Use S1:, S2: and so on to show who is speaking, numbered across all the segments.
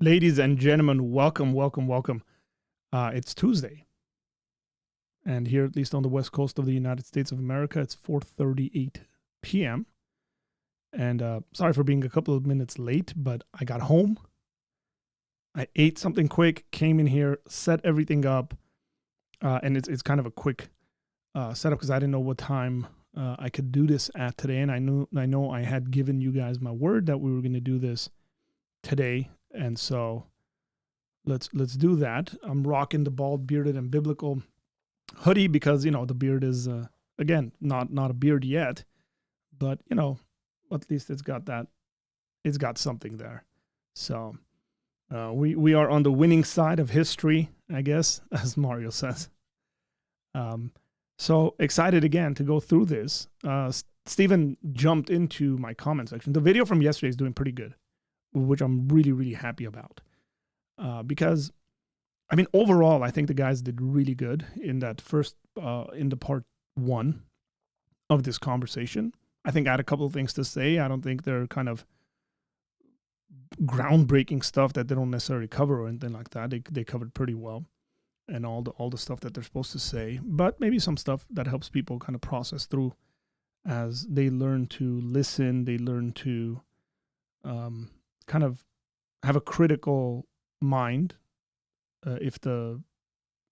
S1: Ladies and gentlemen, welcome. It's Tuesday. And here, at least on the west coast of the United States of America, it's 4:38 p.m. And sorry for being a couple of minutes late, but I got home. I ate something quick, came in here, set everything up. And it's kind of a quick setup because I didn't know what time I could do this at today. And I know I had given you guys my word that we were going to do this today. And so let's do that. I'm rocking the bald, bearded, and biblical hoodie because, the beard is, again, not a beard yet. But, at least it's got something there. So we are on the winning side of history, I guess, as Mario says. So excited again to go through this. Stephen jumped into my comment section. The video from yesterday is doing pretty good, which I'm really, really happy about. Because, overall, I think the guys did really good in that first, in the part one of this conversation. I think I had a couple of things to say. I don't think they're kind of groundbreaking stuff that they don't necessarily cover or anything like that. They covered pretty well, and all the stuff that they're supposed to say, but maybe some stuff that helps people kind of process through as they learn to listen, they learn to kind of have a critical mind if the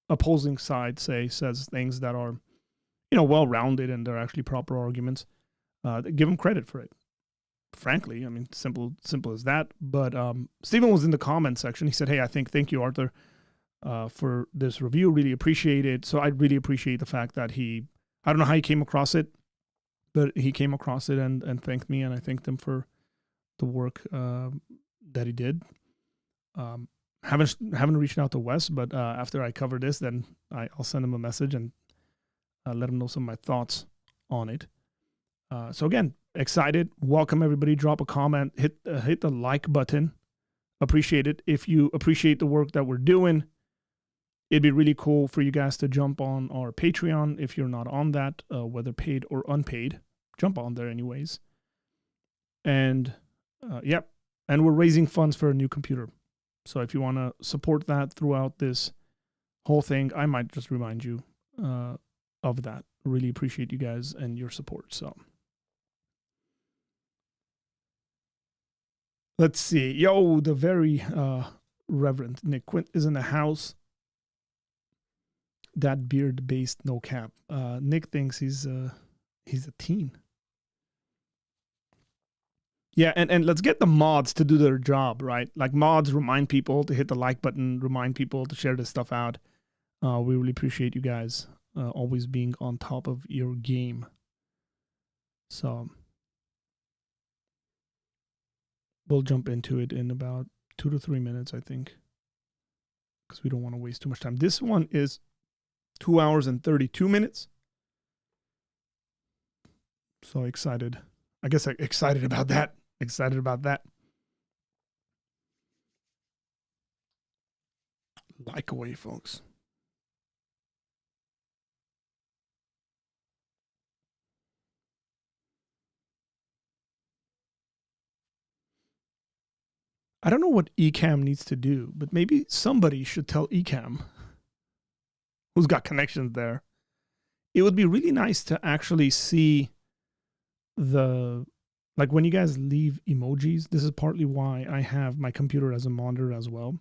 S1: opposing side says things that are, well-rounded and they're actually proper arguments. Give them credit for it. Frankly, simple as that. But Stephen was in the comment section. He said, "Hey, thank you, Arthur, for this review. Really appreciate it." So I really appreciate the fact that I don't know how he came across it, but he came across it and thanked me, and I thanked him for the work that he did. Haven't reached out to Wes, but after I cover this, then I'll send him a message and let him know some of my thoughts on it. So again, excited. Welcome everybody. Drop a comment. Hit the like button. Appreciate it. If you appreciate the work that we're doing, it'd be really cool for you guys to jump on our Patreon. If you're not on that, whether paid or unpaid, jump on there anyways. And and we're raising funds for a new computer. So if you want to support that throughout this whole thing, I might just remind you of that. Really appreciate you guys and your support. So let's see. Yo, the very Reverend Nick Quint is in the house. That beard-based no cap. Nick thinks he's a teen. Yeah, and let's get the mods to do their job, right? Like mods remind people to hit the like button, remind people to share this stuff out. We really appreciate you guys always being on top of your game. So we'll jump into it in about 2 to 3 minutes, I think, because we don't want to waste too much time. This one is 2 hours and 32 minutes. So excited. I guess excited about that. Excited about that. Like away, folks. I don't know what Ecamm needs to do, but maybe somebody should tell Ecamm, who's got connections there. It would be really nice to actually see like when you guys leave emojis. This is partly why I have my computer as a monitor as well.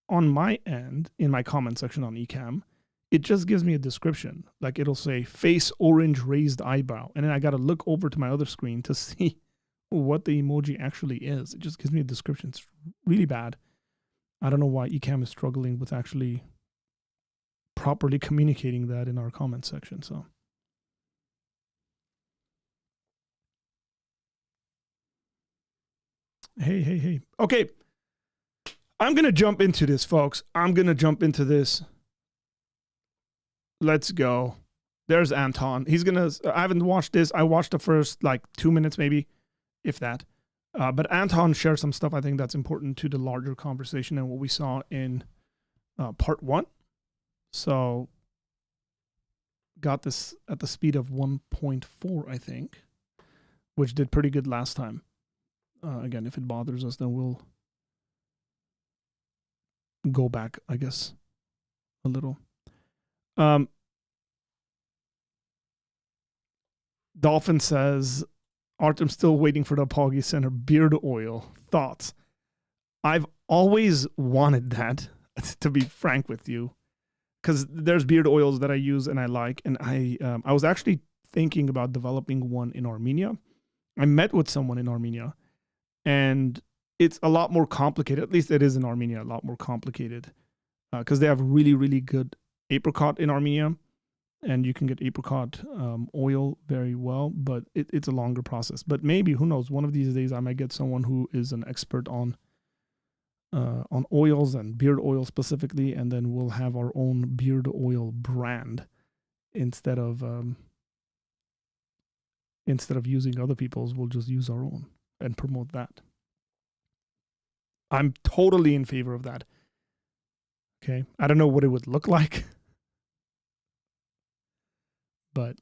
S1: On my end, in my comment section on Ecamm, it just gives me a description. Like it'll say face orange raised eyebrow. And then I got to look over to my other screen to see what the emoji actually is. It just gives me a description. It's really bad. I don't know why Ecamm is struggling with actually properly communicating that in our comment section. So hey. Okay. I'm going to jump into this, folks. I'm going to jump into this. Let's go. There's Anton. I haven't watched this. I watched the first 2 minutes maybe, if that. But Anton shares some stuff I think that's important to the larger conversation and what we saw in part 1. So got this at the speed of 1.4, I think, which did pretty good last time. Again, if it bothers us, then we'll go back, I guess, a little. Dolphin says, Art, I'm still waiting for the Apologia Center beard oil. Thoughts? I've always wanted that, to be frank with you, because there's beard oils that I use and I like, and I was actually thinking about developing one in Armenia. I met with someone in Armenia, and it's a lot more complicated. At least it is in Armenia, a lot more complicated, because they have really, really good apricot in Armenia, and you can get apricot oil very well, but it's a longer process. But maybe, who knows, one of these days I might get someone who is an expert on oils and beard oil specifically, and then we'll have our own beard oil brand instead of using other people's. We'll just use our own and promote that. I'm totally in favor of that. Okay, I don't know what it would look like, but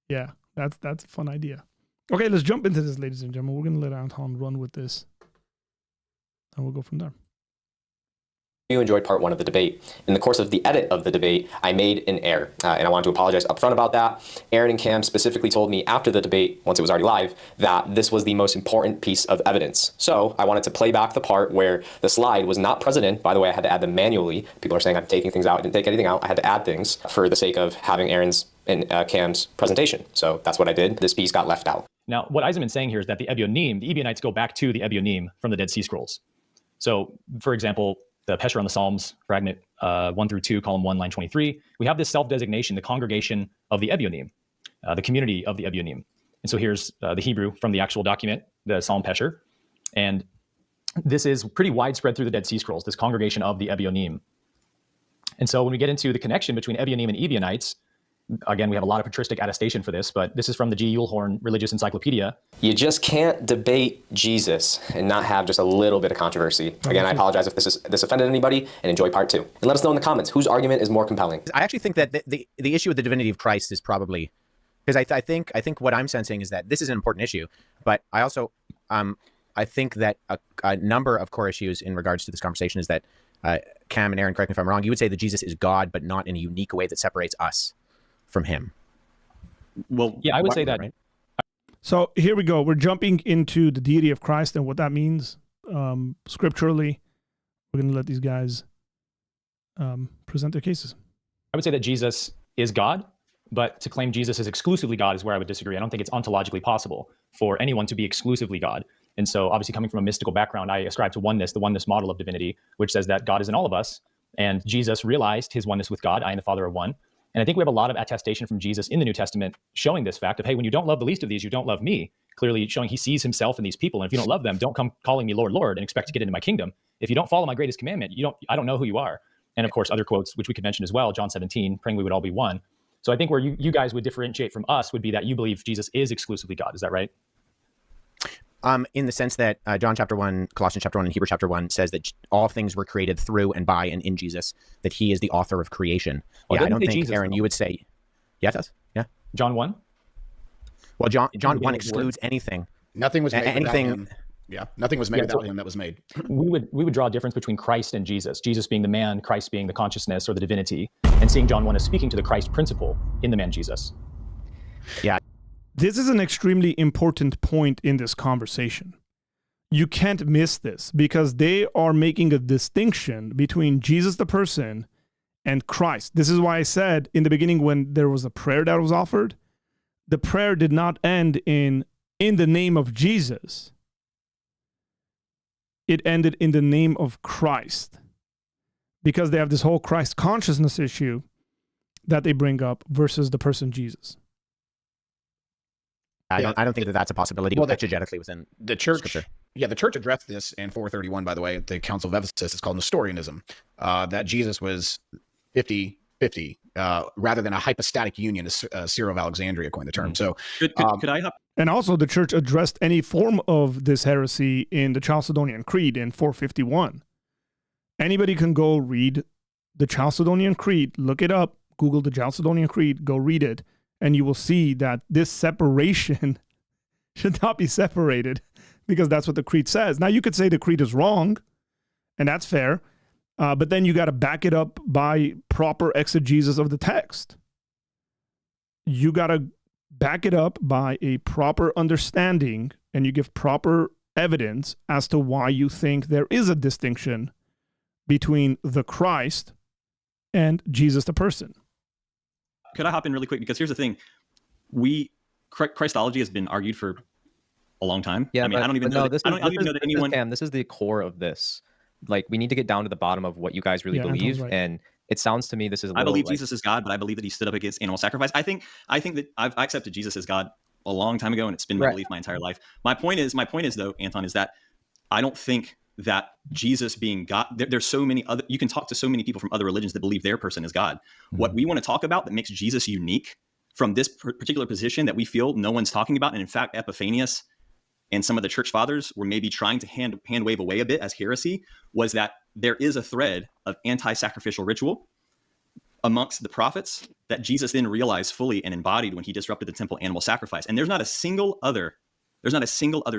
S1: yeah, that's a fun idea. Okay, let's jump into this, ladies and gentlemen. We're gonna let Anton run with this, and we'll go from there.
S2: You enjoyed part 1 of the debate. In the course of the edit of the debate, I made an error, and I want to apologize upfront about that. Aaron and Cam specifically told me after the debate, once it was already live, that this was the most important piece of evidence. So I wanted to play back the part where the slide was not present in. By the way, I had to add them manually. People are saying I'm taking things out. I didn't take anything out. I had to add things for the sake of having Aaron's and Cam's presentation. So that's what I did. This piece got left out.
S3: Now, what Eisenman's saying here is that the Ebionim, the Ebionites go back to the Ebionim from the Dead Sea Scrolls. So, for example, the Pesher on the Psalms, fragment 1 through 2, column 1, line 23, we have this self-designation, the congregation of the Ebionim, the community of the Ebionim. And so here's the Hebrew from the actual document, the Psalm Pesher. And this is pretty widespread through the Dead Sea Scrolls, this congregation of the Ebionim. And so when we get into the connection between Ebionim and Ebionites, again, we have a lot of patristic attestation for this, but this is from the G. Ulhorn Religious Encyclopedia.
S2: You just can't debate Jesus and not have just a little bit of controversy. Again, I apologize if this offended anybody, and enjoy part 2. And let us know in the comments whose argument is more compelling.
S4: I actually think that the issue with the divinity of Christ is probably, because I think what I'm sensing is that this is an important issue, but I also I think that a number of core issues in regards to this conversation is that Cam and Aaron, correct me if I'm wrong, you would say that Jesus is God, but not in a unique way that separates us from him.
S3: Well, yeah, I would say that.
S4: Right?
S1: So here we go. We're jumping into the deity of Christ and what that means scripturally. We're going to let these guys present their cases.
S3: I would say that Jesus is God, but to claim Jesus is exclusively God is where I would disagree. I don't think it's ontologically possible for anyone to be exclusively God. And so obviously coming from a mystical background, I ascribe to oneness, the oneness model of divinity, which says that God is in all of us. And Jesus realized his oneness with God. I and the Father are one. And I think we have a lot of attestation from Jesus in the New Testament showing this fact of, hey, when you don't love the least of these, you don't love me. Clearly showing he sees himself in these people. And if you don't love them, don't come calling me Lord, Lord, and expect to get into my kingdom. If you don't follow my greatest commandment, I don't know who you are. And of course, other quotes, which we could mention as well, John 17, praying we would all be one. So I think where you guys would differentiate from us would be that you believe Jesus is exclusively God. Is that right?
S4: In the sense that John chapter 1, Colossians chapter 1, and Hebrews chapter 1 says that all things were created through and by and in Jesus, that he is the author of creation.
S3: Well,
S4: yeah, I don't think,
S3: Jesus,
S4: Aaron, you would say, yeah, it does. Yeah.
S3: John 1?
S4: Well, John 1 excludes anything.
S5: Nothing was made
S4: anything.
S5: without him. Yeah, nothing was made without him that was made.
S3: We would draw a difference between Christ and Jesus. Jesus being the man, Christ being the consciousness or the divinity, and seeing John 1 as speaking to the Christ principle in the man Jesus.
S4: Yeah.
S1: This is an extremely important point in this conversation. You can't miss this because they are making a distinction between Jesus the person and Christ. This is why I said in the beginning when there was a prayer that was offered, the prayer did not end in the name of Jesus. It ended in the name of Christ because they have this whole Christ consciousness issue that they bring up versus the person Jesus.
S4: I don't think that that's a possibility exegetically within
S5: the church.
S4: Scripture.
S5: Yeah, the church addressed this in 431, by the way, at the Council of Ephesus. It's called Nestorianism, that Jesus was 50-50, rather than a hypostatic union, as Cyril of Alexandria coined the term. So
S6: could I hop?
S1: And also the church addressed any form of this heresy in the Chalcedonian Creed in 451. Anybody can go read the Chalcedonian Creed, look it up, Google the Chalcedonian Creed, go read it, and you will see that this separation should not be separated because that's what the creed says. Now, you could say the creed is wrong, and that's fair. But then you got to back it up by proper exegesis of the text. You got to back it up by a proper understanding, and you give proper evidence as to why you think there is a distinction between the Christ and Jesus the person.
S6: Could I hop in really quick? Because here's the thing. Christology has been argued for a long time.
S7: Yeah,
S6: I mean, I don't even know that anyone...
S7: This is the core of this. Like, we need to get down to the bottom of what you guys really believe. Right. And it sounds to me this is a little,
S6: I believe Jesus is God, but I believe that he stood up against animal sacrifice. I think that I accepted Jesus as God a long time ago, and it's been my belief my entire life. My point is though, Anton, is that I don't think that Jesus being God, there's so many other, you can talk to so many people from other religions that believe their person is God. Mm-hmm. What we want to talk about that makes Jesus unique from this particular position that we feel no one's talking about, and in fact, Epiphanius and some of the church fathers were maybe trying to hand wave away a bit as heresy, was that there is a thread of anti-sacrificial ritual amongst the prophets that Jesus then realized fully and embodied when he disrupted the temple animal sacrifice. And there's not a single other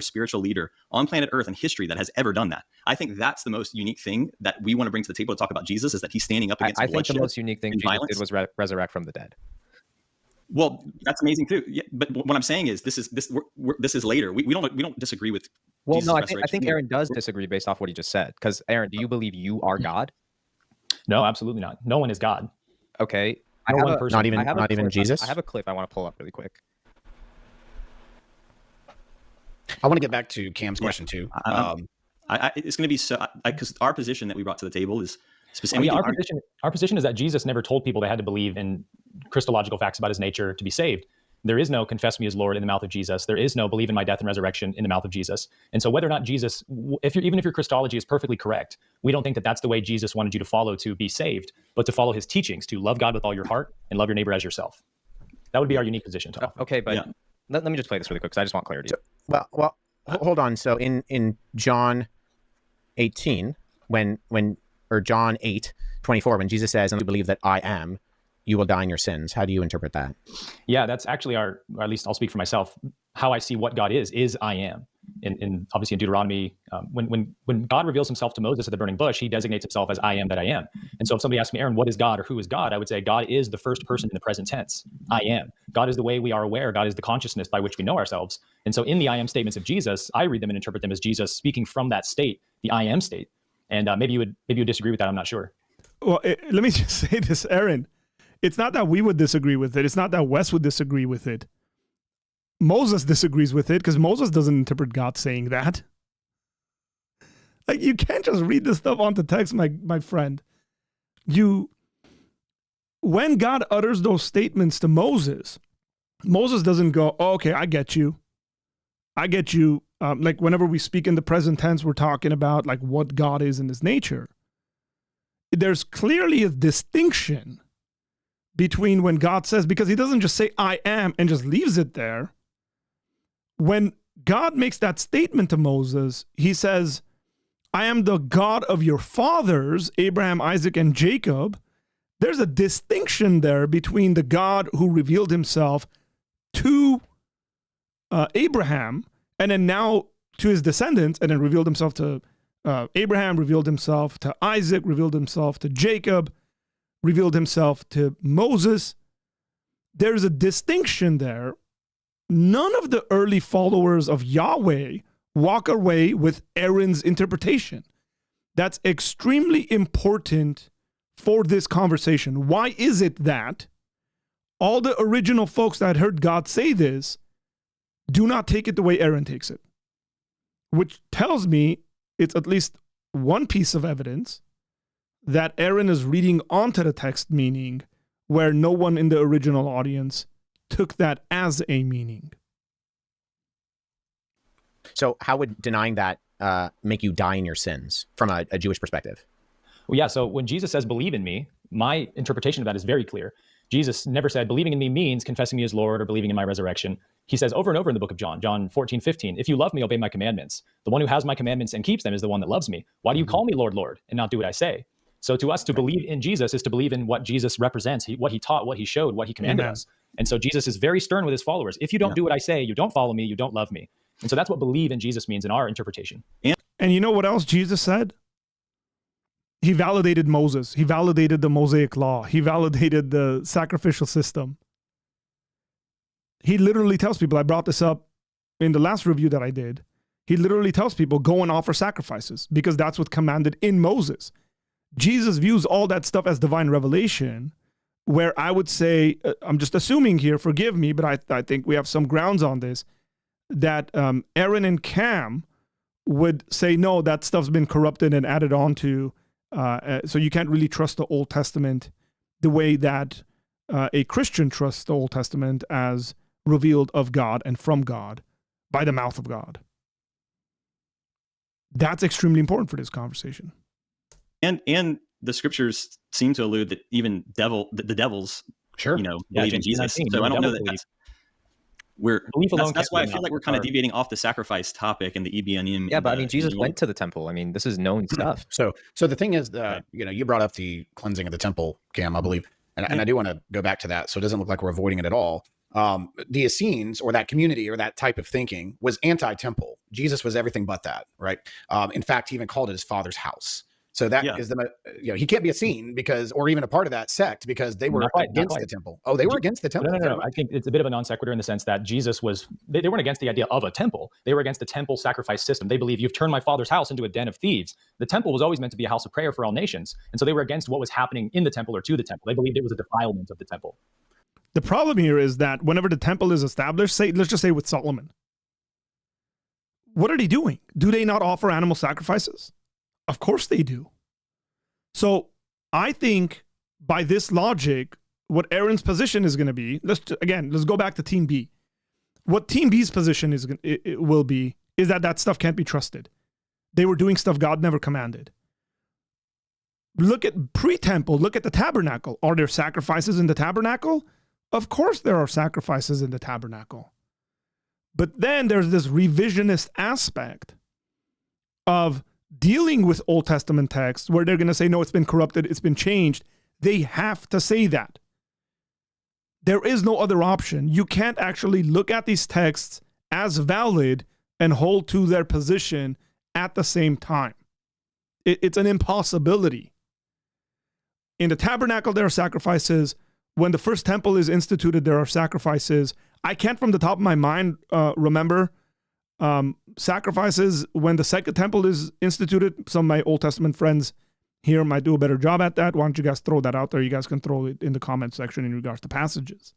S6: spiritual leader on planet Earth in history that has ever done that. I think that's the most unique thing that we want to bring to the table to talk about Jesus, is that he's standing up against bloodshed.
S7: I think the most unique thing Jesus did was resurrect from the dead.
S6: Well, that's amazing too. Yeah, but what I'm saying is this is later. We don't disagree with.
S7: Well,
S6: Jesus'
S7: no, I think Aaron does disagree based off what he just said. Because Aaron, do you believe you are God?
S3: No, absolutely not. No one is God.
S7: Okay,
S4: not even Jesus.
S7: I have a clip I want to pull up really quick.
S5: I want to get back to Cam's question too.
S6: It's going to be so, because our position that we brought to the table is specific.
S3: Our position is that Jesus never told people they had to believe in Christological facts about his nature to be saved. There is no confess me as Lord in the mouth of Jesus. There is no believe in my death and resurrection in the mouth of Jesus. And so whether or not Jesus, even if your Christology is perfectly correct, we don't think that that's the way Jesus wanted you to follow to be saved, but to follow his teachings, to love God with all your heart and love your neighbor as yourself. That would be our unique position to offer.
S7: Okay, but let me just play this really quick because I just want clarity.
S4: So, well, hold on. So in John 18, or John 8:24, when Jesus says, "And you believe that I am, you will die in your sins." How do you interpret that?
S3: Yeah, that's actually or at least I'll speak for myself, how I see what God is I am. In obviously in Deuteronomy, when God reveals himself to Moses at the burning bush, he designates himself as I am that I am. And so if somebody asks me, Aaron, what is God or who is God? I would say God is the first person in the present tense. I am. God is the way we are aware. God is the consciousness by which we know ourselves. And so in the I am statements of Jesus, I read them and interpret them as Jesus speaking from that state, the I am state. And maybe you would disagree with that. I'm not sure.
S1: Well, let me just say this, Aaron. It's not that we would disagree with it. It's not that Wes would disagree with it. Moses disagrees with it because Moses doesn't interpret God saying that. Like, you can't just read this stuff onto text, my friend. When God utters those statements to Moses, Moses doesn't go, oh, okay, I get you. Like whenever we speak in the present tense, we're talking about like what God is in his nature. There's clearly a distinction between when God says, because he doesn't just say I am and just leaves it there. When God makes that statement to Moses, he says, I am the God of your fathers, Abraham, Isaac, and Jacob. There's a distinction there between the God who revealed himself to Abraham and then now to his descendants, and then revealed himself to Abraham, revealed himself to Isaac, revealed himself to Jacob, revealed himself to Moses. There's a distinction there. None of the early followers of Yahweh walk away with Aaron's interpretation. That's extremely important for this conversation. Why is it that all the original folks that heard God say this do not take it the way Aaron takes it? Which tells me it's at least one piece of evidence that Aaron is reading onto the text meaning where no one in the original audience took that as a meaning.
S4: So how would denying that make you die in your sins from a Jewish perspective?
S3: Well, yeah, so when Jesus says, believe in me, my interpretation of that is very clear. Jesus never said believing in me means confessing me as Lord or believing in my resurrection. He says over and over in the book of John 14:15, if you love me, obey my commandments. The one who has my commandments and keeps them is the one that loves me. Why do you call me Lord, Lord, and not do what I say? So to us, to believe in Jesus is to believe in what Jesus represents, what he taught, what he showed, what he commanded us. And so Jesus is very stern with his followers. If you don't do what I say, you don't follow me, you don't love me. And so that's what believe in Jesus means in our interpretation.
S1: And you know what else Jesus said? He validated Moses. He validated the Mosaic law. He validated the sacrificial system. He literally tells people, I brought this up in the last review that I did. He literally tells people, go and offer sacrifices because that's what's commanded in Moses. Jesus views all that stuff as divine revelation, where I would say, I'm just assuming here, forgive me, but I think we have some grounds on this, that Aaron and Cam would say, no, that stuff's been corrupted and added on to, so you can't really trust the Old Testament the way that a Christian trusts the Old Testament as revealed of God and from God by the mouth of God. That's extremely important for this conversation.
S6: And the scriptures seem to allude that even the devils,
S5: sure,
S6: believe in Jesus. So I don't know that that's that's why I feel like we're kind of deviating off the sacrifice topic and the Ebionites.
S7: Yeah, but I mean, Jesus went to the temple. I mean, this is known stuff.
S5: So the thing is that, you brought up the cleansing of the temple, Cam, I believe. And I do want to go back to that. So it doesn't look like we're avoiding it at all. The Essenes, or that community or that type of thinking, was anti-temple. Jesus was everything but that, right? In fact, he even called it his father's house. So that is he can't be a Essene or even a part of that sect because they were against the temple. Oh, they were against the temple.
S3: No. I think it's a bit of a non sequitur in the sense that Jesus they weren't against the idea of a temple. They were against the temple sacrifice system. They believe you've turned my father's house into a den of thieves. The temple was always meant to be a house of prayer for all nations. And so they were against what was happening in the temple or to the temple. They believed it was a defilement of the temple.
S1: The problem here is that whenever the temple is established, let's just say with Solomon, what are they doing? Do they not offer animal sacrifices? Of course they do. So I think by this logic, what Aaron's position is going to be, let's go back to Team B. What Team B's position will be is that stuff can't be trusted. They were doing stuff God never commanded. Look at pre-temple, look at the tabernacle. Are there sacrifices in the tabernacle? Of course there are sacrifices in the tabernacle. But then there's this revisionist aspect of dealing with Old Testament texts where they're going to say, no, it's been corrupted, it's been changed. They have to say that. There is no other option. You can't actually look at these texts as valid and hold to their position at the same time. It's an impossibility. In the tabernacle, there are sacrifices. When the first temple is instituted, there are sacrifices. I can't from the top of my mind remember sacrifices when the second temple is instituted. Some of my Old Testament friends here might do a better job at that. Why don't you guys throw that out there? You guys can throw it in the comment section in regards to passages.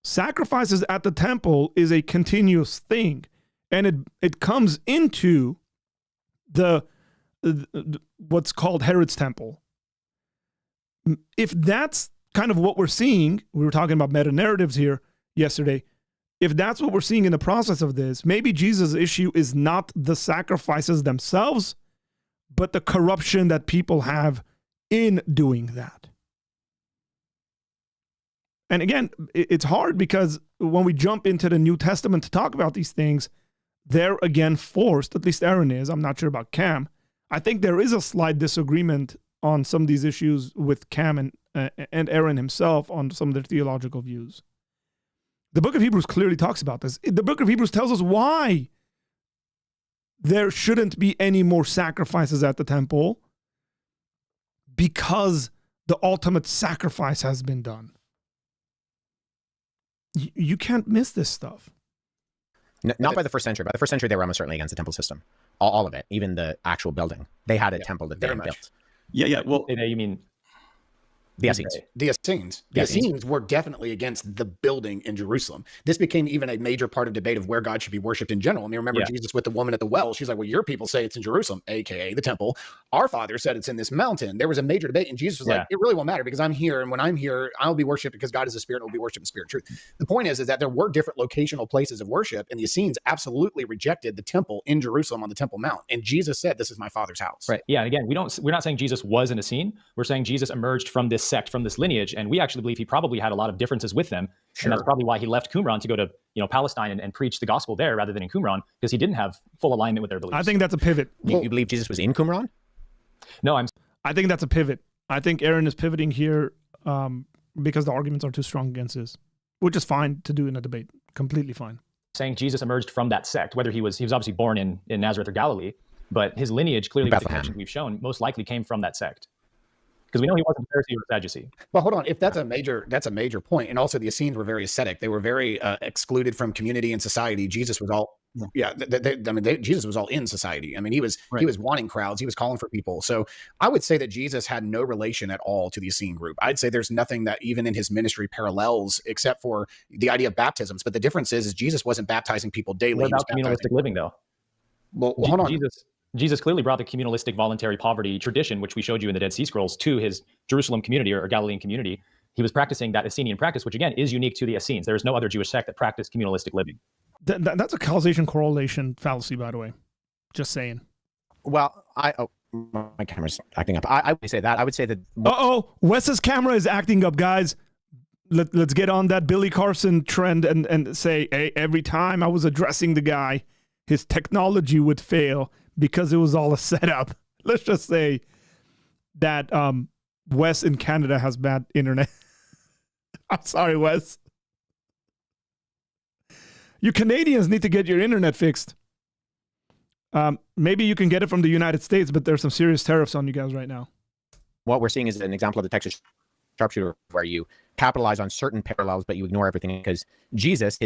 S1: Sacrifices at the temple is a continuous thing, and it comes into the what's called Herod's temple. If that's kind of what we're seeing, we were talking about meta-narratives here yesterday. If that's what we're seeing in the process of this, maybe Jesus' issue is not the sacrifices themselves, but the corruption that people have in doing that. And again, it's hard because when we jump into the New Testament to talk about these things, they're again forced, at least Aaron is, I'm not sure about Cam. I think there is a slight disagreement on some of these issues with Cam and Aaron himself on some of their theological views. The book of Hebrews clearly talks about this. The book of Hebrews tells us why there shouldn't be any more sacrifices at the temple, because the ultimate sacrifice has been done. You can't miss this stuff.
S4: Not by the first century. By the first century, they were almost certainly against the temple system. All of it, even the actual building. They had a temple that they had built.
S6: Yeah. Well,
S3: you mean
S4: the Essenes?
S5: The Essenes. The Essenes were definitely against the building in Jerusalem. This became even a major part of debate of where God should be worshipped in general. I mean, remember Jesus with the woman at the well. She's like, well, your people say it's in Jerusalem, a.k.a. the temple. Our father said it's in this mountain. There was a major debate, and Jesus was like, it really won't matter because I'm here, and when I'm here, I'll be worshipped because God is a spirit and will be worshipped in spirit and truth. The point is that there were different locational places of worship, and the Essenes absolutely rejected the temple in Jerusalem on the Temple Mount. And Jesus said, this is my father's house.
S3: Right. Yeah. And again, we're not saying Jesus was an Essene. We're saying Jesus emerged from this sect, from this lineage. And we actually believe he probably had a lot of differences with them. Sure. And that's probably why he left Qumran to go to Palestine and preach the gospel there rather than in Qumran, because he didn't have full alignment with their beliefs.
S1: I think that's a pivot.
S4: You believe Jesus was in Qumran?
S3: No,
S1: I think that's a pivot. I think Aaron is pivoting here because the arguments are too strong against this, which is fine to do in a debate. Completely fine.
S3: Saying Jesus emerged from that sect, whether he was obviously born in Nazareth or Galilee, but his lineage clearly, with the
S4: Bethlehem.
S3: connections we've shown, most likely came from that sect. Because we know he wasn't a Pharisee or a Sadducee.
S5: Well, hold on. If that's a major point, and also the Essenes were very ascetic. They were very excluded from community and society. Jesus was all, Jesus was all in society. I mean, he was wanting crowds. He was calling for people. So I would say that Jesus had no relation at all to the Essene group. I'd say there's nothing that even in his ministry parallels, except for the idea of baptisms. But the difference is Jesus wasn't baptizing people daily.
S3: What about communalistic living, though?
S5: Well, hold on.
S3: Jesus clearly brought the communalistic voluntary poverty tradition, which we showed you in the Dead Sea Scrolls, to his Jerusalem community or Galilean community. He was practicing that Essenian practice, which again is unique to the Essenes. There is no other Jewish sect that practiced communalistic living.
S1: That's a causation correlation fallacy, by the way. Just saying.
S4: Well, my camera's acting up. I would say that. I would say that.
S1: Wes's camera is acting up, guys. Let's get on that Billy Carson trend and say, hey, every time I was addressing the guy, his technology would fail because it was all a setup. Let's just say that Wes in Canada has bad internet. I'm sorry, Wes. You Canadians need to get your internet fixed. Maybe you can get it from the United States, but there's some serious tariffs on you guys right now.
S4: What we're seeing is an example of the Texas sharpshooter, where you capitalize on certain parallels, but you ignore everything, because Jesus,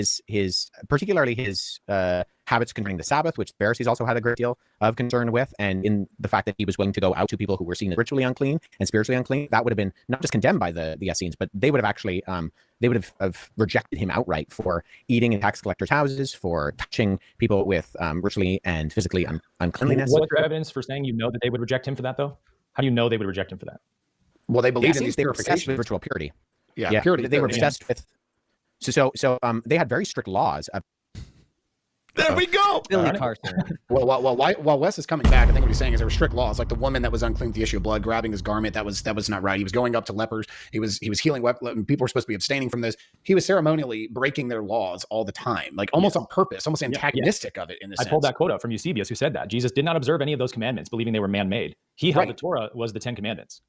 S4: particularly his habits concerning the Sabbath, which the Pharisees also had a great deal of concern with, and in the fact that he was willing to go out to people who were seen as ritually unclean and spiritually unclean, that would have been not just condemned by the Essenes, but they would have actually have rejected him outright for eating in tax collectors' houses, for touching people with ritually and physically uncleanliness.
S3: What's your evidence for saying that they would reject him for that, though? How do you know they would reject him for that?
S5: Well, they believed in these
S4: They were obsessed
S5: purifications.
S4: with ritual purity.
S5: Yeah, purity.
S4: They were obsessed with. So they had very strict laws.
S1: There we go.
S7: Billy Carson.
S5: While Wes is coming back, I think what he's saying is there were strict laws, like the woman that was unclean with the issue of blood, grabbing his garment. That was not right. He was going up to lepers. He was healing. People were supposed to be abstaining from this. He was ceremonially breaking their laws all the time, like almost on purpose, almost antagonistic of it. In this,
S3: I pulled that quote up from Eusebius, who said that Jesus did not observe any of those commandments, believing they were man-made. He held the Torah was the 10 Commandments.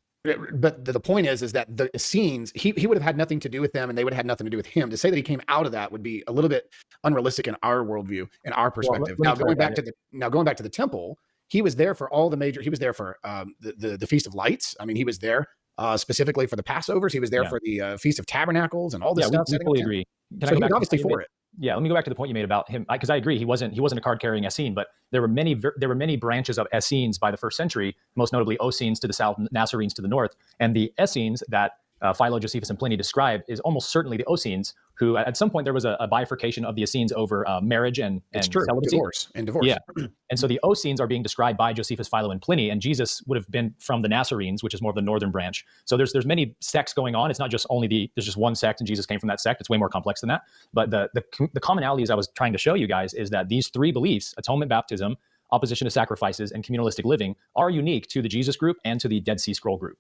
S5: But the point is that the Essenes, he would have had nothing to do with them, and they would have had nothing to do with him. To say that he came out of that would be a little bit unrealistic in our worldview, in our perspective. Now going back to the temple, he was there for all the major. He was there for the Feast of Lights. I mean, he was there specifically for the Passovers. He was there for the Feast of Tabernacles and all this stuff.
S3: We fully agree.
S5: So he was obviously for it.
S3: Yeah, let me go back to the point you made about him, because I agree he wasn't a card-carrying Essene, but there were many branches of Essenes by the first century, most notably Essenes to the south, Nazarenes to the north, and the Essenes that Philo, Josephus, and Pliny describe is almost certainly the Essenes, who at some point there was a bifurcation of the Essenes over marriage and celibacy.
S5: Divorce.
S3: Yeah, and so the Essenes are being described by Josephus, Philo, and Pliny, and Jesus would have been from the Nazarenes, which is more of the northern branch. So there's many sects going on. It's not just there's just one sect, and Jesus came from that sect. It's way more complex than that. But the commonalities I was trying to show you guys is that these three beliefs: atonement, baptism, opposition to sacrifices, and communalistic living, are unique to the Jesus group and to the Dead Sea Scroll group.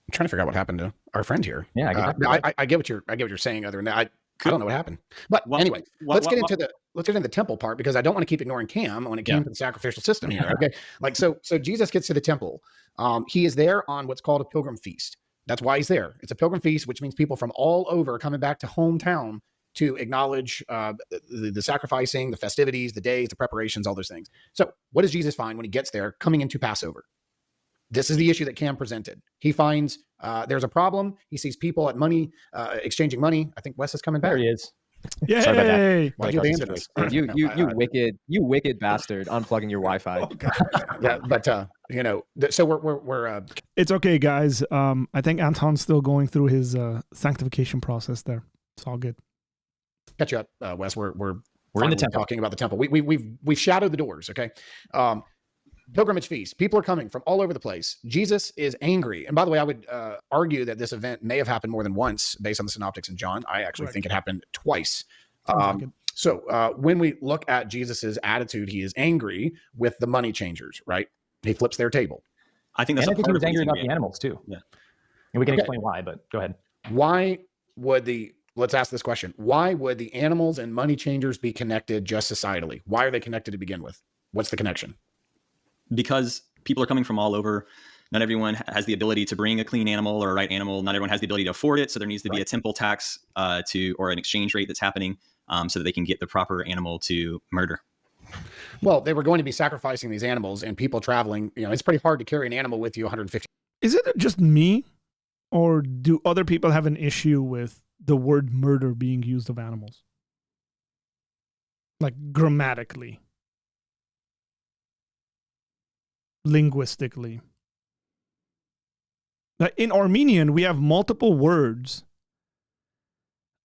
S5: I'm trying to figure out what happened to our friend here.
S3: Yeah,
S5: I get what you're saying. Other than that, I don't know what happened. But anyway, let's get into the temple part, because I don't want to keep ignoring Cam when it came to the sacrificial system here. Okay, so Jesus gets to the temple. He is there on what's called a pilgrim feast. That's why he's there. It's a pilgrim feast, which means people from all over are coming back to hometown to acknowledge the sacrificing, the festivities, the days, the preparations, all those things. So what does Jesus find when he gets there coming into Passover? This is the issue that Cam presented. He finds there's a problem. He sees people at money, exchanging money. I think Wes is coming back.
S3: There he is.
S1: Yay!
S4: Sorry about that.
S7: You wicked bastard, unplugging your Wi-Fi.
S5: Yeah, but so we're
S1: It's okay, guys. I think Anton's still going through his sanctification process there. It's all good.
S5: catch you up, Wes. We're
S3: in the temple,
S5: talking about the temple. We've shadowed the doors. Okay. Pilgrimage feast. People are coming from all over the place. Jesus is angry. And by the way, I would argue that this event may have happened more than once based on the synoptics and John. I actually think it happened twice. So when we look at Jesus's attitude, he is angry with the money changers, right? He flips their table.
S6: I think that's
S3: and I think he was angry about the animals too. Yeah. And we can explain why, but go ahead.
S5: Let's ask this question. Why would the animals and money changers be connected just societally? Why are they connected to begin with? What's the connection?
S6: Because people are coming from all over. Not everyone has the ability to bring a clean animal or a right animal. Not everyone has the ability to afford it. So there needs to be a temple tax or an exchange rate that's happening so that they can get the proper animal to murder.
S5: Well, they were going to be sacrificing these animals, and people traveling, it's pretty hard to carry an animal with you 150.
S1: Is it just me, or do other people have an issue with the word murder being used of animals? Like grammatically, linguistically. Now, in Armenian, we have multiple words.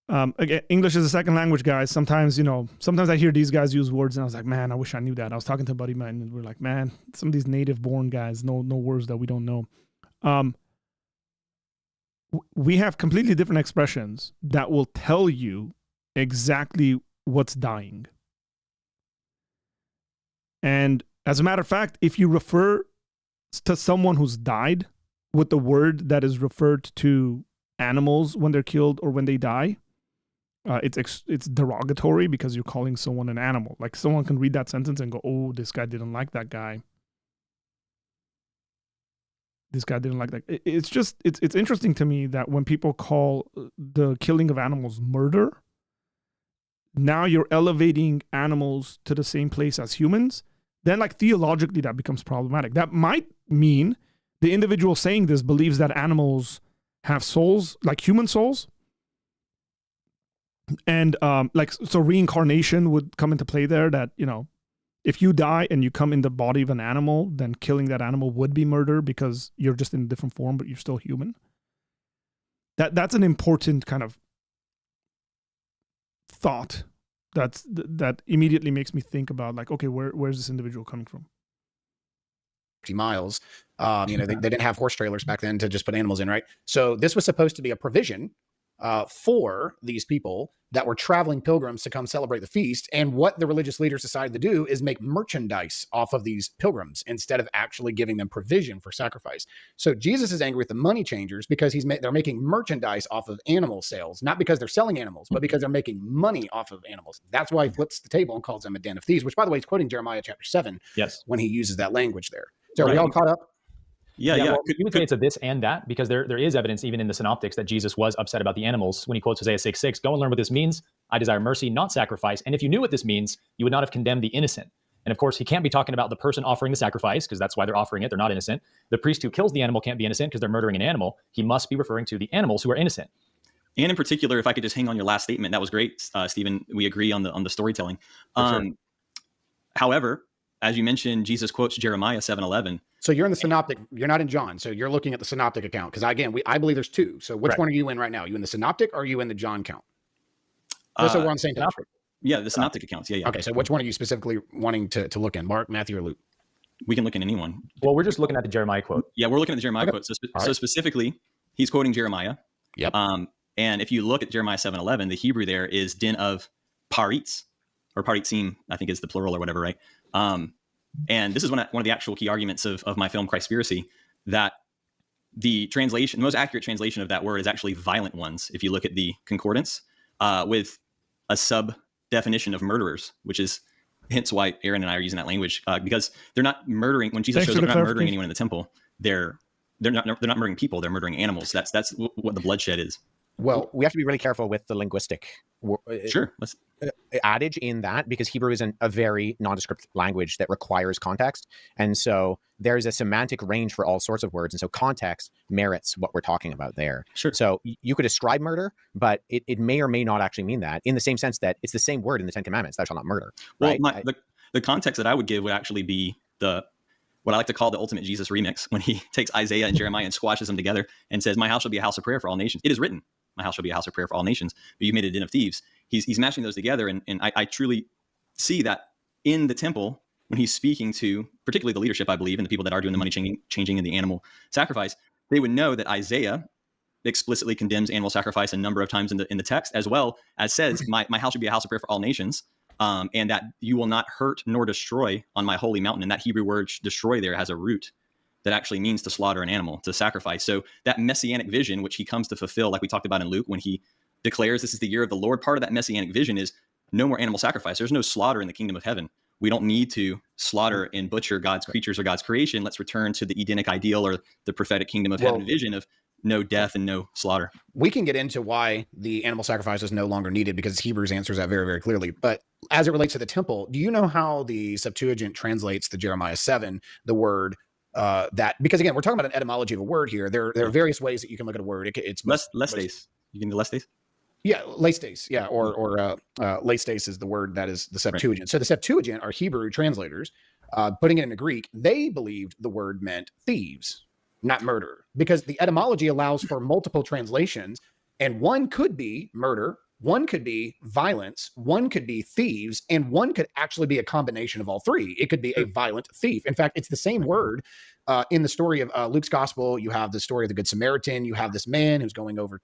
S1: Again, English is a second language, guys. Sometimes I hear these guys use words, and I was like, man, I wish I knew that. I was talking to a buddy of mine, and we're like, man, some of these native-born guys know words that we don't know. We have completely different expressions that will tell you exactly what's dying. And as a matter of fact, if you refer to someone who's died with the word that is referred to animals when they're killed or when they die, it's derogatory because you're calling someone an animal. Like someone can read that sentence and go, oh, this guy didn't like that guy. This guy didn't like that. It's interesting to me that when people call the killing of animals murder, now you're elevating animals to the same place as humans. Then like theologically that becomes problematic. That might mean the individual saying this believes that animals have souls, like human souls. And so reincarnation would come into play there, that, if you die and you come in the body of an animal, then killing that animal would be murder because you're just in a different form, but you're still human. That's an important kind of thought that immediately makes me think about, like, okay, where's this individual coming from?
S5: 50 miles. They didn't have horse trailers back then to just put animals in, right? So this was supposed to be a provision for these people that were traveling pilgrims to come celebrate the feast. And what the religious leaders decided to do is make merchandise off of these pilgrims instead of actually giving them provision for sacrifice. So Jesus is angry with the money changers because they're making merchandise off of animal sales, not because they're selling animals, but because they're making money off of animals. That's why he flips the table and calls them a den of thieves, which, by the way, is quoting Jeremiah chapter 7 when he uses that language there. So are we all caught up?
S6: Yeah.
S3: Well, you would say it's a this and that, because there is evidence even in the synoptics that Jesus was upset about the animals when he quotes Hosea 6:6. Go and learn what this means. I desire mercy, not sacrifice. And if you knew what this means, you would not have condemned the innocent. And of course, he can't be talking about the person offering the sacrifice, because that's why they're offering it. They're not innocent. The priest who kills the animal can't be innocent because they're murdering an animal. He must be referring to the animals who are innocent.
S6: And in particular, if I could just hang on your last statement, that was great, Stephen. We agree on the storytelling.
S3: Sure.
S6: However, as you mentioned, Jesus quotes Jeremiah 7:11.
S5: So you're in the synoptic, you're not in John. So you're looking at the synoptic account. Because again, I believe there's two. So which one are you in right now? Are you in the synoptic or are you in the John count? Just so we're on the same page.
S6: Yeah, the synoptic accounts. Yeah.
S5: Okay, so which one are you specifically wanting to look in? Mark, Matthew, or Luke?
S6: We can look in anyone.
S3: Well, we're just looking at the Jeremiah quote.
S6: Yeah, we're looking at the Jeremiah quote. So specifically, he's quoting Jeremiah.
S5: Yep.
S6: And if you look at Jeremiah 7:11, the Hebrew there is den of paritz, or paritzim, I think is the plural or whatever, right? And this is one of the actual key arguments of my film Christspiracy, that the most accurate translation of that word is actually violent ones. If you look at the concordance, with a sub definition of murderers, which is hence why Aaron and I are using that language, because they're not murdering. When Jesus shows up, they're not murdering anyone in the temple. They're not murdering people. They're murdering animals. That's what the bloodshed is.
S4: Well, we have to be really careful with the linguistic adage in that, because Hebrew is a very nondescript language that requires context. And so there's a semantic range for all sorts of words. And so context merits what we're talking about there.
S6: Sure.
S4: So you could ascribe murder, but it may or may not actually mean that, in the same sense that it's the same word in the Ten Commandments, thou shalt not murder.
S6: Well,
S4: right?
S6: the context that I would give would actually be what I like to call the ultimate Jesus remix, when he takes Isaiah and Jeremiah and squashes them together and says, my house shall be a house of prayer for all nations. It is written, my house shall be a house of prayer for all nations, but you've made it a den of thieves. He's mashing those together. And I truly see that in the temple, when he's speaking to particularly the leadership, I believe, and the people that are doing the money changing and the animal sacrifice, they would know that Isaiah explicitly condemns animal sacrifice a number of times in the text, as well as says, my house should be a house of prayer for all nations. And that you will not hurt nor destroy on my holy mountain. And that Hebrew word destroy there has a root that actually means to slaughter an animal, to sacrifice. So that messianic vision, which he comes to fulfill, like we talked about in Luke, when he declares this is the year of the Lord, part of that messianic vision is no more animal sacrifice. There's no slaughter in the kingdom of heaven. We don't need to slaughter and butcher God's creatures or God's creation. Let's return to the Edenic ideal, or the prophetic kingdom of heaven vision of no death and no slaughter.
S5: We can get into why the animal sacrifice is no longer needed because Hebrews answers that very, very clearly. But as it relates to the temple, do you know how the Septuagint translates the Jeremiah 7, the word that, because again, we're talking about an etymology of a word here. There are various ways that you can look at a word. It's
S6: less days. You can do less days.
S5: Yeah, lestes. Yeah, or lestes is the word that is the Septuagint. Right. So the Septuagint are Hebrew translators putting it into Greek. They believed the word meant thieves, not murder, because the etymology allows for multiple translations, and one could be murder, one could be violence, one could be thieves, and one could actually be a combination of all three. It could be a violent thief. In fact, it's the same word. In the story of Luke's gospel, you have the story of the Good Samaritan. You have this man who's going over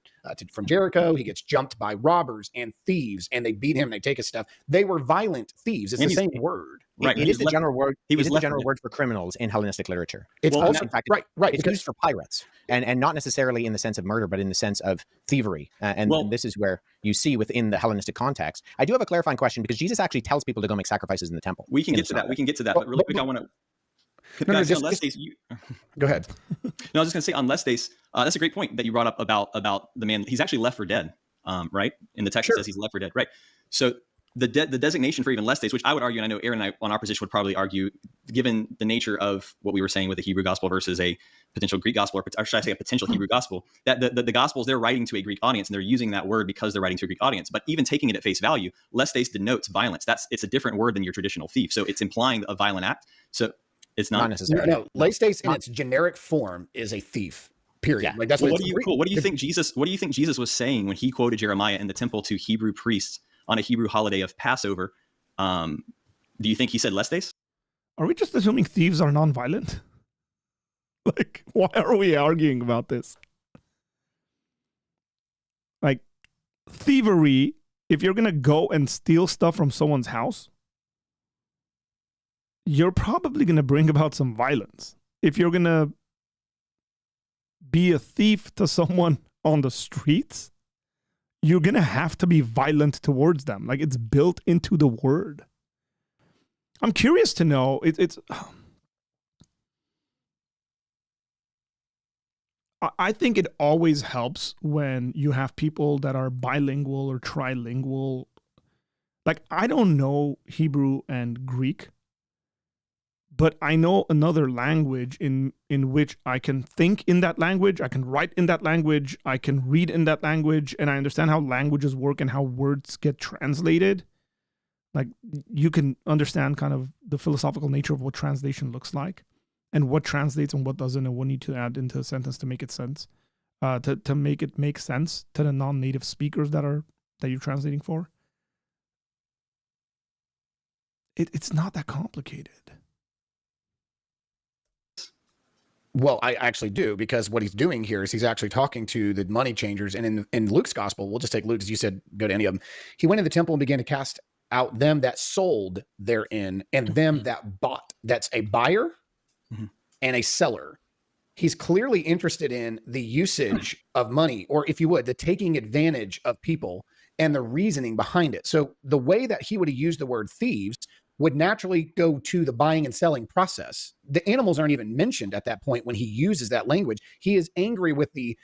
S5: from Jericho. He gets jumped by robbers and thieves, and they beat him. They take his stuff. They were violent thieves. It's the same word.
S4: Right. It is the general word. It is the general word for criminals in Hellenistic literature.
S5: It's also, in fact, right.
S4: It's used for pirates, and not necessarily in the sense of murder, but in the sense of thievery. And this is where you see within the Hellenistic context. I do have a clarifying question because Jesus actually tells people to go make sacrifices in the temple.
S6: We can get to that. We can get to that. But really quick, I want to. Go ahead.
S5: No,
S6: I was just going to say on lestes, that's a great point that you brought up about the man. He's actually left for dead, right? In the text, it says he's left for dead, right? So the designation for even lestes, which I would argue, and I know Aaron and I on our position would probably argue, given the nature of what we were saying with the Hebrew gospel versus a potential Greek gospel, or should I say a potential Hebrew gospel, that the gospels, they're writing to a Greek audience and they're using that word because they're writing to a Greek audience. But even taking it at face value, lestes denotes violence. It's a different word than your traditional thief. So it's implying a violent act. So it's not necessarily.
S5: No, lestes in its generic form is a thief. Period.
S4: Yeah.
S5: Like that's
S6: what do you think Jesus was saying when he quoted Jeremiah in the temple to Hebrew priests on a Hebrew holiday of Passover? Do you think he said lestes?
S1: Are we just assuming thieves are nonviolent? Like, why are we arguing about this? Like, thievery, if you're going to go and steal stuff from someone's house, you're probably going to bring about some violence. If you're going to be a thief to someone on the streets, you're going to have to be violent towards them. Like, it's built into the word. I'm curious to know, I think it always helps when you have people that are bilingual or trilingual. Like, I don't know Hebrew and Greek, but I know another language in which I can think in that language, I can write in that language, I can read in that language, and I understand how languages work and how words get translated. Like, you can understand kind of the philosophical nature of what translation looks like and what translates and what doesn't, and what need to add into a sentence to make it sense, to make it make sense to the non-native speakers that you're translating for. It's not that complicated.
S5: Well, I actually do, because what he's doing here is he's actually talking to the money changers. And in Luke's gospel, we'll just take Luke, as you said, go to any of them. He went in the temple and began to cast out them that sold therein and them that bought. That's a buyer and a seller. He's clearly interested in the usage of money, or if you would, the taking advantage of people and the reasoning behind it. So the way that he would have used the word thieves would naturally go to the buying and selling process. The animals aren't even mentioned at that point when he uses that language. He is angry with the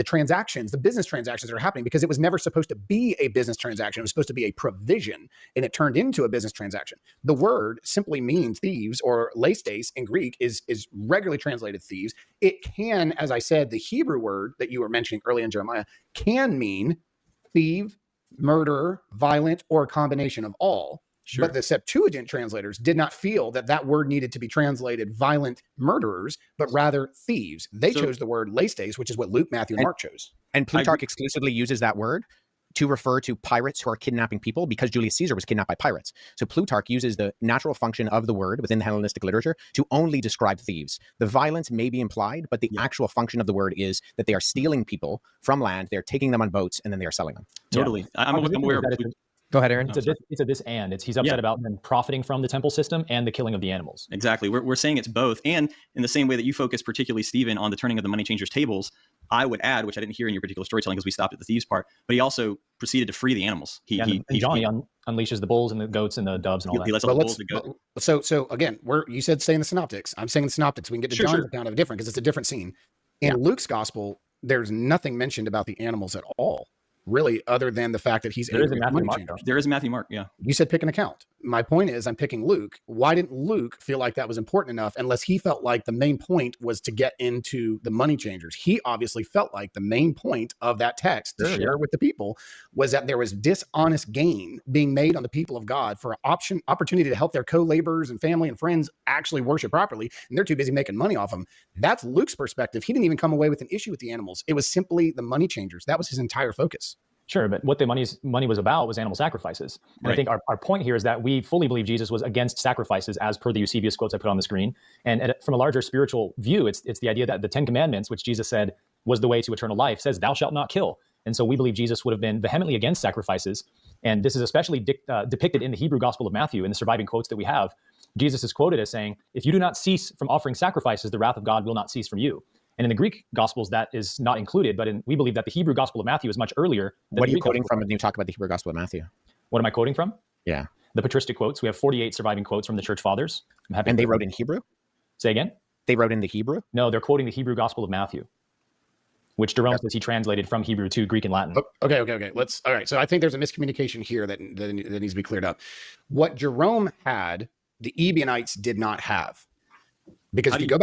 S5: transactions, the business transactions that are happening, because it was never supposed to be a business transaction. It was supposed to be a provision, and it turned into a business transaction. The word simply means thieves, or lestes in Greek is regularly translated thieves. It can, as I said, the Hebrew word that you were mentioning earlier in Jeremiah can mean thief, murderer, violent, or a combination of all. Sure. But the Septuagint translators did not feel that word needed to be translated violent murderers, but rather thieves. They chose the word lestes, which is what Luke, Matthew, and Mark chose.
S4: And Plutarch exclusively uses that word to refer to pirates who are kidnapping people, because Julius Caesar was kidnapped by pirates. So Plutarch uses the natural function of the word within the Hellenistic literature to only describe thieves. The violence may be implied, but the actual function of the word is that they are stealing people from land, they're taking them on boats, and then they are selling them.
S6: Totally. Yeah. I'm aware of it.
S3: Go ahead, Aaron. It's a this and. He's upset about them profiting from the temple system and the killing of the animals.
S6: Exactly. We're saying it's both. And in the same way that you focus, particularly Stephen, on the turning of the money changers' tables, I would add, which I didn't hear in your particular storytelling because we stopped at the thieves part, but he also proceeded to free the animals.
S3: Johnny unleashes the bulls and the goats and the doves and all that.
S6: He lets all the bulls, the goats.
S5: So again, you said saying the synoptics. I'm saying the synoptics. We can get to John's account of it different because it's a different scene. In Luke's gospel, there's nothing mentioned about the animals at all, really, other than the fact that he's
S3: there is a Matthew
S5: money
S3: Mark,
S5: changers.
S6: There is a Matthew Mark, yeah.
S5: You said pick an account. My point is, I'm picking Luke. Why didn't Luke feel like that was important enough, unless he felt like the main point was to get into the money changers? He obviously felt like the main point of that text to share with the people was that there was dishonest gain being made on the people of God for an opportunity to help their co-laborers and family and friends actually worship properly, and they're too busy making money off them. That's Luke's perspective. He didn't even come away with an issue with the animals. It was simply the money changers. That was his entire focus.
S3: Sure, but what the money was about was animal sacrifices. And I think our point here is that we fully believe Jesus was against sacrifices, as per the Eusebius quotes I put on the screen. And from a larger spiritual view, it's the idea that the 10 Commandments, which Jesus said was the way to eternal life, says, "Thou shalt not kill." And so we believe Jesus would have been vehemently against sacrifices. And this is especially depicted in the Hebrew Gospel of Matthew, in the surviving quotes that we have. Jesus is quoted as saying, "If you do not cease from offering sacrifices, the wrath of God will not cease from you." And in the Greek Gospels, that is not included, but we believe that the Hebrew Gospel of Matthew is much earlier.
S4: What are you quoting from when you talk about the Hebrew Gospel of Matthew?
S3: What am I quoting from?
S4: Yeah.
S3: The patristic quotes. We have 48 surviving quotes from the church fathers.
S4: And they wrote in Hebrew?
S3: Say again?
S4: They wrote in the Hebrew?
S3: No, they're quoting the Hebrew Gospel of Matthew, which Jerome says he translated from Hebrew to Greek and Latin.
S5: Okay. All right. So I think there's a miscommunication here that needs to be cleared up. What Jerome had, the Ebionites did not have. Because if you go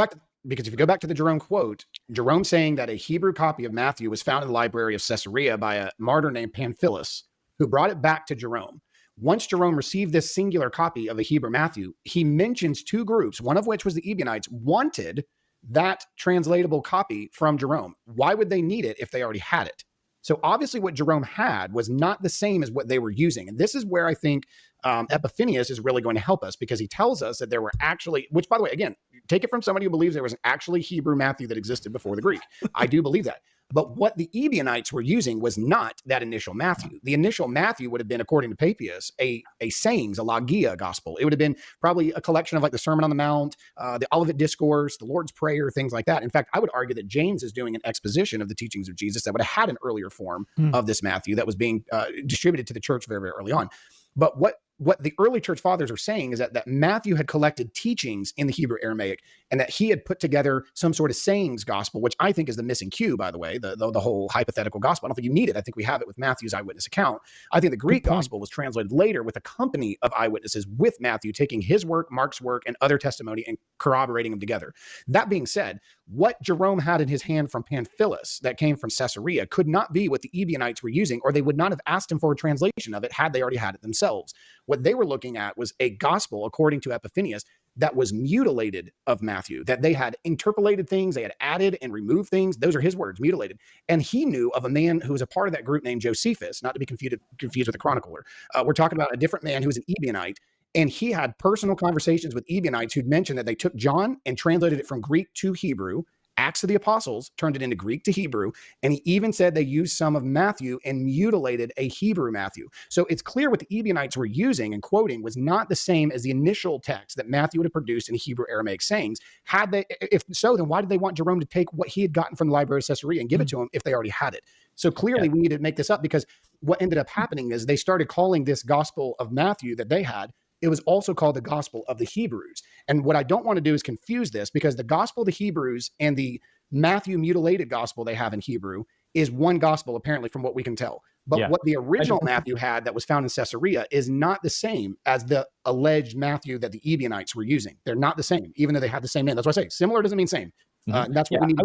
S5: back to the Jerome quote, Jerome saying that a Hebrew copy of Matthew was found in the library of Caesarea by a martyr named Pamphilus, who brought it back to Jerome. Once Jerome received this singular copy of the Hebrew Matthew, he mentions two groups, one of which was the Ebionites, wanted that translatable copy from Jerome. Why would they need it if they already had it? So obviously what Jerome had was not the same as what they were using. And this is where I think Epiphanius is really going to help us, because he tells us that there were actually, which by the way, again, take it from somebody who believes there was an actually Hebrew Matthew that existed before the Greek. I do believe that. But what the Ebionites were using was not that initial Matthew. The initial Matthew would have been, according to Papias, a sayings, a logia gospel. It would have been probably a collection of like the Sermon on the Mount, the Olivet Discourse, the Lord's Prayer, things like that. In fact, I would argue that James is doing an exposition of the teachings of Jesus that would have had an earlier form of this Matthew that was being distributed to the church very, very early on. But what the early church fathers are saying is that Matthew had collected teachings in the Hebrew Aramaic, and that he had put together some sort of sayings gospel, which I think is the missing cue, by the way, the whole hypothetical gospel. I don't think you need it. I think we have it with Matthew's eyewitness account. I think the Greek gospel was translated later with a company of eyewitnesses, with Matthew taking his work, Mark's work, and other testimony and corroborating them together. That being said, what Jerome had in his hand from Pamphilus that came from Caesarea could not be what the Ebionites were using, or they would not have asked him for a translation of it had they already had it themselves. What they were looking at was a gospel, according to Epiphanius, that was mutilated of Matthew, that they had interpolated things, they had added and removed things. Those are his words, mutilated. And he knew of a man who was a part of that group named Josephus, not to be confused with a chronicler. We're talking about a different man who was an Ebionite. And he had personal conversations with Ebionites who'd mentioned that they took John and translated it from Greek to Hebrew. Acts of the Apostles turned it into Greek to Hebrew. And he even said they used some of Matthew and mutilated a Hebrew Matthew. So it's clear what the Ebionites were using and quoting was not the same as the initial text that Matthew would have produced in Hebrew Aramaic sayings. If so, then why did they want Jerome to take what he had gotten from the library of Caesarea and give it to him if they already had it? So clearly we needed to make this up, because what ended up happening is they started calling this gospel of Matthew that they had, it was also called the Gospel of the Hebrews. And what I don't want to do is confuse this, because the Gospel of the Hebrews and the Matthew mutilated gospel they have in Hebrew is one gospel, apparently, from what we can tell. But what the original Matthew had that was found in Caesarea is not the same as the alleged Matthew that the Ebionites were using. They're not the same, even though they have the same name. That's why I say similar doesn't mean same. That's what we need. I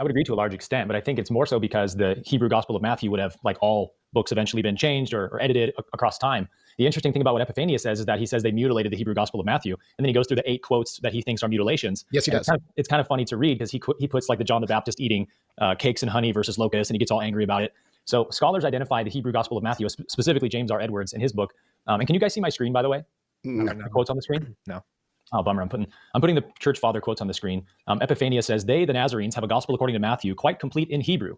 S3: would agree to a large extent, but I think it's more so because the Hebrew Gospel of Matthew would have, like all books, eventually been changed or edited across time. The interesting thing about what Epiphanius says is that he says they mutilated the Hebrew Gospel of Matthew, and then he goes through the 8 quotes that he thinks are mutilations.
S5: Yes, he does.
S3: It's kind of funny to read, because he puts like the John the Baptist eating cakes and honey versus locusts, and he gets all angry about it. So scholars identify the Hebrew Gospel of Matthew, specifically James R. Edwards in his book. And can you guys see my screen, by the way?
S5: No.
S3: The quotes on the screen?
S7: No.
S3: Oh, bummer. I'm putting the church father quotes on the screen. Epiphanius says, they, the Nazarenes, have a gospel according to Matthew, quite complete in Hebrew.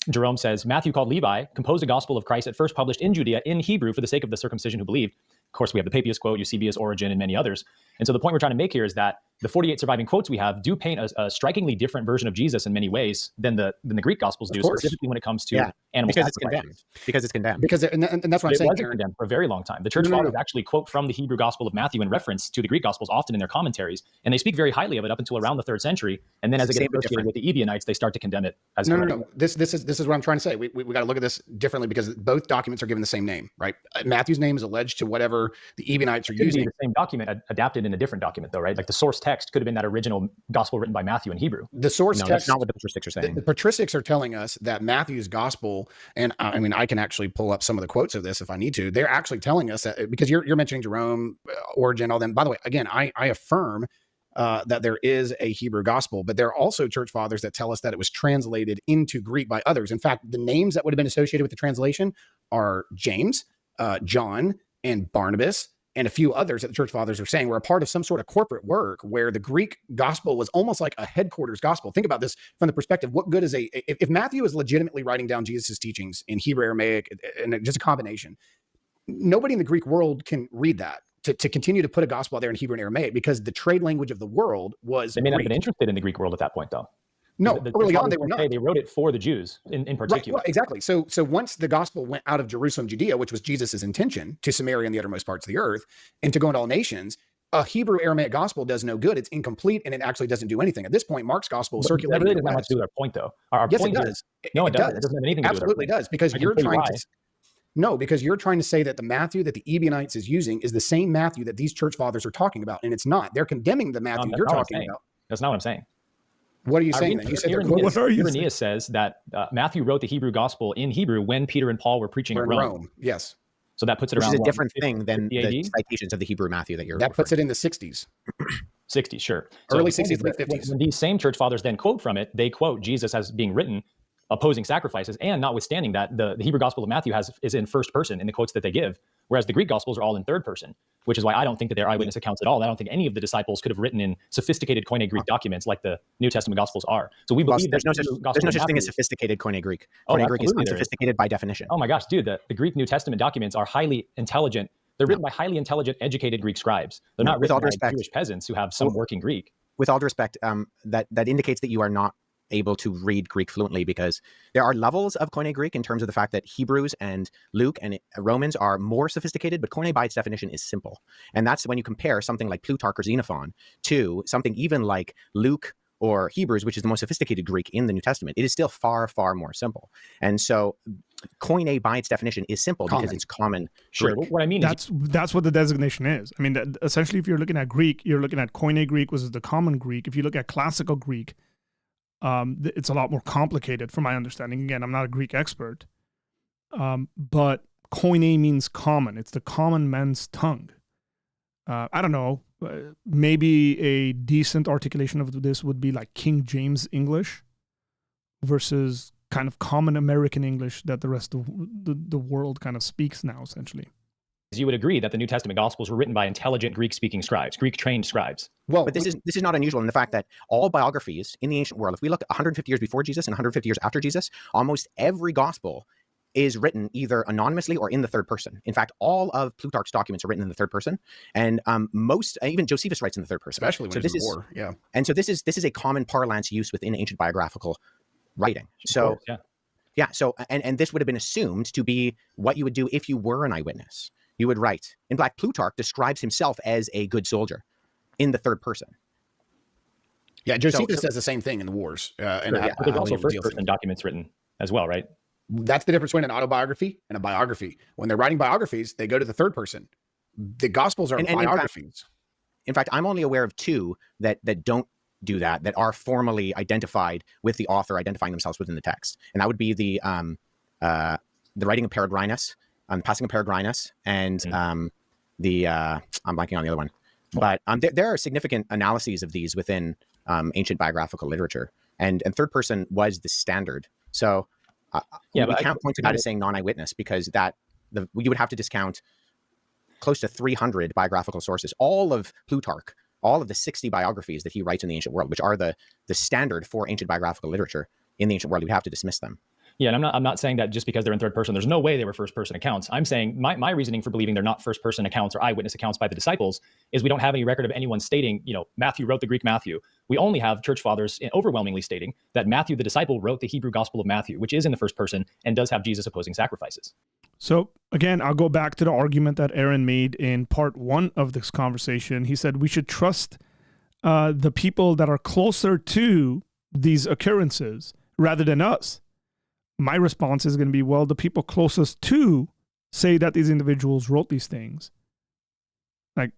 S3: Jerome says, Matthew, called Levi, composed a gospel of Christ at first published in Judea in Hebrew for the sake of the circumcision who believed. Of course, we have the Papias quote, Eusebius, Origen, and many others. And so the point we're trying to make here is that the 48 surviving quotes we have do paint a strikingly different version of Jesus in many ways than the Greek Gospels do, specifically when it comes to animal
S4: because
S3: sacrifices.
S4: It's condemned.
S5: And that's what I'm saying.
S3: It wasn't condemned for a very long time. The church fathers actually quote from the Hebrew Gospel of Matthew in reference to the Greek Gospels often in their commentaries, and they speak very highly of it up until around the 3rd century. And then as it gets associated with the Ebionites, they start to condemn it as
S5: no. This is what I'm trying to say. We got to look at this differently because both documents are given the same name, right? Matthew's name is alleged to whatever the Ebionites are using.
S3: The same document adapted in a different document, though, right? Like the source text could have been that original gospel written by Matthew in Hebrew.
S5: The source text,
S4: that's not what the patristics are saying.
S5: The patristics are telling us that Matthew's gospel, and I mean, I can actually pull up some of the quotes of this if I need to. They're actually telling us that, because you're mentioning Jerome, Origen, all them. By the way, again, I affirm that there is a Hebrew gospel, but there are also church fathers that tell us that it was translated into Greek by others. In fact, the names that would have been associated with the translation are James, John, and Barnabas, and a few others that the church fathers are saying were a part of some sort of corporate work where the Greek gospel was almost like a headquarters gospel. Think about this from the perspective, what good is if Matthew is legitimately writing down Jesus' teachings in Hebrew, Aramaic, and just a combination, nobody in the Greek world can read that. To continue to put a gospel out there in Hebrew and Aramaic, because the trade language of the world was
S3: They may not have been interested in the Greek world at that point, though.
S5: No, early on they were not.
S3: They wrote it for the Jews in particular.
S5: Right, well, exactly. So once the gospel went out of Jerusalem, Judea, which was Jesus's intention, to Samaria and the uttermost parts of the earth, and to go into all nations, a Hebrew Aramaic gospel does no good. It's incomplete, and it actually doesn't do anything. At this point, Mark's gospel is circulating.
S3: That really doesn't have much to do with our point, though.
S5: Yes, it does.
S3: No, it doesn't. It doesn't have anything to do with our point.
S5: Absolutely does, because you're trying to. No, because you're trying to say that the Matthew that the Ebionites is using is the same Matthew that these church fathers are talking about, and it's not. They're condemning the Matthew you're talking about.
S3: That's not what I'm saying.
S5: What are you saying? You said
S3: what are you saying? Says that Matthew wrote the Hebrew gospel in Hebrew when Peter and Paul were preaching in Rome.
S5: Yes.
S3: So that puts it around.
S4: Which is a different thing than the citations of the Hebrew Matthew that you're.
S5: That puts it in the 60s.
S3: 60s, sure.
S5: Early 60s, late 50s.
S3: When these same church fathers then quote from it, they quote Jesus as being written, opposing sacrifices, and notwithstanding that the Hebrew gospel of Matthew is in first person in the quotes that they give, whereas the Greek gospels are all in third person, which is why I don't think that they're eyewitness accounts at all. I don't think any of the disciples could have written in sophisticated Koine Greek documents like the New Testament gospels are. So we believe
S4: there's no such thing as sophisticated Koine Greek. Koine Greek is unsophisticated by definition.
S3: Oh my gosh, dude, the Greek New Testament documents are highly intelligent. They're written by highly intelligent, educated Greek scribes. They're not written by Jewish peasants who have some working Greek.
S4: With all due respect, that indicates that you are not able to read Greek fluently, because there are levels of Koine Greek in terms of the fact that Hebrews and Luke and Romans are more sophisticated, but Koine by its definition is simple. And that's when you compare something like Plutarch or Xenophon to something even like Luke or Hebrews, which is the most sophisticated Greek in the New Testament. It is still far, far more simple. And so Koine by its definition is simple because it's common.
S3: Sure. What I mean
S1: is that's what the designation is. I mean, essentially, if you're looking at Greek, you're looking at Koine Greek, which is the common Greek. If you look at classical Greek, it's a lot more complicated from my understanding. Again, I'm not a Greek expert, but Koine means common. It's the common man's tongue. I don't know. Maybe a decent articulation of this would be like King James English versus kind of common American English that the rest of the world kind of speaks now, essentially.
S3: You would agree that the New Testament Gospels were written by intelligent Greek-speaking scribes, Greek-trained scribes.
S4: Well, but this is not unusual in the fact that all biographies in the ancient world, if we look 150 years before Jesus and 150 years after Jesus, almost every gospel is written either anonymously or in the third person. In fact, all of Plutarch's documents are written in the third person, and even Josephus writes in the third person.
S5: Especially when it's war. Yeah.
S4: And so this is a common parlance use within ancient biographical writing. So
S3: course,
S4: yeah. So and this would have been assumed to be what you would do if you were an eyewitness. You would write. In fact, Plutarch describes himself as a good soldier in the third person.
S5: Yeah, Josephus says the same thing in the wars.
S3: And there's also first-person documents written as well, right?
S5: That's the difference between an autobiography and a biography. When they're writing biographies, they go to the third person. The Gospels are biographies.
S4: In fact, I'm only aware of two that don't do that are formally identified with the author identifying themselves within the text. And that would be the writing of Peregrinus, the passing of Peregrinus, and I'm blanking on the other one. But there are significant analyses of these within ancient biographical literature, and third person was the standard. So we can't point to that as saying non-eyewitness, because you would have to discount close to 300 biographical sources, all of Plutarch, all of the 60 biographies that he writes in the ancient world, which are the standard for ancient biographical literature in the ancient world. We'd have to dismiss them.
S3: Yeah, and I'm not saying that just because they're in third person, there's no way they were first person accounts. I'm saying my reasoning for believing they're not first person accounts or eyewitness accounts by the disciples is we don't have any record of anyone stating, Matthew wrote the Greek Matthew. We only have church fathers overwhelmingly stating that Matthew the disciple wrote the Hebrew Gospel of Matthew, which is in the first person and does have Jesus opposing sacrifices.
S1: So again, I'll go back to the argument that Aaron made in part 1 of this conversation. He said we should trust the people that are closer to these occurrences rather than us. My response is going to be, well, the people closest to say that these individuals wrote these things. Like,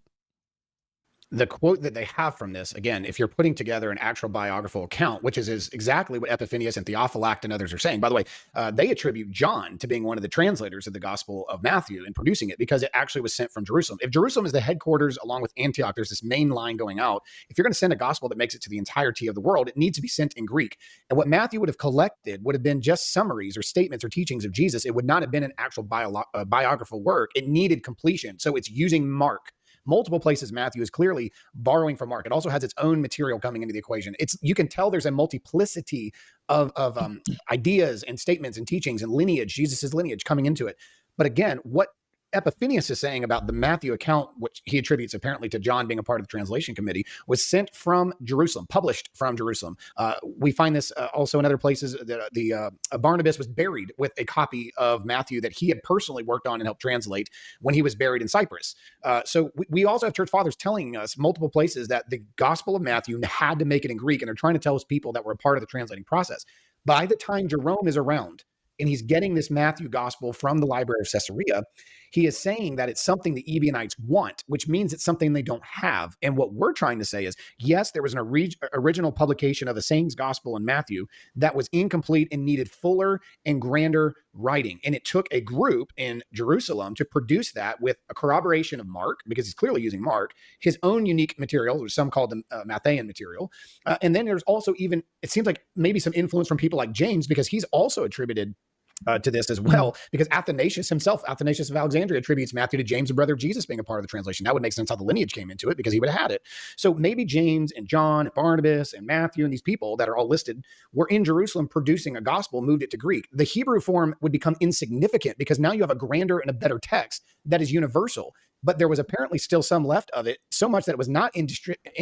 S5: the quote that they have from this, again, if you're putting together an actual biographical account, which is exactly what Epiphanius and Theophylact and others are saying. By the way, they attribute John to being one of the translators of the Gospel of Matthew and producing it because it actually was sent from Jerusalem. If Jerusalem is the headquarters along with Antioch, there's this main line going out. If you're going to send a gospel that makes it to the entirety of the world, it needs to be sent in Greek. And what Matthew would have collected would have been just summaries or statements or teachings of Jesus. It would not have been an actual biographical work. It needed completion. So it's using Mark. Multiple places Matthew is clearly borrowing from Mark. It also has its own material coming into the equation. You can tell there's a multiplicity of ideas and statements and teachings and lineage, Jesus's lineage coming into it. But again, what Epiphanius is saying about the Matthew account, which he attributes apparently to John being a part of the translation committee, was sent from Jerusalem, published from Jerusalem. We find this also in other places. The Barnabas was buried with a copy of Matthew that he had personally worked on and helped translate when he was buried in Cyprus. So we also have church fathers telling us multiple places that the Gospel of Matthew had to make it in Greek, and they're trying to tell us people that were a part of the translating process. By the time Jerome is around, and he's getting this Matthew gospel from the library of Caesarea, he is saying that it's something the Ebionites want, which means it's something they don't have. And what we're trying to say is, yes, there was an original publication of the Sayings Gospel in Matthew that was incomplete and needed fuller and grander writing. And it took a group in Jerusalem to produce that with a corroboration of Mark, because he's clearly using Mark, his own unique materials, or some called the Matthean material. And then there's also even, it seems like maybe some influence from people like James, because he's also attributed to this as well, because Athanasius himself, Athanasius of Alexandria, attributes Matthew to James, the brother of Jesus, being a part of the translation. That would make sense how the lineage came into it, because he would have had it. So maybe James and John and Barnabas and Matthew and these people that are all listed were in Jerusalem producing a gospel, moved it to Greek. The Hebrew form would become insignificant because now you have a grander and a better text that is universal. But there was apparently still some left of it, so much that it was not in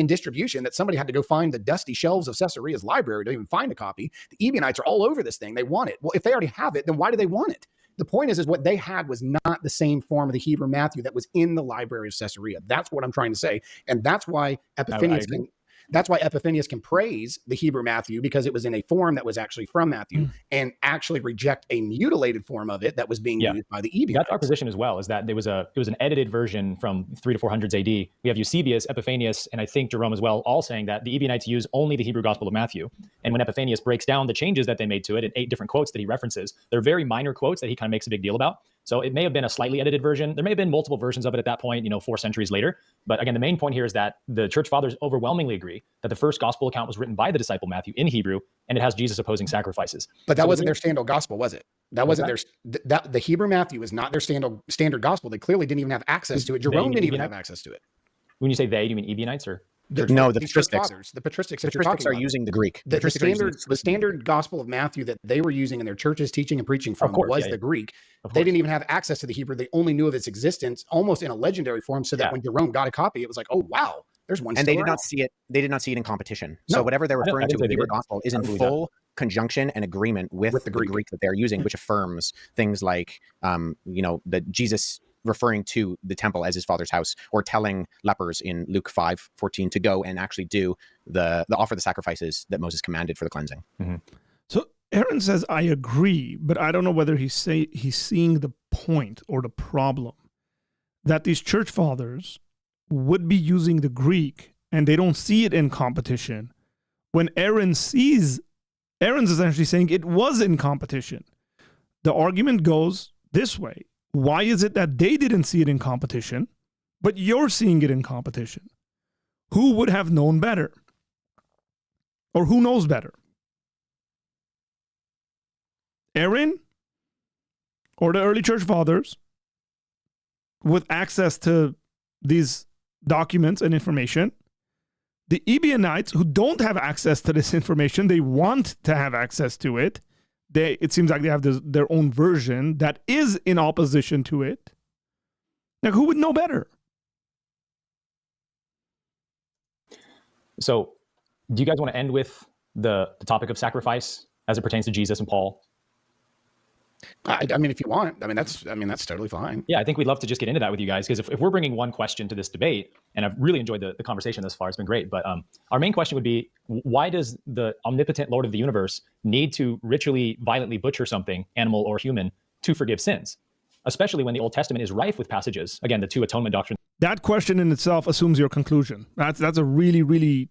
S5: distribution that somebody had to go find the dusty shelves of Caesarea's library to even find a copy. The Ebionites are all over this thing. They want it. Well, if they already have it, then why do they want it? The point is what they had was not the same form of the Hebrew Matthew that was in the library of Caesarea. That's what I'm trying to say. And that's why Epiphanius can praise the Hebrew Matthew, because it was in a form that was actually from Matthew, and actually reject a mutilated form of it that was being used by the Ebionites.
S3: That's our position as well, is that it was an edited version from 3 to 400s AD. We have Eusebius, Epiphanius, and I think Jerome as well, all saying that the Ebionites use only the Hebrew Gospel of Matthew. And when Epiphanius breaks down the changes that they made to it in 8 different quotes that he references, they're very minor quotes that he kind of makes a big deal about. So it may have been a slightly edited version. There may have been multiple versions of it at that point, 4 centuries later. But again, the main point here is that the church fathers overwhelmingly agree that the first gospel account was written by the disciple Matthew in Hebrew, and it has Jesus opposing sacrifices.
S5: But that wasn't their standard gospel, was it? That wasn't the Hebrew Matthew was not their standard gospel. They clearly didn't even have access to it. Jerome didn't even have access to it.
S3: When you say they, do you mean Ebionites or?
S5: The patristics. The patristics that you're talking about
S4: are using the Greek.
S5: The standard gospel of Matthew that they were using in their churches, teaching and preaching from, was the Greek. They didn't even have access to the Hebrew. They only knew of its existence almost in a legendary form, so that when Jerome got a copy, it was like, oh wow, there's one.
S4: And they did not see it. They did not see it in competition. So whatever they're referring to with the Hebrew gospel is in full conjunction and agreement with the Greek that they're using, which affirms things like, that Jesus referring to the temple as his father's house, or telling lepers in Luke 5:14 to go and actually do the offer the sacrifices that Moses commanded for the cleansing.
S1: Mm-hmm. So Aaron says, I agree, but I don't know whether he's seeing the point or the problem that these church fathers would be using the Greek and they don't see it in competition. When Aaron's essentially saying it was in competition. The argument goes this way. Why is it that they didn't see it in competition, but you're seeing it in competition? Who would have known better? Or who knows better? Aaron or the early church fathers with access to these documents and information? The Ebionites who don't have access to this information, they want to have access to it. it seems like they have their own version that is in opposition to it. Like, who would know better?
S3: So, do you guys want to end with the topic of sacrifice as it pertains to Jesus and Paul?
S5: I mean, if you want, that's totally fine.
S3: Yeah, I think we'd love to just get into that with you guys, because if we're bringing one question to this debate, and I've really enjoyed the conversation thus far, it's been great, but our main question would be, why does the omnipotent Lord of the universe need to ritually, violently butcher something, animal or human, to forgive sins? Especially when the Old Testament is rife with passages, again, the two atonement doctrine.
S1: That question in itself assumes your conclusion. That's a really, really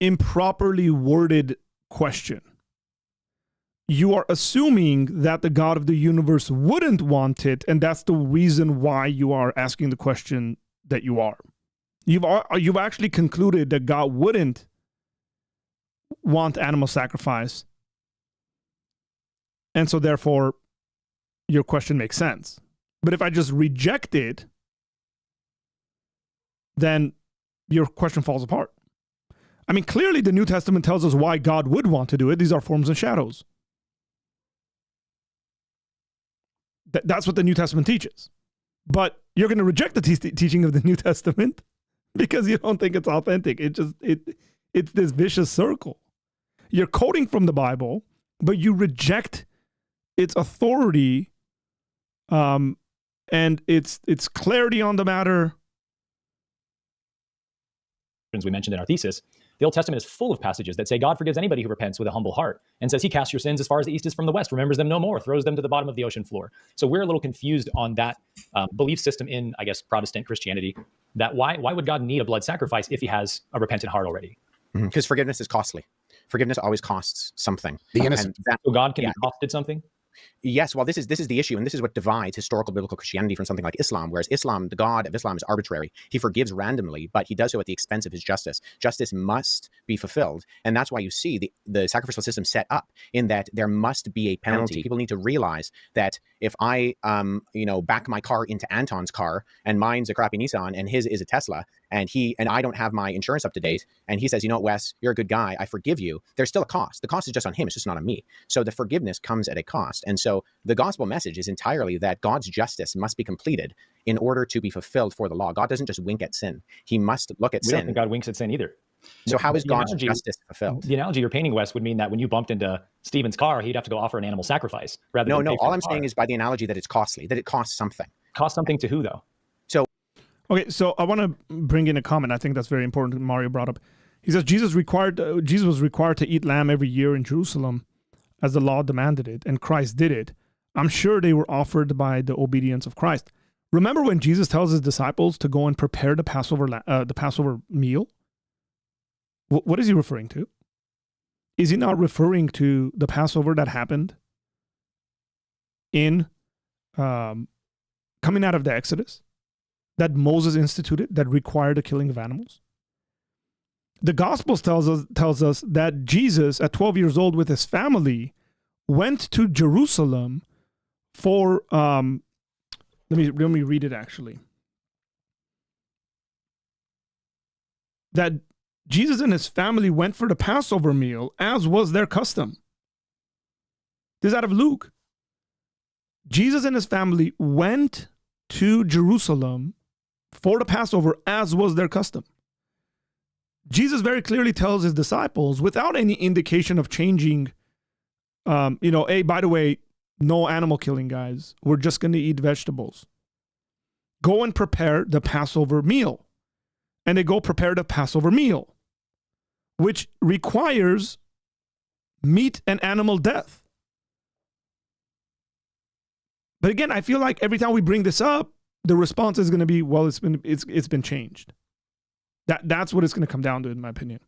S1: improperly worded question. You are assuming that the God of the universe wouldn't want it, and that's the reason why you are asking the question that you are. You've actually concluded that God wouldn't want animal sacrifice, and so therefore your question makes sense. But if I just reject it, then your question falls apart. I mean, clearly the New Testament tells us why God would want to do it. These are forms and shadows. That's what the New Testament teaches. But you're going to reject the teaching of the New Testament because you don't think it's authentic. It's this vicious circle. You're quoting from the Bible, but you reject its authority and its clarity on the matter.
S3: We mentioned in our thesis, the Old Testament is full of passages that say God forgives anybody who repents with a humble heart, and says he casts your sins as far as the east is from the west, remembers them no more, throws them to the bottom of the ocean floor. So we're a little confused on that belief system in, I guess, Protestant Christianity, that why would God need a blood sacrifice if he has a repentant heart already?
S4: Because forgiveness is costly. Forgiveness always costs something.
S5: The innocent.
S3: So God can be costed something?
S4: Yes, well, this is the issue, and this is what divides historical biblical Christianity from something like Islam, whereas Islam, the God of Islam is arbitrary. He forgives randomly, but he does so at the expense of his justice. Justice must be fulfilled, and that's why you see the sacrificial system set up in that there must be a penalty. People need to realize that if I, back my car into Anton's car, and mine's a crappy Nissan, and his is a Tesla, and I don't have my insurance up to date, and he says, you know what, Wes, you're a good guy, I forgive you, there's still a cost. The cost is just on him, it's just not on me. So the forgiveness comes at a cost. And so the gospel message is entirely that God's justice must be completed in order to be fulfilled for the law. God doesn't just wink at sin. He must look at sin.
S3: We don't think God winks at sin either.
S4: So how is God's justice fulfilled?
S3: The analogy you're painting, Wes, would mean that when you bumped into Stephen's car, he'd have to go offer an animal sacrifice rather than
S4: No, all I'm saying is by the analogy that it's costly, that it costs something.
S3: Cost something to who, though?
S1: Okay, so I want to bring in a comment. I think that's very important. Mario brought up. He says Jesus was required to eat lamb every year in Jerusalem, as the law demanded it, and Christ did it. I'm sure they were offered by the obedience of Christ. Remember when Jesus tells his disciples to go and prepare the Passover meal? What is he referring to? Is he not referring to the Passover that happened in coming out of the Exodus, that Moses instituted, that required the killing of animals? The Gospels tells us that Jesus, at 12 years old with his family, went to Jerusalem for let me read it actually. That Jesus and his family went for the Passover meal, as was their custom. This is out of Luke. Jesus and his family went to Jerusalem for the Passover, as was their custom. Jesus very clearly tells his disciples, without any indication of changing, hey, by the way, no animal killing, guys. We're just going to eat vegetables. Go and prepare the Passover meal. And they go prepare the Passover meal, which requires meat and animal death. But again, I feel like every time we bring this up, the response is going to be, well, it's been changed. That's what it's going to come down to, in my opinion.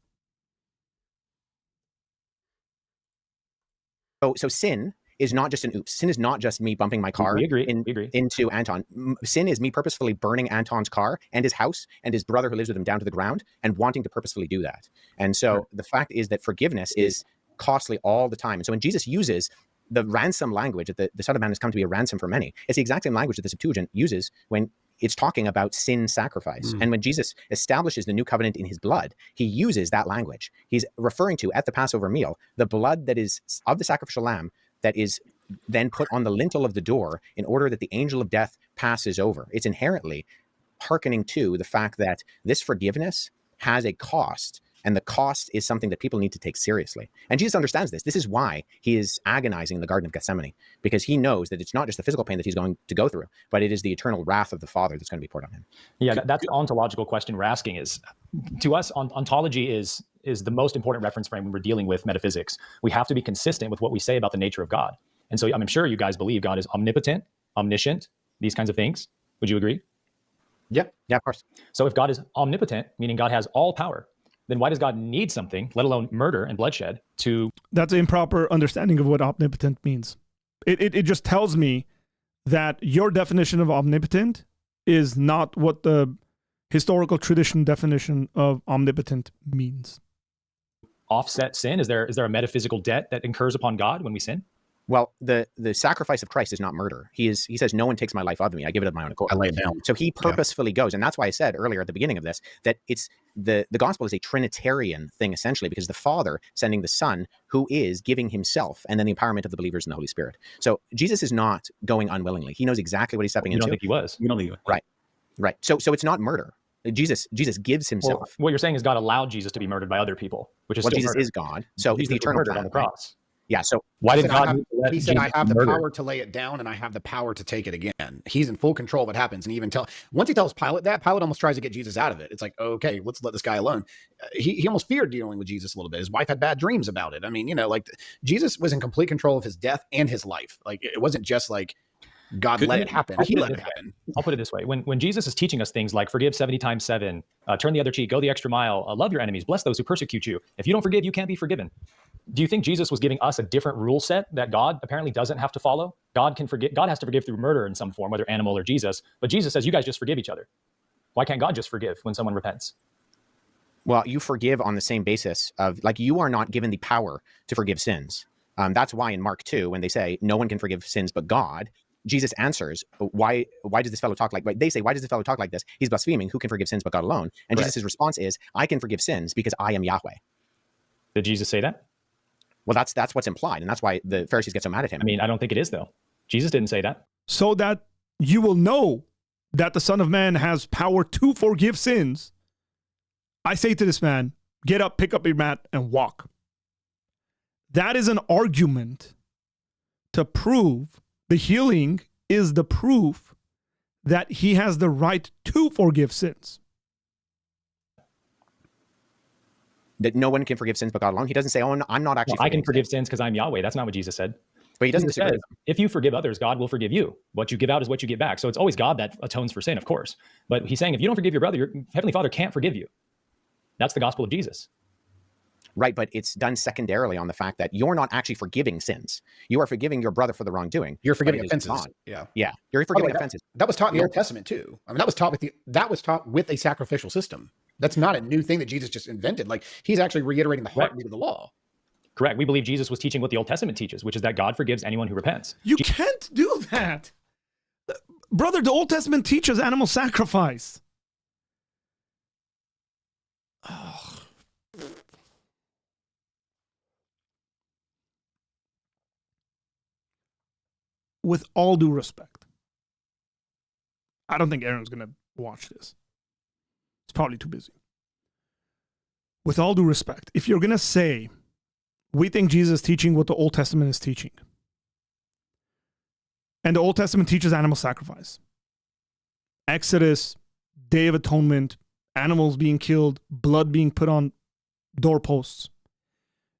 S4: So sin is not just an oops. Sin is not just me bumping my car into Anton. Sin is me purposefully burning Anton's car and his house and his brother who lives with him down to the ground and wanting to purposefully do that. And so the fact is that forgiveness is costly all the time. And so when Jesus uses the ransom language, that the Son of Man has come to be a ransom for many, it's the exact same language that the Septuagint uses when it's talking about sin sacrifice. And when Jesus establishes the new covenant in his blood, he uses that language. He's referring to, at the Passover meal, the blood that is of the sacrificial lamb that is then put on the lintel of the door in order that the angel of death passes over. It's inherently hearkening to the fact that this forgiveness has a cost, and the cost is something that people need to take seriously. And Jesus understands this. This is why he is agonizing in the Garden of Gethsemane, because he knows that it's not just the physical pain that he's going to go through, but it is the eternal wrath of the Father that's going to be poured on him.
S3: Yeah, that's the ontological question we're asking. Is, to us, ontology is the most important reference frame when we're dealing with metaphysics. We have to be consistent with what we say about the nature of God. And so I'm sure you guys believe God is omnipotent, omniscient, these kinds of things. Would you agree?
S4: Yeah, of course.
S3: So if God is omnipotent, meaning God has all power, then why does God need something, let alone murder and bloodshed, to...
S1: That's an improper understanding of what omnipotent means. It just tells me that your definition of omnipotent is not what the historical tradition definition of omnipotent means.
S3: Offset sin? Is there a metaphysical debt that incurs upon God when we sin?
S4: Well, the sacrifice of Christ is not murder. He says, no one takes my life of me. I give it of my own accord.
S5: I lay it down.
S4: So he purposefully goes. And that's why I said earlier at the beginning of this, that it's the gospel is a Trinitarian thing, essentially, because the Father sending the Son, who is giving himself, and then the empowerment of the believers in the Holy Spirit. So Jesus is not going unwillingly. He knows exactly what he's stepping into.
S3: You don't think he was?
S6: You don't think he was.
S4: Right. So it's not murder. Jesus gives himself.
S3: Well, what you're saying is God allowed Jesus to be murdered by other people, which is
S4: Jesus
S3: murder.
S4: is God. So he's the eternal
S3: murdered
S4: plan,
S3: on the cross.
S4: Yeah. So
S3: why did
S5: God?
S3: God?
S5: He said, "I have the power to lay it down, and I have the power to take it again." He's in full control of what happens, and even once he tells Pilate that, Pilate almost tries to get Jesus out of it. It's like, okay, let's let this guy alone. He almost feared dealing with Jesus a little bit. His wife had bad dreams about it. I mean, Jesus was in complete control of his death and his life. Like, it wasn't just like God let it happen. He let it happen.
S3: I'll put it this way. When Jesus is teaching us things like forgive 70 times 7, turn the other cheek, go the extra mile, love your enemies, bless those who persecute you. If you don't forgive, you can't be forgiven. Do you think Jesus was giving us a different rule set that God apparently doesn't have to follow? God has to forgive through murder in some form, whether animal or Jesus. But Jesus says, you guys just forgive each other. Why can't God just forgive when someone repents?
S4: Well, you forgive on the same basis of, like, you are not given the power to forgive sins. That's why in Mark 2, when they say no one can forgive sins but God, Jesus answers, why does this fellow talk like, they say, why does this fellow talk like this? He's blaspheming. Who can forgive sins but God alone? And Jesus' response is, I can forgive sins because I am Yahweh.
S3: Did Jesus say that?
S4: Well, that's what's implied. And that's why the Pharisees get so mad at him.
S3: I mean, I don't think it is, though. Jesus didn't say that.
S1: So that you will know that the Son of Man has power to forgive sins, I say to this man, get up, pick up your mat, and walk. That is an argument to prove the healing is the proof that he has the right to forgive sins.
S4: That no one can forgive sins but God alone. He doesn't say, oh, no, I'm not actually.
S3: I can forgive sins because I'm Yahweh. That's not what Jesus said.
S4: But he doesn't say,
S3: if you forgive others, God will forgive you. What you give out is what you get back. So it's always God that atones for sin, of course. But he's saying if you don't forgive your brother, your Heavenly Father can't forgive you. That's the gospel of Jesus.
S4: Right, but it's done secondarily on the fact that you're not actually forgiving sins. You are forgiving your brother for the wrongdoing.
S5: You're forgiving offenses.
S4: Yeah, you're forgiving offenses.
S5: That was taught in the Old Testament too. I mean, that was taught with a sacrificial system. That's not a new thing that Jesus just invented. Like, he's actually reiterating the heartbeat of the law.
S3: Correct. We believe Jesus was teaching what the Old Testament teaches, which is that God forgives anyone who repents.
S1: You can't do that. Brother, the Old Testament teaches animal sacrifice. Oh. With all due respect, I don't think Aaron's going to watch this. He's probably too busy. With all due respect, if you're going to say, we think Jesus is teaching what the Old Testament is teaching, and the Old Testament teaches animal sacrifice, Exodus, Day of Atonement, animals being killed, blood being put on doorposts.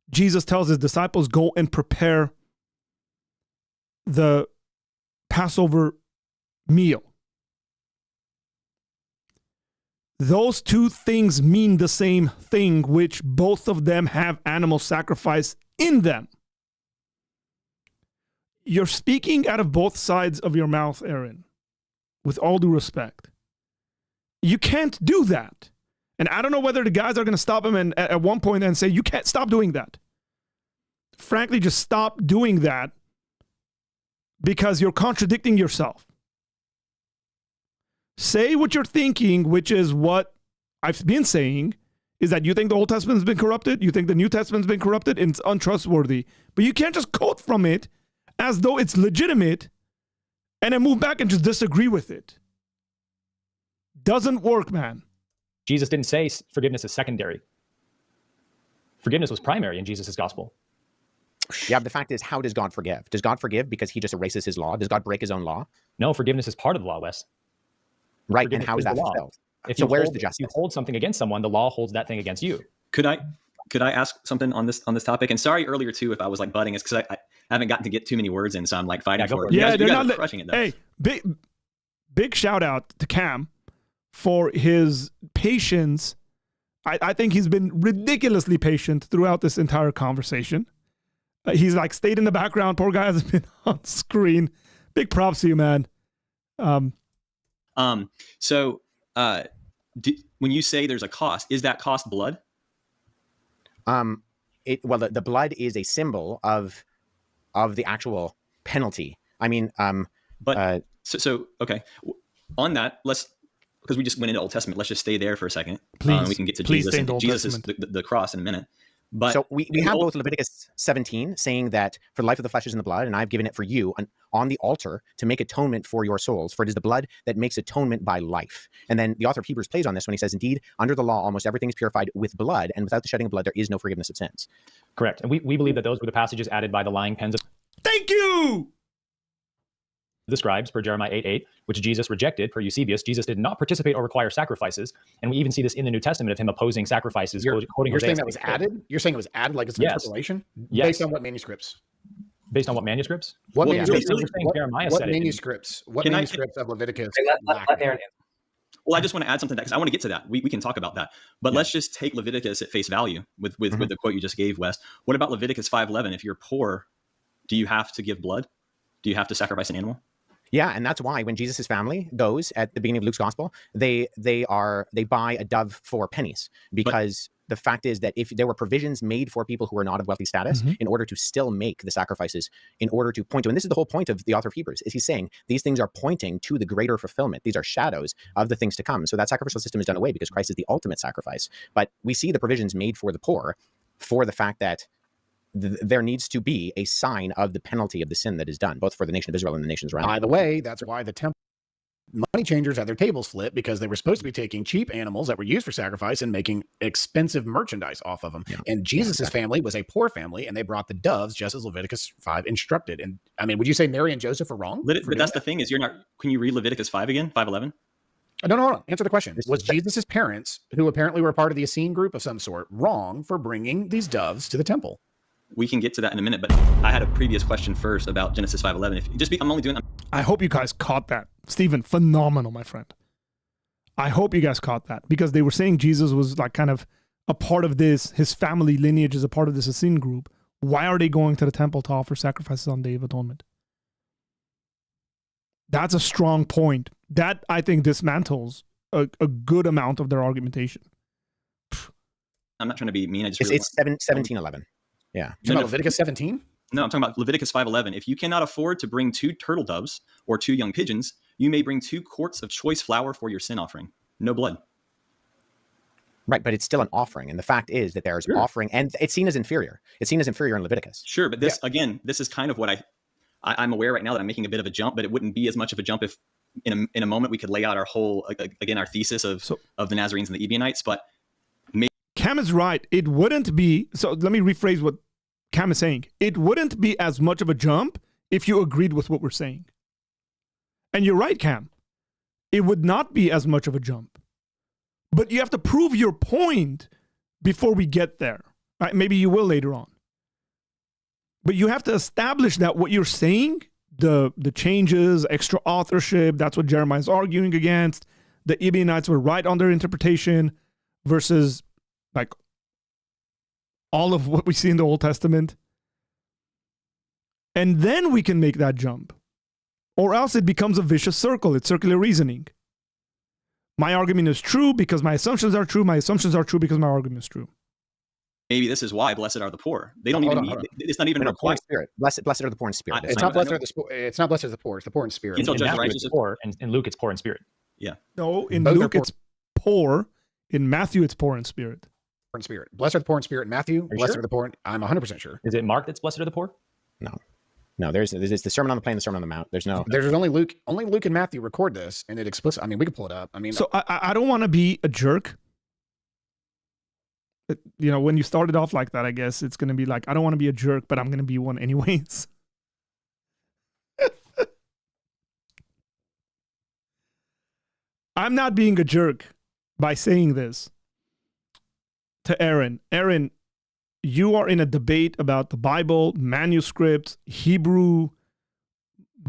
S1: Jesus tells his disciples, go and prepare the Passover meal. Those two things mean the same thing, which both of them have animal sacrifice in them. You're speaking out of both sides of your mouth, Aaron, with all due respect. You can't do that. And I don't know whether the guys are going to stop him and at one point and say, you can't stop doing that. Frankly, just stop doing that because you're contradicting yourself. Say what you're thinking, which is what I've been saying, is that you think the Old Testament has been corrupted, you think the New Testament's been corrupted, and it's untrustworthy. But you can't just quote from it as though it's legitimate and then move back and just disagree with it. Doesn't work, man.
S3: Jesus didn't say forgiveness is secondary. Forgiveness was primary in Jesus' gospel.
S4: Yeah, but the fact is, how does God forgive? Does God forgive because he just erases his law? Does God break his own law?
S3: No, forgiveness is part of the law, Wes.
S4: Right, and how is that fulfilled? So where's the justice?
S3: If you hold something against someone, the law holds that thing against you.
S6: Could I ask something on this topic? And sorry earlier too if I was like butting, it's because I haven't gotten to get too many words in, so I'm like fighting for it.
S1: Yeah,
S6: you guys are crushing it though.
S1: Hey, big shout out to Cam for his patience. I think he's been ridiculously patient throughout this entire conversation. He's like stayed in the background. Poor guy hasn't been on screen. Big props to you, man.
S6: So when you say there's a cost, is that cost blood?
S4: Well, the blood is a symbol of the actual penalty. I mean,
S6: so okay. On that, because we just went into Old Testament, let's just stay there for a second.
S1: Please,
S6: we can get to
S1: please
S6: Jesus and Jesus is
S1: Testament.
S6: the cross in a minute. But
S4: so we have both Leviticus 17 saying that for the life of the flesh is in the blood, and I've given it for you on the altar to make atonement for your souls. For it is the blood that makes atonement by life. And then the author of Hebrews plays on this when he says, indeed, under the law, almost everything is purified with blood, and without the shedding of blood, there is no forgiveness of sins.
S3: Correct. And we believe that those were the passages added by the lying pens of
S1: Thank you!
S3: the scribes per Jeremiah 8:8, which Jesus rejected per Eusebius. Jesus did not participate or require sacrifices. And we even see this in the New Testament of him opposing sacrifices.
S5: You're
S3: quoting
S5: saying that was added? You're saying it was added like it's an interpolation?
S3: Yes.
S5: Based on what manuscripts?
S3: Based on what manuscripts?
S5: What
S6: manuscripts?
S5: What manuscripts? What manuscripts of Leviticus?
S6: Well, I just want to add something to that because I want to get to that. We can talk about that. But let's just take Leviticus at face value with the quote you just gave, Wes. What about Leviticus 5:11? If you're poor, do you have to give blood? Do you have to sacrifice an animal?
S4: Yeah, and that's why when Jesus' family goes at the beginning of Luke's gospel, they buy a dove for pennies, because the fact is that if there were provisions made for people who are not of wealthy status in order to still make the sacrifices, in order to point to, and this is the whole point of the author of Hebrews, is he's saying these things are pointing to the greater fulfillment. These are shadows of the things to come. So that sacrificial system is done away because Christ is the ultimate sacrifice. But we see the provisions made for the poor for the fact that there needs to be a sign of the penalty of the sin that is done, both for the nation of Israel and the nations around.
S5: By the way, that's why the temple money changers had their tables flipped, because they were supposed to be taking cheap animals that were used for sacrifice and making expensive merchandise off of them. Yeah. And Jesus's family was a poor family, and they brought the doves just as Leviticus 5 instructed. And I mean, would you say Mary and Joseph are wrong?
S6: But that's the thing is, you're not. Can you read Leviticus 5 again? 5:11.
S5: No, hold on. Answer the question. Was Jesus's parents, who apparently were part of the Essene group of some sort, wrong for bringing these doves to the temple?
S6: We can get to that in a minute, but I had a previous question first about Genesis 5:11. I'm only doing.
S1: I hope you guys caught that, Stephen. Phenomenal, my friend. I hope you guys caught that, because they were saying Jesus was like kind of a part of this. His family lineage is a part of this Essene group. Why are they going to the temple to offer sacrifices on Day of Atonement? That's a strong point. That, I think, dismantles a good amount of their argumentation.
S6: I'm not trying to be mean.
S4: It's 17:11. Yeah.
S5: You're talking about Leviticus 17?
S6: No, I'm talking about Leviticus 5:11. If you cannot afford to bring 2 turtle doves or 2 young pigeons, you may bring 2 quarts of choice flour for your sin offering. No blood.
S4: Right, but it's still an offering. And the fact is that there's offering, and it's seen as inferior. It's seen as inferior in Leviticus.
S6: Sure, but this, again, this is kind of what I'm aware right now that I'm making a bit of a jump, but it wouldn't be as much of a jump if in a moment we could lay out our whole, again, our thesis of the Nazarenes and the Ebionites. But
S1: Cam is right. It wouldn't be, so let me rephrase what Cam is saying. It wouldn't be as much of a jump if you agreed with what we're saying. And you're right, Cam. It would not be as much of a jump. But you have to prove your point before we get there. Right? Maybe you will later on. But you have to establish that what you're saying, the changes, extra authorship, that's what Jeremiah is arguing against. The Ebionites were right on their interpretation versus like all of what we see in the Old Testament. And then we can make that jump. Or else it becomes a vicious circle. It's circular reasoning. My argument is true because my assumptions are true. My assumptions are true because my argument is true.
S6: Maybe this is why blessed are the poor. They don't even need. It's not even a requirement.
S4: Spirit. Blessed are the poor in spirit.
S5: It's not blessed are the poor. It's not blessed are the poor. It's the poor in spirit.
S3: In Matthew, it's poor, and in Luke, it's poor in spirit.
S6: Yeah.
S1: No, in
S5: Both are
S1: Luke
S5: poor.
S1: it's poor. In Matthew it's poor in spirit.
S5: Poor in spirit. Blessed are the poor in spirit in Matthew.
S3: you
S5: Blessed
S3: sure?
S5: are the poor. I'm 100% sure.
S3: Is it Mark that's blessed are the poor?
S4: No, there's the Sermon on the Plain, the Sermon on the Mount. There's no.
S5: There's only Luke and Matthew record this, and it explicit. I mean, we can pull it up. I mean,
S1: So I don't want to be a jerk. But, you know, when you started off like that, I guess it's going to be like, I don't want to be a jerk, but I'm going to be one anyways. I'm not being a jerk by saying this to Aaron. Aaron, you are in a debate about the Bible, manuscripts, Hebrew,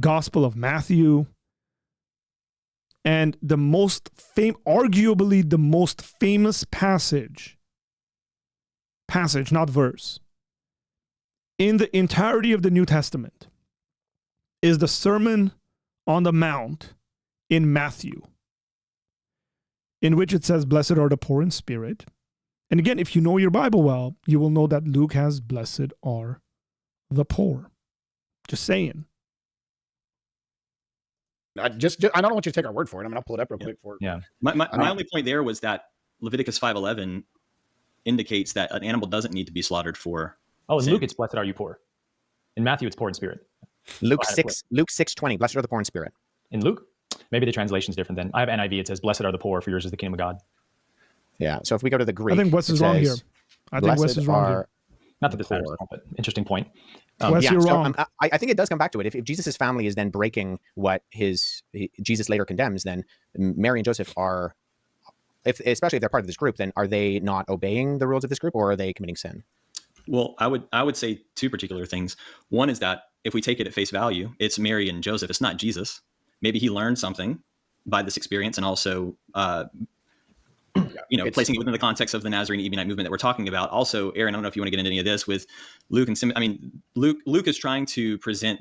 S1: Gospel of Matthew, and the most arguably the most famous passage, not verse, in the entirety of the New Testament is the Sermon on the Mount in Matthew, in which it says, blessed are the poor in spirit. And again, if you know your Bible well, you will know that Luke has, blessed are the poor. Just saying.
S5: I don't want you to take our word for it. I mean, I'll pull it up real quick for it.
S3: Yeah.
S6: My only point there was that Leviticus 5:11 indicates that an animal doesn't need to be slaughtered for.
S3: Oh, in
S6: sin.
S3: Luke it's blessed are you poor. In Matthew it's poor in spirit.
S4: Luke 6:20. Blessed are the poor in spirit.
S3: In Luke, maybe the translation's different then. I have NIV. It says, blessed are the poor, for yours is the kingdom of God.
S4: Yeah. So if we go to the Greek,
S1: I think Wes is wrong here. I think Wes is wrong here.
S3: Not that this matters, but interesting point.
S1: Wes, you're wrong.
S4: I think it does come back to it. If Jesus' family is then breaking what Jesus later condemns, then Mary and Joseph are, especially if they're part of this group, then are they not obeying the rules of this group, or are they committing sin?
S6: Well, I would say two particular things. One is that if we take it at face value, it's Mary and Joseph. It's not Jesus. Maybe he learned something by this experience, and also, placing it within the context of the Nazarene Ebionite movement that we're talking about. Also, Aaron, I don't know if you want to get into any of this with Luke and Simon. I mean, Luke is trying to present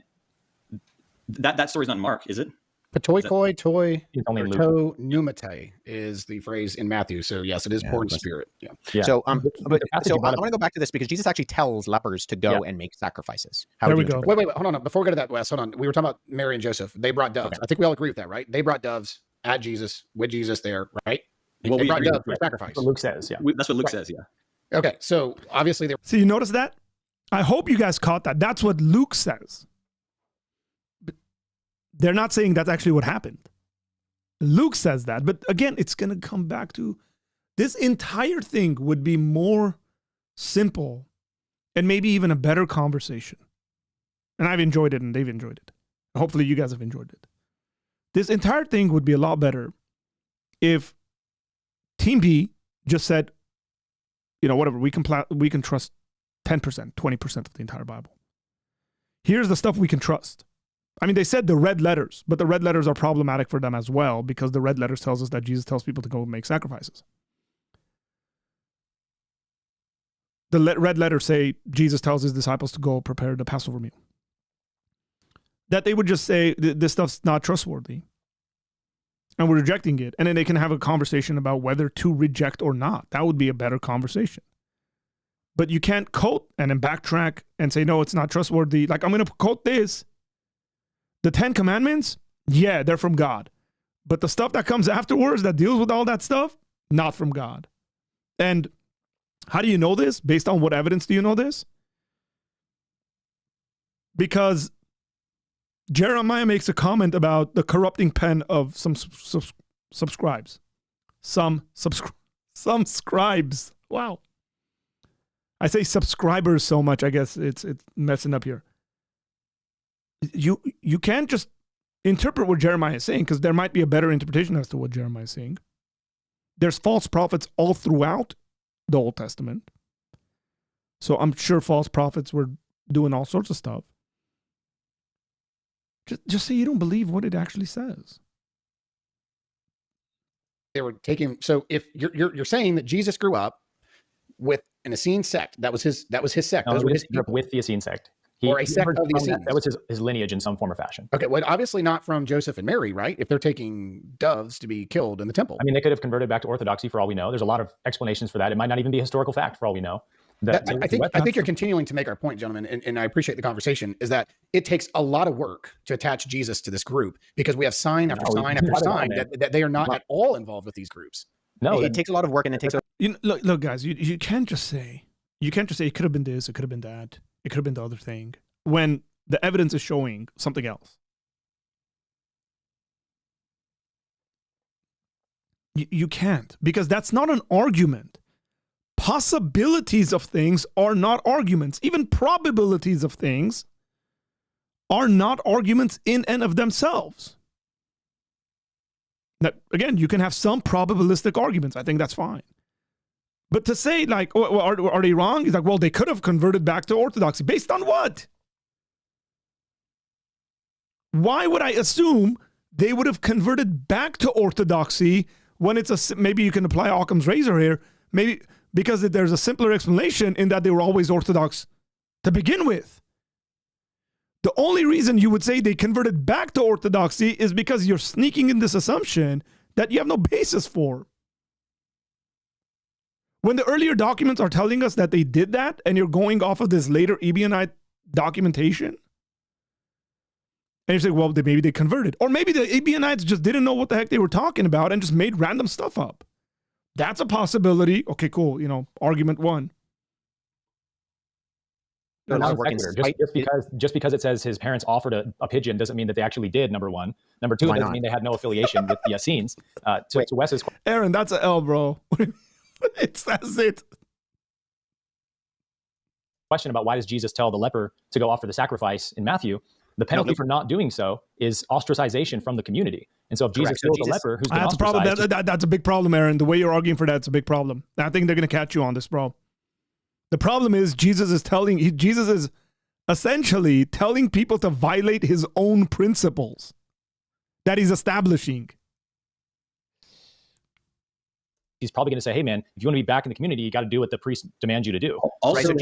S6: that story's not in Mark, is it?
S5: Patoikoi toi
S3: only in
S5: to pneumate is the phrase in Matthew. So yes, it is poor in spirit. Yeah.
S4: So I want to go back to this because Jesus actually tells lepers to go and make sacrifices. How
S1: There
S4: would
S1: we
S4: you
S1: go.
S4: interpret
S5: Wait. Hold on. Before we go to that, Wes, hold on. We were talking about Mary and Joseph. They brought doves.
S4: Okay.
S5: I think we all agree with that, right? They brought doves at Jesus, with Jesus there, right?
S6: Well,
S5: They
S6: we
S5: brought
S6: agree
S5: doves
S6: with
S5: for sacrifice.
S3: That's what Luke says, yeah.
S6: That's what Luke says, yeah.
S5: Okay, so obviously they
S1: See, you notice that? I hope you guys caught that. That's what Luke says. But they're not saying that's actually what happened. Luke says that. But again, it's going to come back to this entire thing would be more simple and maybe even a better conversation. And I've enjoyed it and they've enjoyed it. Hopefully you guys have enjoyed it. This entire thing would be a lot better if Team B just said, you know, whatever, we can trust 10%, 20% of the entire Bible. Here's the stuff we can trust. I mean, they said the red letters, but the red letters are problematic for them as well because the red letters tells us that Jesus tells people to go make sacrifices. The red letters say Jesus tells his disciples to go prepare the Passover meal. That they would just say, this stuff's not trustworthy. And we're rejecting it. And then they can have a conversation about whether to reject or not. That would be a better conversation. But you can't quote and then backtrack and say, no, it's not trustworthy. Like, I'm going to quote this. The 10 Commandments, yeah, they're from God. But the stuff that comes afterwards that deals with all that stuff, not from God. And how do you know this? Based on what evidence do you know this? Because Jeremiah makes a comment about the corrupting pen of some scribes. Some scribes. Wow. I say subscribers so much, I guess it's messing up here. You can't just interpret what Jeremiah is saying because there might be a better interpretation as to what Jeremiah is saying. There's false prophets all throughout the Old Testament. So I'm sure false prophets were doing all sorts of stuff. Just say you don't believe what it actually says.
S5: They were taking. So if you're saying that Jesus grew up with an Essene sect, that was his sect.
S3: No,
S5: Those were his
S3: he grew up with the Essene sect.
S5: Or a sect of the Essenes.
S3: That was his lineage in some form or fashion.
S5: Okay, well, obviously not from Joseph and Mary, right? If they're taking doves to be killed in the temple.
S3: I mean, they could have converted back to Orthodoxy for all we know. There's a lot of explanations for that. It might not even be a historical fact for all we know.
S5: I think you're continuing to make our point, gentlemen, and I appreciate the conversation, is that it takes a lot of work to attach Jesus to this group because we have sign after sign after sign that they are not at all involved with these groups.
S4: No, it takes a lot of work, and it takes.
S1: Look, guys, you can't just say it could have been this, it could have been that, it could have been the other thing, when the evidence is showing something else. You can't, because that's not an argument. Possibilities of things are not arguments. Even probabilities of things are not arguments in and of themselves. Now, again, you can have some probabilistic arguments. I think that's fine. But to say, like, oh, are they wrong? He's like, well, they could have converted back to Orthodoxy. Based on what? Why would I assume they would have converted back to Orthodoxy when it's maybe you can apply Occam's razor here, maybe because there's a simpler explanation in that they were always Orthodox to begin with. The only reason you would say they converted back to Orthodoxy is because you're sneaking in this assumption that you have no basis for. When the earlier documents are telling us that they did that, and you're going off of this later Ebionite documentation, and you say, well, maybe they converted. Or maybe the Ebionites just didn't know what the heck they were talking about and just made random stuff up. That's a possibility. Okay, cool. Argument one.
S3: Just because it says his parents offered a pigeon doesn't mean that they actually did, number one. Number two, it doesn't mean they had no affiliation with the Essenes. To Wes's question.
S1: Aaron, that's an L, bro. That's it.
S3: Question about why does Jesus tell the leper to go offer the sacrifice in Matthew? The penalty for not doing so is ostracization from the community. And so if Jesus kills a leper who's been
S1: that's
S3: ostracized...
S1: a problem. That's a big problem, Aaron. The way you're arguing for that's a big problem. I think they're going to catch you on this, bro. The problem is Jesus is essentially telling people to violate his own principles that he's establishing.
S3: He's probably going to say, hey, man, if you want to be back in the community, you got to do what the priest demands you to do.
S4: Also,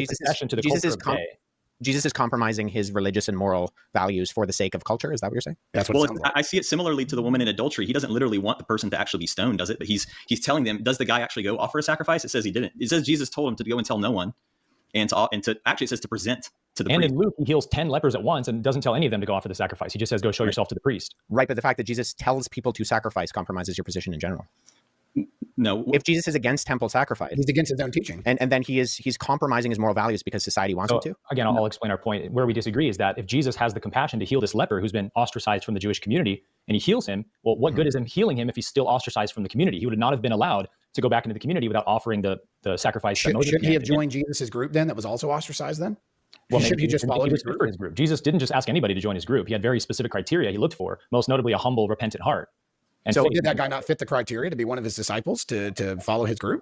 S4: Jesus is compromising his religious and moral values for the sake of culture. Is that what you're saying?
S5: That's what
S6: I see it similarly to the woman in adultery. He doesn't literally want the person to actually be stoned, does it? But he's telling them, does the guy actually go offer a sacrifice? It says he didn't. It says Jesus told him to go and tell no one. And to actually, it says to present to the priest. And
S3: in Luke, he heals 10 lepers at once and doesn't tell any of them to go offer the sacrifice. He just says, go show yourself to the priest.
S4: Right, but the fact that Jesus tells people to sacrifice compromises your position in general.
S6: No.
S4: If Jesus is against temple sacrifice,
S5: he's against his own teaching,
S4: and then he's compromising his moral values because society wants him to.
S3: Again, I'll explain our point. Where we disagree is that if Jesus has the compassion to heal this leper who's been ostracized from the Jewish community, and he heals him, well, what good is him healing him if he's still ostracized from the community? He would not have been allowed to go back into the community without offering the sacrifice.
S5: Shouldn't he have joined Jesus' group then that was also ostracized then?
S3: Well, should he just follow his group? Jesus didn't just ask anybody to join his group. He had very specific criteria he looked for, most notably a humble, repentant heart. And
S5: so did that guy not fit the criteria to be one of his disciples to follow his group?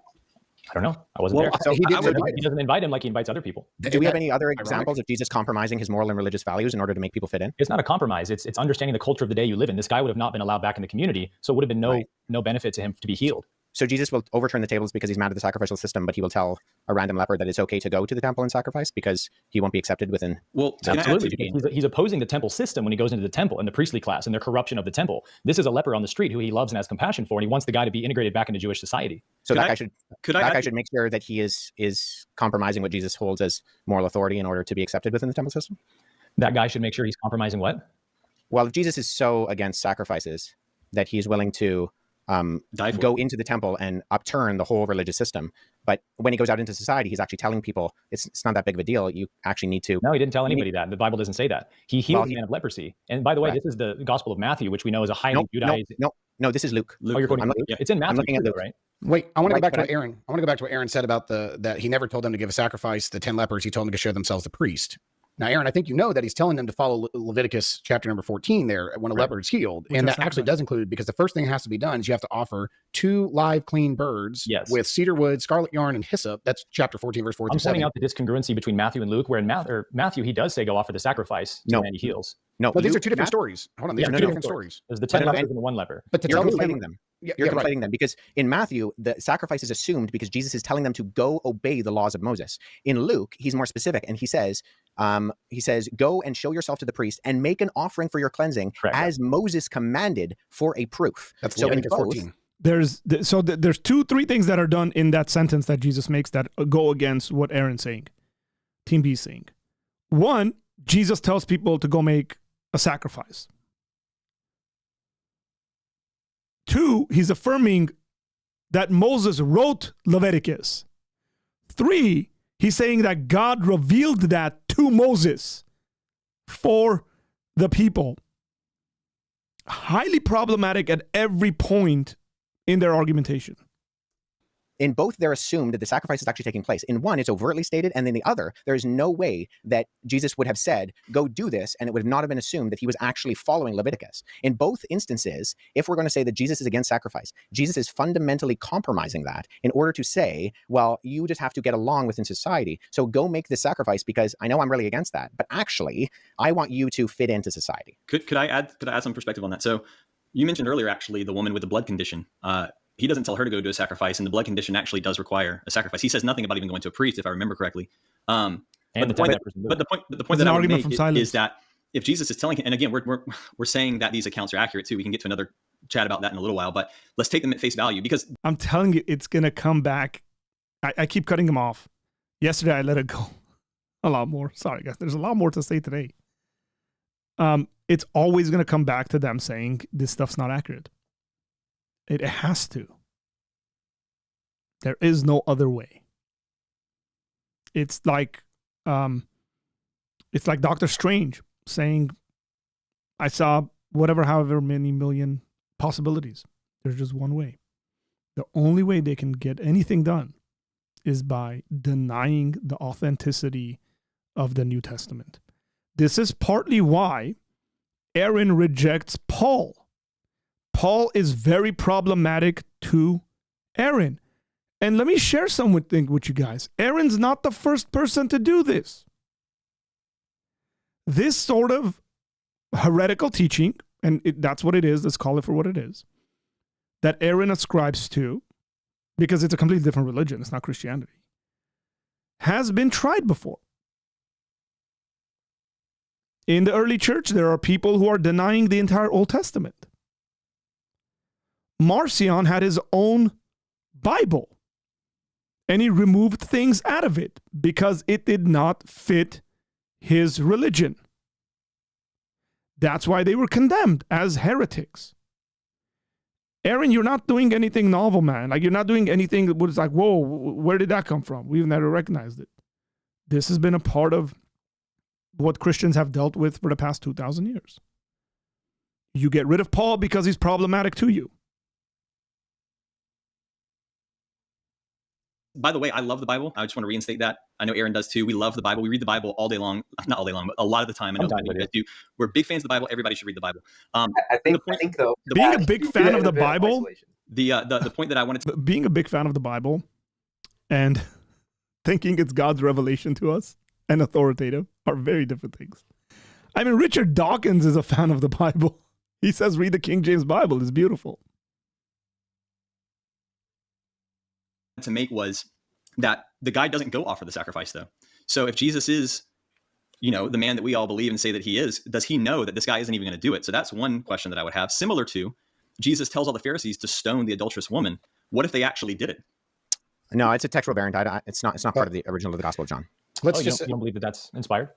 S3: I don't know. I wasn't there.
S5: So he
S3: doesn't invite him like he invites other people.
S4: Do we have any other examples of Jesus compromising his moral and religious values in order to make people fit in?
S3: It's not a compromise. It's understanding the culture of the day you live in. This guy would have not been allowed back in the community, so it would have been no benefit to him to be healed.
S4: So Jesus will overturn the tables because he's mad at the sacrificial system, but he will tell a random leper that it's okay to go to the temple and sacrifice because he won't be accepted within.
S3: Well, absolutely. He's opposing the temple system when he goes into the temple and the priestly class and their corruption of the temple. This is a leper on the street who he loves and has compassion for, and he wants the guy to be integrated back into Jewish society.
S4: So that guy should make sure that he is compromising what Jesus holds as moral authority in order to be accepted within the temple system?
S3: That guy should make sure he's compromising what?
S4: Well, if Jesus is so against sacrifices that he's willing to go into the temple and upturn the whole religious system. But when he goes out into society, he's actually telling people it's not that big of a deal. You actually need to.
S3: No, he didn't tell anybody that. The Bible doesn't say that. He healed the man of leprosy. And by the way, this is the Gospel of Matthew, which we know is a highly Judaizing.
S4: No, this is Luke.
S3: Oh, you're quoting Luke? It's in Matthew.
S4: I'm looking at Luke,
S3: right?
S5: Wait, I want to go back to what Aaron. I want to go back to what Aaron said about that he never told them to give a sacrifice. The 10 lepers, he told them to show themselves the priest. Now, Aaron, I think you know that he's telling them to follow Leviticus chapter number 14 there when a leper is healed. And that actually does include, because the first thing that has to be done is you have to offer 2 live, clean birds with cedar wood, scarlet yarn, and hyssop. That's chapter 14, verse 4 through 7.
S3: I'm pointing out the discongruency between Matthew and Luke, where in Matthew, he does say go offer the sacrifice to the man he heals.
S5: No, these are two different stories. Hold on, these are two different stories.
S3: There's the 10 lepers and the 1 leper.
S4: But you're conflating them. You're conflating them because in Matthew, the sacrifice is assumed because Jesus is telling them to go obey the laws of Moses. In Luke, he's more specific and he says, go and show yourself to the priest and make an offering for your cleansing as Moses commanded for a proof.
S5: That's Leviticus 14.
S1: there's 3 things that are done in that sentence that Jesus makes that go against what Aaron's saying, Team B's saying. 1, Jesus tells people to go make a sacrifice. 2, he's affirming that Moses wrote Leviticus. 3, he's saying that God revealed that to Moses for the people. Highly problematic at every point in their argumentation.
S4: In both, they're assumed that the sacrifice is actually taking place. In one, it's overtly stated, and in the other, there's no way that Jesus would have said, go do this, and it would not have been assumed that he was actually following Leviticus. In both instances, if we're going to say that Jesus is against sacrifice, Jesus is fundamentally compromising that in order to say, well, you just have to get along within society, so go make this sacrifice because I know I'm really against that, but actually, I want you to fit into society.
S6: Could I add some perspective on that? So you mentioned earlier, actually, the woman with the blood condition. He doesn't tell her to go do a sacrifice, and the blood condition actually does require a sacrifice. He says nothing about even going to a priest, if I remember correctly. But the point that I would make is that if Jesus is telling him, and again, we're saying that these accounts are accurate too. We can get to another chat about that in a little while, but let's take them at face value, because
S1: I'm telling you, it's going to come back. I keep cutting him off. Yesterday, I let it go a lot more. Sorry, guys. There's a lot more to say today. It's always going to come back to them saying this stuff's not accurate. It has to. There is no other way. It's like Dr. Strange saying, I saw however many million possibilities. There's just one way. The only way they can get anything done is by denying the authenticity of the New Testament. This is partly why Aaron rejects Paul. Paul is very problematic to Aaron. And let me share something with you guys. Aaron's not the first person to do this. This sort of heretical teaching, and that's what it is, let's call it for what it is, that Aaron ascribes to, because it's a completely different religion, it's not Christianity, has been tried before. In the early church, there are people who are denying the entire Old Testament. Marcion had his own Bible, and he removed things out of it because it did not fit his religion. That's why they were condemned as heretics. Aaron, you're not doing anything novel, man. Like, you're not doing anything that was like, whoa, where did that come from? We've never recognized it. This has been a part of what Christians have dealt with for the past 2,000 years. You get rid of Paul because he's problematic to you.
S6: By the way, I love the Bible. I just want to reinstate that. I know Aaron does too. We love the Bible. We read the Bible all day long. Not all day long, but a lot of the time. I know you guys do. We're big fans of the Bible. Everybody should read the Bible.
S2: I think though,
S1: being a big fan of the Bible,
S6: the point that I wanted to...
S1: Being a big fan of the Bible and thinking it's God's revelation to us and authoritative are very different things. I mean, Richard Dawkins is a fan of the Bible. He says, read the King James Bible. It's beautiful.
S6: To make was that the guy doesn't go offer the sacrifice, though. So if Jesus is, the man that we all believe and say that he is, does he know that this guy isn't even going to do it? So that's one question that I would have. Similar to, Jesus tells all the Pharisees to stone the adulterous woman. What if they actually did it?
S4: No, it's a textual variant. It's not part of the original of the Gospel of John.
S3: You don't believe that that's inspired?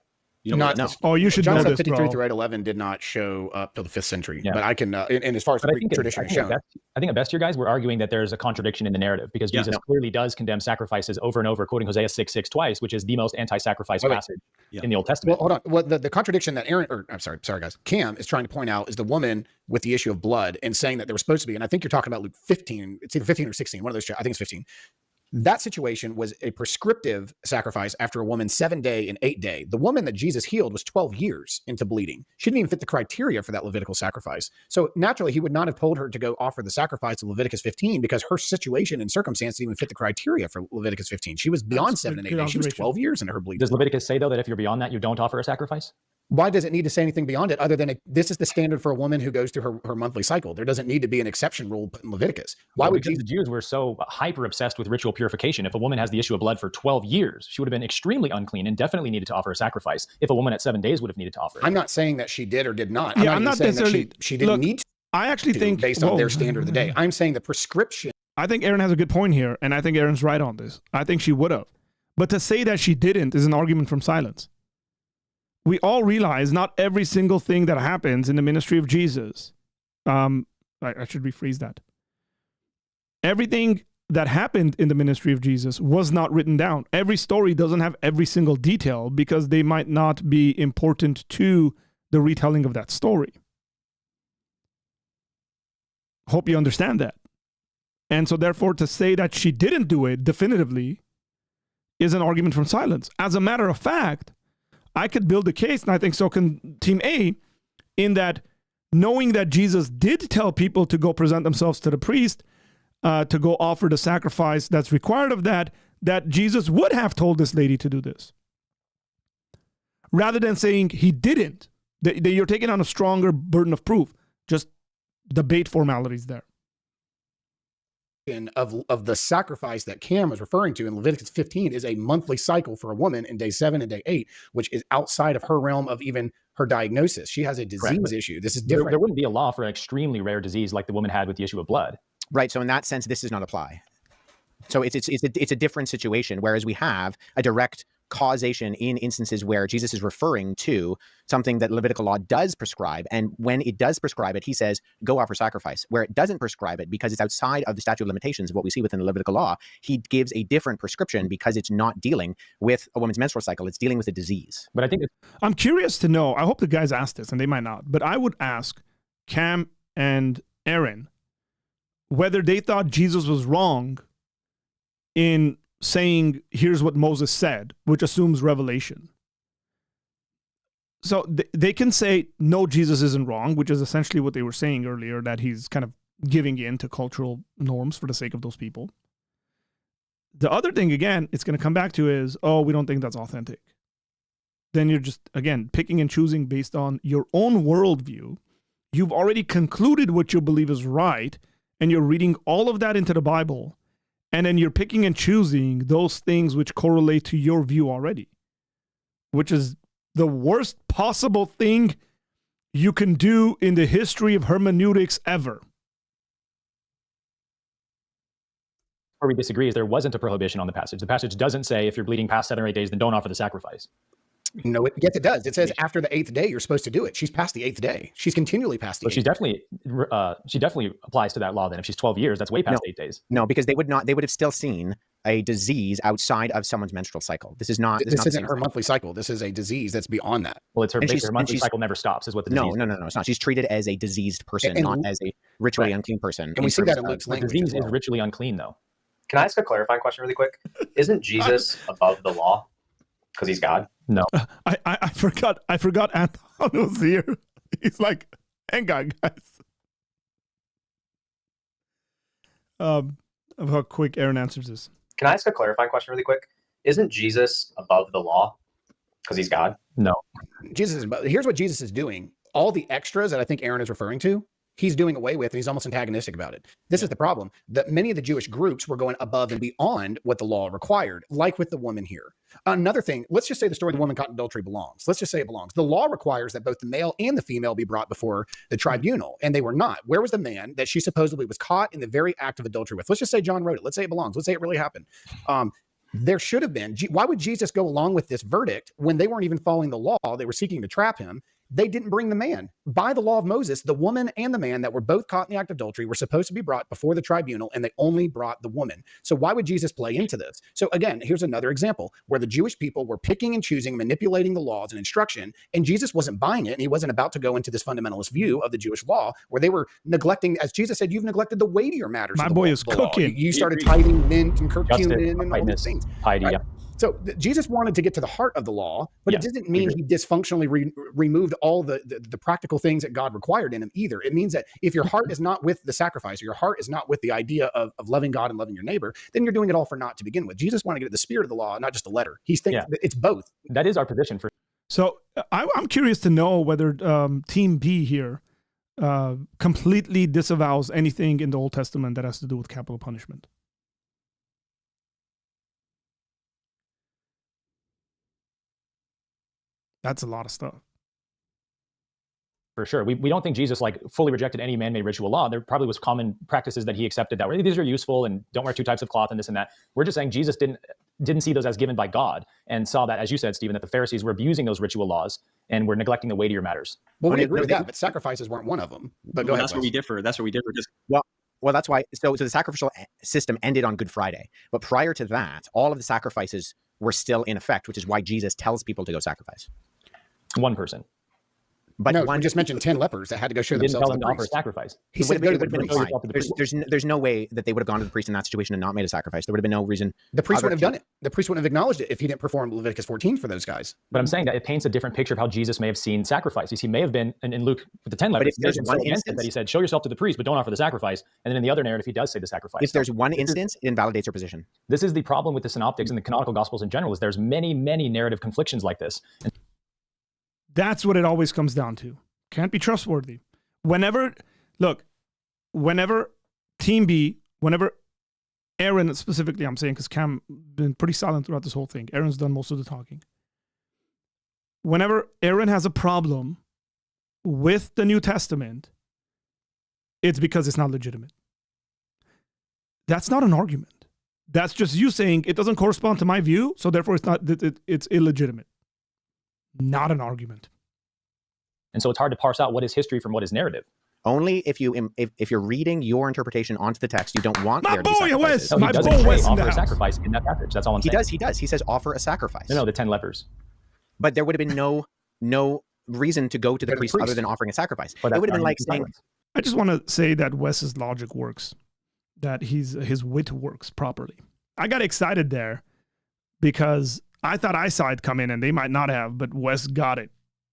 S4: No.
S1: Oh, you should
S5: John
S1: know
S5: said
S1: this,
S5: 53
S1: bro.
S5: through 811 did not show up till the 5th century.
S3: Yeah.
S5: But I can, and as far as the Greek tradition is shown.
S3: I think at best here, guys, we're arguing that there's a contradiction in the narrative because Jesus clearly does condemn sacrifices over and over, quoting Hosea 6:6 twice, which is the most anti-sacrifice passage in the Old Testament.
S5: Well, hold on. Well, the contradiction that sorry guys, Cam is trying to point out is the woman with the issue of blood and saying that there was supposed to be, and I think you're talking about Luke 15, it's either 15 or 16, one of those, I think it's 15. That situation was a prescriptive sacrifice after a woman's 7-day and 8-day. The woman that Jesus healed was 12 years into bleeding. She didn't even fit the criteria for that Levitical sacrifice. So naturally, he would not have told her to go offer the sacrifice of Leviticus 15 because her situation and circumstance didn't even fit the criteria for Leviticus 15. She was beyond 7 and 8 days. She was 12 years into her bleeding.
S3: Does Leviticus say, though, that if you're beyond that, you don't offer a sacrifice?
S5: Why does it need to say anything beyond it other than this is the standard for a woman who goes through her monthly cycle? There doesn't need to be an exception rule put in Leviticus. Why would
S3: the Jews were so hyper obsessed with ritual purification? If a woman has the issue of blood for 12 years, she would have been extremely unclean and definitely needed to offer a sacrifice. If a woman at 7 days would have needed to offer it.
S5: I'm not saying that she did or did not.
S1: I'm not
S5: saying
S1: necessarily
S5: that she didn't need to.
S1: I actually think
S5: based on their standard of the day. I'm saying the prescription.
S1: I think Aaron has a good point here, and I think Aaron's right on this. I think she would have. But to say that she didn't is an argument from silence. We all realize not every single thing that happens in the ministry of Jesus, I should rephrase that. Everything that happened in the ministry of Jesus was not written down. Every story doesn't have every single detail because they might not be important to the retelling of that story. Hope you understand that. And so therefore, to say that she didn't do it definitively is an argument from silence. As a matter of fact, I could build a case, and I think so can Team A, in that knowing that Jesus did tell people to go present themselves to the priest, to go offer the sacrifice that's required of that Jesus would have told this lady to do this. Rather than saying he didn't, that you're taking on a stronger burden of proof. Just debate formalities there.
S5: Of the sacrifice that Cam was referring to in Leviticus 15 is a monthly cycle for a woman in day 7 and day 8, which is outside of her realm of even her diagnosis. She has a disease issue. This is different.
S3: There wouldn't be a law for an extremely rare disease like the woman had with the issue of blood.
S4: Right. So in that sense, this does not apply. So it's a different situation, whereas we have a direct causation in instances where Jesus is referring to something that Levitical law does prescribe. And when it does prescribe it, he says, go offer sacrifice. Where it doesn't prescribe it, because it's outside of the statute of limitations of what we see within the Levitical law, he gives a different prescription because it's not dealing with a woman's menstrual cycle. It's dealing with a disease.
S3: But I think
S1: I'm curious to know, I hope the guys ask this, and they might not, but I would ask Cam and Aaron whether they thought Jesus was wrong in saying, here's what Moses said, which assumes revelation. So they can say, no, Jesus isn't wrong, which is essentially what they were saying earlier, that he's kind of giving in to cultural norms for the sake of those people. The other thing, again, it's going to come back to is, oh, we don't think that's authentic. Then you're just, again, picking and choosing based on your own worldview. You've already concluded what you believe is right, and you're reading all of that into the Bible, and then you're picking and choosing those things which correlate to your view already, which is the worst possible thing you can do in the history of hermeneutics ever.
S3: Where we disagree is there wasn't a prohibition on the passage. The passage doesn't say if you're bleeding past 7 or 8 days, then don't offer the sacrifice.
S5: No, yes, it does. It says after the 8th day, you're supposed to do it. She's past the 8th day. She's continually past the 8th.
S3: She definitely applies to that law. Then if she's 12 years, that's way past 8 days.
S4: No, because they would have still seen a disease outside of someone's menstrual cycle. This is not.
S5: This isn't her monthly cycle. This is a disease that's beyond that.
S3: Well, it's her monthly cycle never stops, is what the disease is.
S4: No, it's not. She's treated as a diseased person, not as a ritually unclean person.
S5: And we see that in Luke's language.
S3: The disease is ritually unclean, though.
S8: Can I ask a clarifying question really quick? Isn't Jesus above the law because he's God?
S3: No.
S1: I forgot Anton was here. He's like, hang on, guys. How quick Aaron answers this.
S8: Can I ask a clarifying question really quick? Isn't Jesus above the law because he's God?
S3: No.
S5: Here's what Jesus is doing. All the extras that I think Aaron is referring to, he's doing away with, and he's almost antagonistic about it. This is the problem, that many of the Jewish groups were going above and beyond what the law required, like with the woman here. Another thing, let's just say the story of the woman caught in adultery belongs. Let's just say it belongs. The law requires that both the male and the female be brought before the tribunal, and they were not. Where was the man that she supposedly was caught in the very act of adultery with? Let's just say John wrote it. Let's say it belongs. Let's say it really happened. There should have been. Why would Jesus go along with this verdict when they weren't even following the law? They were seeking to trap him. They didn't bring the man. By the law of Moses, the woman and the man that were both caught in the act of adultery were supposed to be brought before the tribunal, and they only brought the woman. So why would Jesus play into this? So again, here's another example where the Jewish people were picking and choosing, manipulating the laws and instruction, and Jesus wasn't buying it, and he wasn't about to go into this fundamentalist view of the Jewish law where they were neglecting, as Jesus said, you've neglected the weightier matters.
S1: My boy is cooking.
S5: You started tithing mint and curcumin and all these things.
S3: Piety, yeah.
S5: So Jesus wanted to get to the heart of the law, but it doesn't mean he dysfunctionally removed all the practical things that God required in him either. It means that if your heart is not with the sacrifice, or your heart is not with the idea of loving God and loving your neighbor, then you're doing it all for naught to begin with. Jesus wanted to get at the spirit of the law, not just the letter. He's thinking that it's both.
S3: That is our position.
S1: So I'm curious to know whether Team B here completely disavows anything in the Old Testament that has to do with capital punishment. That's a lot of stuff.
S3: For sure. We don't think Jesus like fully rejected any man-made ritual law. There probably was common practices that he accepted that were, these are useful and don't wear two types of cloth and this and that. We're just saying Jesus didn't see those as given by God and saw that, as you said, Stephen, that the Pharisees were abusing those ritual laws and were neglecting the weightier matters.
S5: Well, we agree with that, but sacrifices weren't one of them. But go ahead.
S6: That's where we differ. That's where we differ. Just
S4: Well, that's why. So the sacrificial system ended on Good Friday, but prior to that, all of the sacrifices were still in effect, which is why Jesus tells people to go sacrifice.
S3: One person.
S4: But
S5: no, one just mentioned 10 lepers that had to go show themselves to the
S3: offer a
S5: priest.
S3: sacrifice.
S5: He said go to the
S4: priest. There's no way that they would have gone to the priest in that situation and not made a sacrifice. There would have been no reason.
S5: The priest wouldn't have done it. The priest wouldn't have acknowledged it if he didn't perform Leviticus 14 for those guys.
S3: But I'm saying that it paints a different picture of how Jesus may have seen sacrifices. He may have been in Luke with the 10 lepers.
S4: But if there's one instance
S3: that he said, show yourself to the priest, but don't offer the sacrifice. And then in the other narrative, he does say the sacrifice.
S4: If there's one instance, it invalidates your position.
S3: This is the problem with the synoptics and the canonical gospels in general, is there's many, many narrative conflictions like this. And
S1: that's what it always comes down to. Can't be trustworthy. Whenever Team B, whenever Aaron specifically, I'm saying, because Cam been pretty silent throughout this whole thing. Aaron's done most of the talking. Whenever Aaron has a problem with the New Testament, it's because it's not legitimate. That's not an argument. That's just you saying it doesn't correspond to my view, so therefore it's illegitimate. Not an argument.
S3: And so it's hard to parse out what is history from what is narrative.
S4: Only if you're reading your interpretation onto the text, you don't want there to be sacrifices.
S3: No, he doesn't offer a sacrifice in that passage. That's all I'm saying.
S4: He does. He says offer a sacrifice.
S3: No, the 10 lepers.
S4: But there would have been no reason to go to the priest other than offering a sacrifice. It would have been like saying...
S1: I just want to say that Wes's logic works, that his wit works properly. I got excited there because I thought I saw it come in and they might not have, but Wes got it.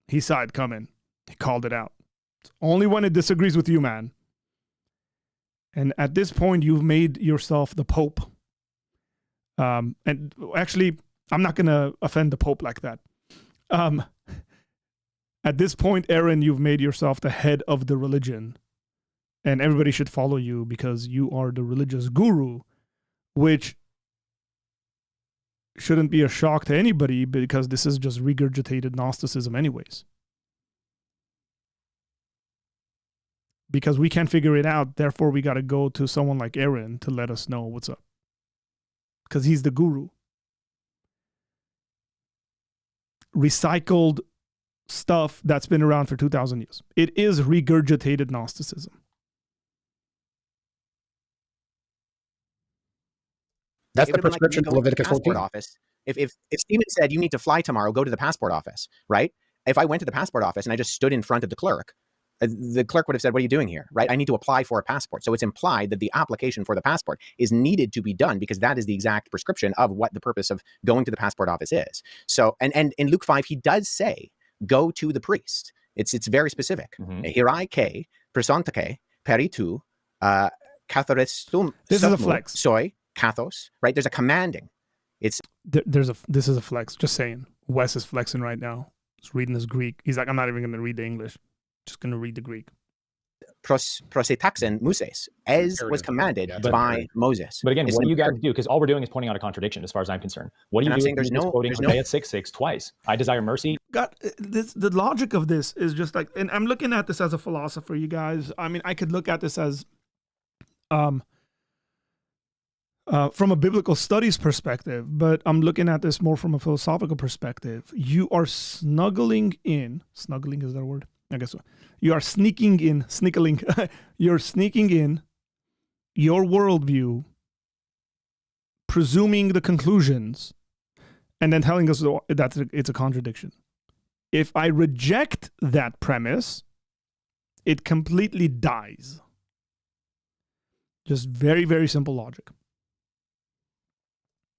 S1: He saw it come in. He called it out. It's only when it disagrees with you, man. And at this point, you've made yourself the Pope. And actually, I'm not going to offend the Pope like that. At this point, Aaron, you've made yourself the head of the religion. And everybody should follow you because you are the religious guru, which shouldn't be a shock to anybody because this is just regurgitated Gnosticism anyways. Because we can't figure it out, therefore we got to go to someone like Aaron to let us know what's up. Because he's the guru. Recycled stuff that's been around for 2,000 years. It is regurgitated Gnosticism.
S5: That's the prescription of Leviticus 14.
S4: Office. If Stephen said, you need to fly tomorrow, go to the passport office, right? If I went to the passport office and I just stood in front of the clerk would have said, what are you doing here, right? I need to apply for a passport. So it's implied that the application for the passport is needed to be done because that is the exact prescription of what the purpose of going to the passport office is. So, and in Luke 5, he does say, go to the priest. It's very specific. Hirai ke, presentake, peritu, kathoristum.
S1: This is a flex.
S4: Soy, kathos, right? There's a commanding. This
S1: is a flex. Just saying. Wes is flexing right now. He's reading his Greek. He's like, I'm not even going to read the English. Just going to read the Greek.
S4: Prosetaxen Moses, as was commanded by Moses.
S3: But again, what do you guys do? Because all we're doing is pointing out a contradiction as far as I'm concerned. What do you do if you're quoting Isaiah 6:6 twice? I desire mercy.
S1: God, the logic of this is just like, and I'm looking at this as a philosopher, you guys. I mean, I could look at this as from a biblical studies perspective, but I'm looking at this more from a philosophical perspective. You are snuggling in. Snuggling, is that a word? I guess so. You are sneaking in, you're sneaking in your worldview, presuming the conclusions, and then telling us that it's a contradiction. If I reject that premise, it completely dies. Just very, very simple logic.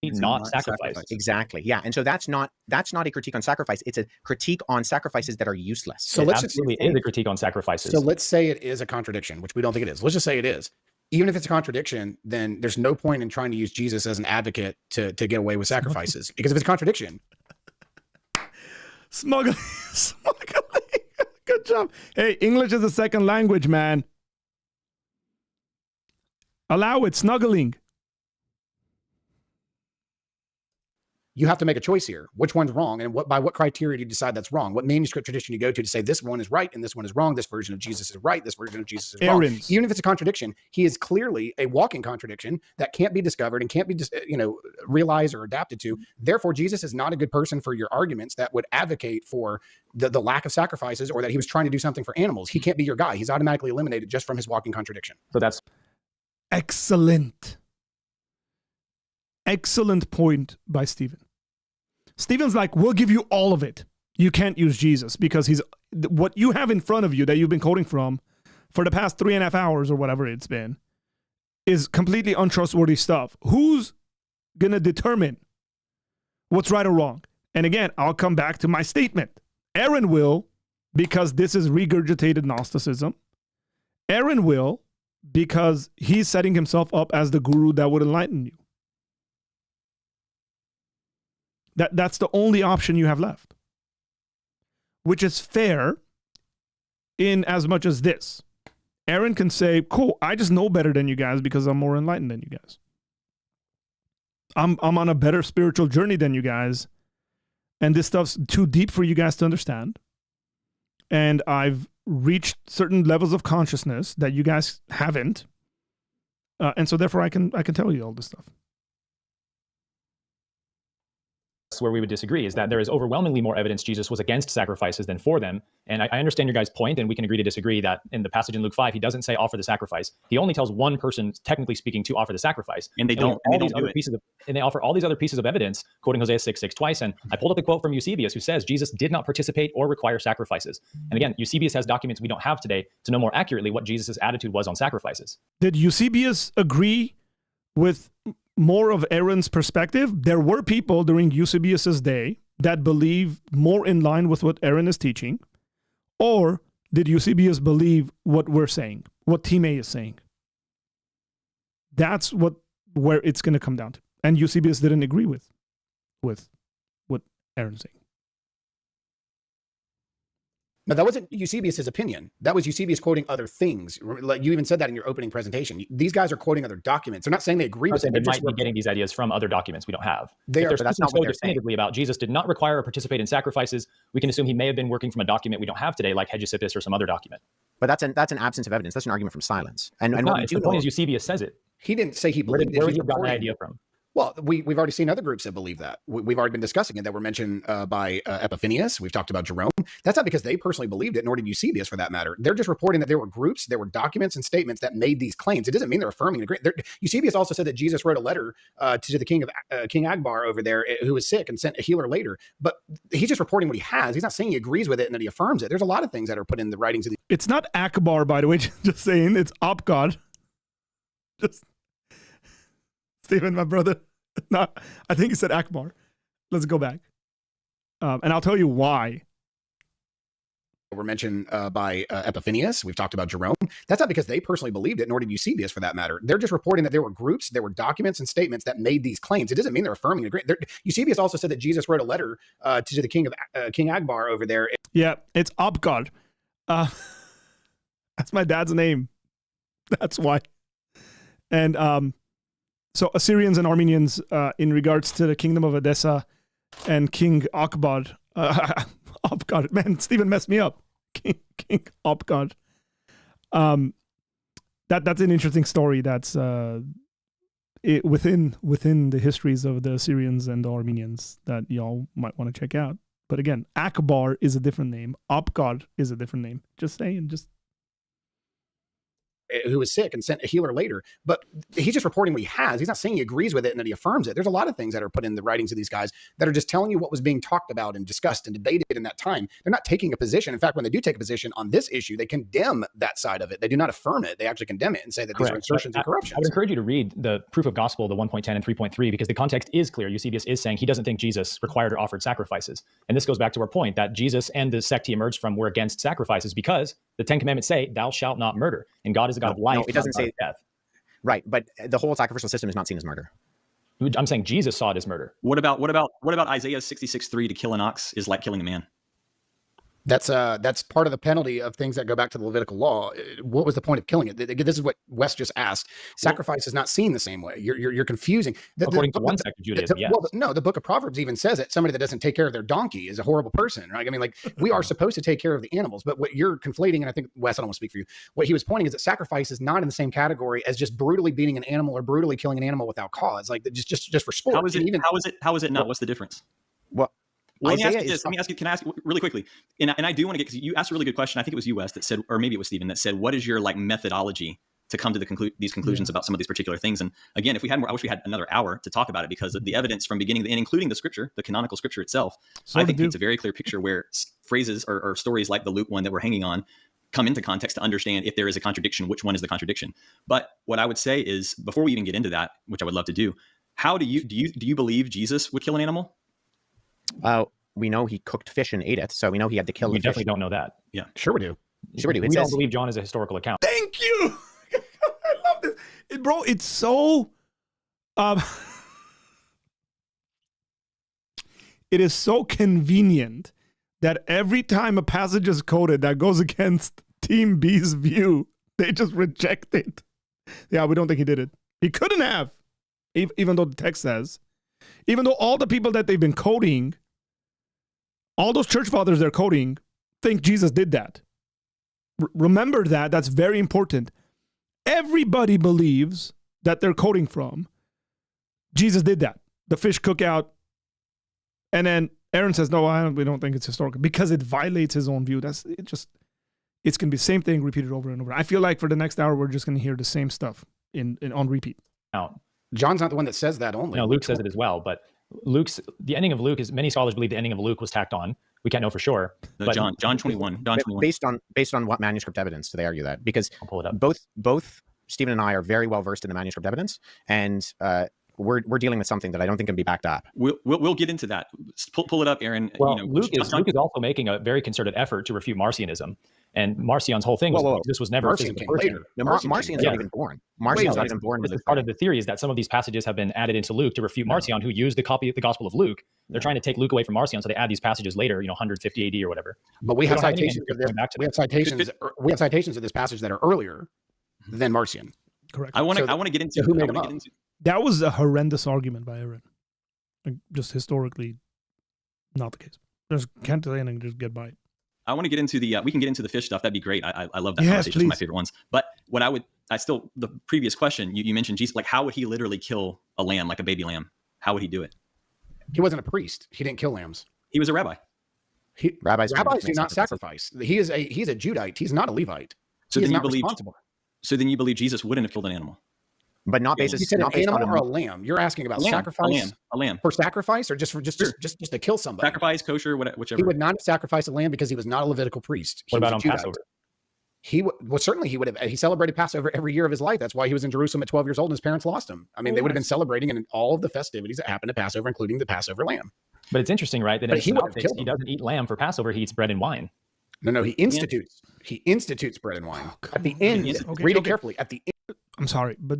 S3: Not sacrifice.
S4: Exactly. Yeah. And so that's not a critique on sacrifice. It's a critique on sacrifices that are useless.
S3: So let's absolutely is a critique on sacrifices.
S5: So let's say it is a contradiction, which we don't think it is. Let's just say it is. Even if it's a contradiction, then there's no point in trying to use Jesus as an advocate to get away with sacrifices. Because if it's a contradiction.
S1: Smuggling. Good job. Hey, English is a second language, man. Allow it. Snuggling.
S5: you have to make a choice here. Which one's wrong? And by what criteria do you decide that's wrong? What manuscript tradition you go to say this one is right and this one is wrong? This version of Jesus is right. This version of Jesus is wrong. Even if it's a contradiction, he is clearly a walking contradiction that can't be discovered and can't be, realized or adapted to. Therefore, Jesus is not a good person for your arguments that would advocate for the lack of sacrifices or that he was trying to do something for animals. He can't be your guy. He's automatically eliminated just from his walking contradiction.
S3: So that's
S1: excellent. Excellent point by Stephen. Stephen's like, we'll give you all of it. You can't use Jesus because he's what you have in front of you that you've been quoting from for the past 3.5 hours or whatever it's been is completely untrustworthy stuff. Who's going to determine what's right or wrong? And again, I'll come back to my statement. Aaron will, because this is regurgitated Gnosticism. Aaron will, because he's setting himself up as the guru that would enlighten you. That's the only option you have left, which is fair in as much as this. Aaron can say, cool, I just know better than you guys because I'm more enlightened than you guys. I'm on a better spiritual journey than you guys, and this stuff's too deep for you guys to understand. And I've reached certain levels of consciousness that you guys haven't. And so therefore I can tell you all this stuff.
S3: Where we would disagree is that there is overwhelmingly more evidence Jesus was against sacrifices than for them. And I understand your guys' point, and we can agree to disagree that in the passage in Luke 5, he doesn't say offer the sacrifice. He only tells one person, technically speaking, to offer the sacrifice.
S6: And they don't.
S3: And they offer all these other pieces of evidence, quoting Hosea 6:6 twice. And I pulled up a quote from Eusebius who says Jesus did not participate or require sacrifices. And again, Eusebius has documents we don't have today to know more accurately what Jesus' attitude was on sacrifices.
S1: Did Eusebius agree with more of Aaron's perspective? There were people during Eusebius's day that believe more in line with what Aaron is teaching, or did Eusebius believe what we're saying, what Team A is saying? That's where it's going to come down to. And Eusebius didn't agree with what Aaron's saying.
S5: But that wasn't Eusebius' opinion. That was Eusebius quoting other things. Like you even said that in your opening presentation. These guys are quoting other documents. They're not saying they agree with it.
S3: They might be getting these ideas from other documents we don't have.
S5: But that's not what they're
S3: definitively about Jesus did not require or participate in sacrifices. We can assume he may have been working from a document we don't have today, like Hegesippus or some other document.
S4: But that's an absence of evidence. That's an argument from silence. And
S3: what we do know is Eusebius says it.
S5: He didn't say he believed it.
S3: Where would you have gotten that idea from?
S5: Well, we've already seen other groups that believe that. We've already been discussing it, that were mentioned by Epiphanius. We've talked about Jerome. That's not because they personally believed it, nor did Eusebius for that matter. They're just reporting that there were groups, there were documents and statements that made these claims. It doesn't mean they're affirming it. Eusebius also said that Jesus wrote a letter to the king Akbar over there who was sick and sent a healer later. But he's just reporting what he has. He's not saying he agrees with it and that he affirms it. There's a lot of things that are put in the writings of the...
S1: It's not Akbar, by the way, just saying. It's Abke. Just... Stephen, my brother. No, I think he said Akbar. Let's go back. And I'll tell you why.
S5: Were mentioned by Epiphanius. We've talked about Jerome. That's not because they personally believed it, nor did Eusebius for that matter. They're just reporting that there were groups, there were documents and statements that made these claims. It doesn't mean they're affirming it. Eusebius also said that Jesus wrote a letter to the king Akbar over there.
S1: Yeah, it's Abke. That's my dad's name. That's why. And so Assyrians and Armenians, in regards to the kingdom of Edessa and King Akbar, Abke, man, Stephen messed me up. King Abke. That's an interesting story. That's within the histories of the Assyrians and the Armenians that y'all might want to check out. But again, Akbar is a different name. Abke is a different name. Just saying,
S5: who was sick and sent a healer later. But he's just reporting what he has. He's not saying he agrees with it and that he affirms it. There's a lot of things that are put in the writings of these guys that are just telling you what was being talked about and discussed and debated in that time. They're not taking a position. In fact, when they do take a position on this issue, they condemn that side of it. They do not affirm it. They actually condemn it and say that these are insertions and corruptions.
S3: I would encourage you to read the proof of gospel, the 1.10 and 3.3, because the context is clear. Eusebius is saying he doesn't think Jesus required or offered sacrifices. And this goes back to our point that Jesus and the sect he emerged from were against sacrifices because the 10 Commandments say, thou shalt not murder. And God is a God of life.
S4: No, it doesn't say
S3: death.
S4: Right, but the whole sacrificial system is not seen as murder.
S3: I'm saying Jesus saw it as murder.
S6: What about Isaiah 66:3? To kill an ox is like killing a man.
S5: That's part of the penalty of things that go back to the Levitical law. What was the point of killing it? This is what Wes just asked. Sacrifice is not seen the same way. You're confusing.
S3: According to one sect of Judaism, yes.
S5: Well, no, the book of Proverbs even says it. Somebody that doesn't take care of their donkey is a horrible person, right? I mean, like, we are supposed to take care of the animals, but what you're conflating, and I think, Wes, I don't want to speak for you, what he was pointing is that sacrifice is not in the same category as just brutally beating an animal or brutally killing an animal without cause, like just for sport.
S6: How is it not? What's the difference?
S4: Well,
S6: Let me ask you this. Let me ask you. Can I ask really quickly? And I do want to get, because you asked a really good question. I think it was you, Wes, that said, or maybe it was Stephen that said, "What is your like methodology to come to these conclusions about some of these particular things?" And again, if we had more, I wish we had another hour to talk about it, because of the evidence from beginning to end, including the scripture, the canonical scripture itself. I think paints a very clear picture where phrases or stories like the Luke one that we're hanging on come into context to understand if there is a contradiction, which one is the contradiction. But what I would say is, before we even get into that, which I would love to do, how do you believe Jesus would kill an animal?
S4: We know he cooked fish and ate it, so we know he had to kill the fish.
S3: We definitely don't know that.
S5: Yeah, sure we do.
S4: Sure we do.
S3: We don't believe John is a historical account.
S1: Thank you. I love this, bro. It's so, it is so convenient that every time a passage is quoted that goes against Team B's view, they just reject it. Yeah, we don't think he did it. He couldn't have, even though the text says, even though all the people that they've been quoting, all those church fathers they're quoting, think Jesus did that. Remember that. That's very important. Everybody believes that they're quoting from, Jesus did that. The fish cookout. And then Aaron says, no, we don't think it's historical, because it violates his own view. It's going to be the same thing repeated over and over. I feel like for the next hour, we're just going to hear the same stuff on repeat.
S3: Now,
S5: John's not the one that says that only.
S3: No, Luke says it as well, but the ending of Luke is, many scholars believe the ending of Luke was tacked on. We can't know for sure.
S6: But John 21.
S4: Based on what manuscript evidence do they argue that? Because
S3: I'll pull it up.
S4: Both Stephen and I are very well versed in the manuscript evidence, and we're dealing with something that I don't think can be backed up.
S6: We'll get into that. Pull it up, Aaron.
S3: Well, Luke is also making a very concerted effort to refute Marcionism. And Marcion's whole thing was this was never
S5: Marcion came later.
S4: Marcion's not even born. Marcion's not even born.
S3: This is part of the theory, is that some of these passages have been added into Luke to refute Marcion, who used the copy of the Gospel of Luke. They're trying to take Luke away from Marcion, so they add these passages later, 150 AD or whatever.
S5: But we have citations of this. We have citations of this passage that are earlier than Marcion.
S1: Correct.
S6: I want to get into
S5: who made them up.
S1: That was a horrendous argument by Aaron. Like, just historically, not the case. Just can't say anything. Just get by it.
S6: I want to get into we can get into the fish stuff. That'd be great. I love that
S1: Yes,
S6: conversation. It's
S1: please.
S6: my favorite ones. But the previous question, you mentioned Jesus, like, how would he literally kill a lamb, like a baby lamb? How would he do it?
S5: He wasn't a priest. He didn't kill lambs.
S6: He was a rabbi.
S5: Rabbis do not sacrifice. He's a Judite. He's not a Levite.
S6: So
S5: he
S6: then
S5: is not responsible.
S6: So then you believe Jesus wouldn't have killed an animal?
S4: But not based.
S5: You said an animal or a lamb? You're asking about sacrifice.
S6: A lamb.
S5: For sacrifice, or just to kill somebody?
S6: Sacrifice, kosher, whichever.
S5: He would not have sacrificed a lamb because he was not a Levitical priest.
S3: What about on Passover?
S5: Certainly he would have. He celebrated Passover every year of his life. That's why he was in Jerusalem at 12 years old and his parents lost him. I mean, they would have been celebrating in all of the festivities that happened at Passover, including the Passover lamb.
S3: But it's interesting, right? That
S5: he
S3: doesn't eat lamb for Passover. He eats bread and wine.
S5: No, he institutes. He institutes bread and wine. At the end, read it carefully. At the end.
S1: I'm sorry, but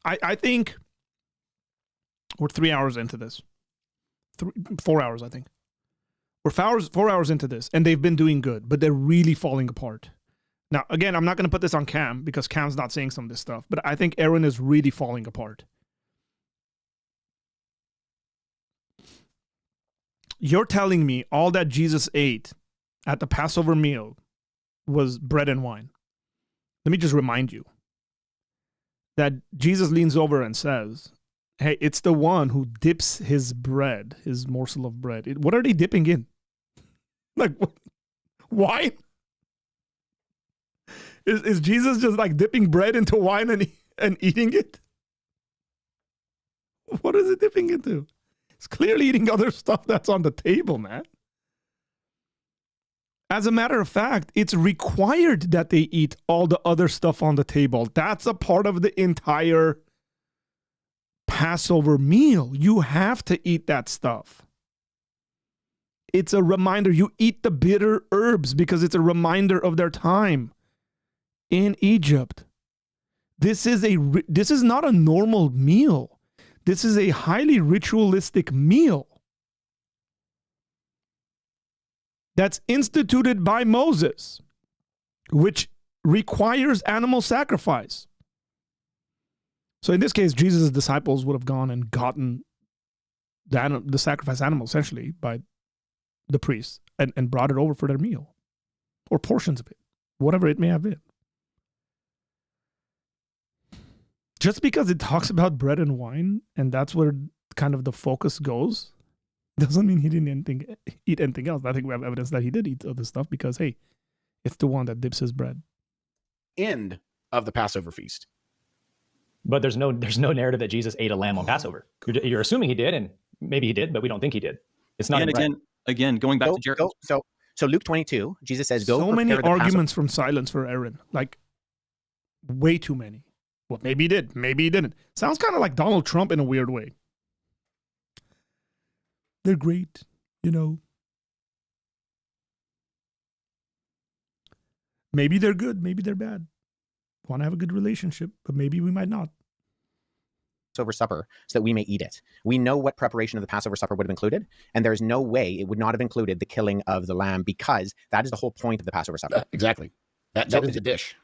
S1: I think we're 3 hours into this. 4 hours, I think. We're 4 hours into this, and they've been doing good, but they're really falling apart. Now, again, I'm not going to put this on Cam, because Cam's not saying some of this stuff, but I think Aaron is really falling apart. You're telling me all that Jesus ate at the Passover meal was bread and wine. Let me just remind you that Jesus leans over and says, hey, it's the one who dips his bread, his morsel of bread. What are they dipping in? Like, wine? Is Jesus just like dipping bread into wine and eating it? What is it dipping into? It's clearly eating other stuff that's on the table, man. As a matter of fact, it's required that they eat all the other stuff on the table. That's a part of the entire Passover meal. You have to eat that stuff. It's a reminder. You eat the bitter herbs because it's a reminder of their time in Egypt. This is not a normal meal. This is a highly ritualistic meal. that's instituted by Moses, which requires animal sacrifice. So in this case, Jesus' disciples would have gone and gotten the sacrifice animal, essentially, by the priests and brought it over for their meal, or portions of it, whatever it may have been. Just because it talks about bread and wine, and that's where kind of the focus goes, doesn't mean he didn't eat anything else. I think we have evidence that he did eat other stuff because, hey, it's the one that dips his bread.
S5: End of the Passover feast.
S3: But there's no narrative that Jesus ate a lamb on Passover. You're assuming he did, and maybe he did, but we don't think he did. It's not.
S6: And again, going back to Jared.
S4: So Luke 22, Jesus says, "Go."
S1: So many arguments from silence for Aaron, like way too many. Well, maybe he did, maybe he didn't. Sounds kind of like Donald Trump in a weird way. They're great, you know. Maybe they're good, maybe they're bad. Want to have a good relationship, but maybe we might not.
S4: Passover supper so that we may eat it. We know what preparation of the Passover supper would have included, and there's no way it would not have included the killing of the lamb, because that is the whole point of the Passover supper.
S5: Exactly. That is the dish.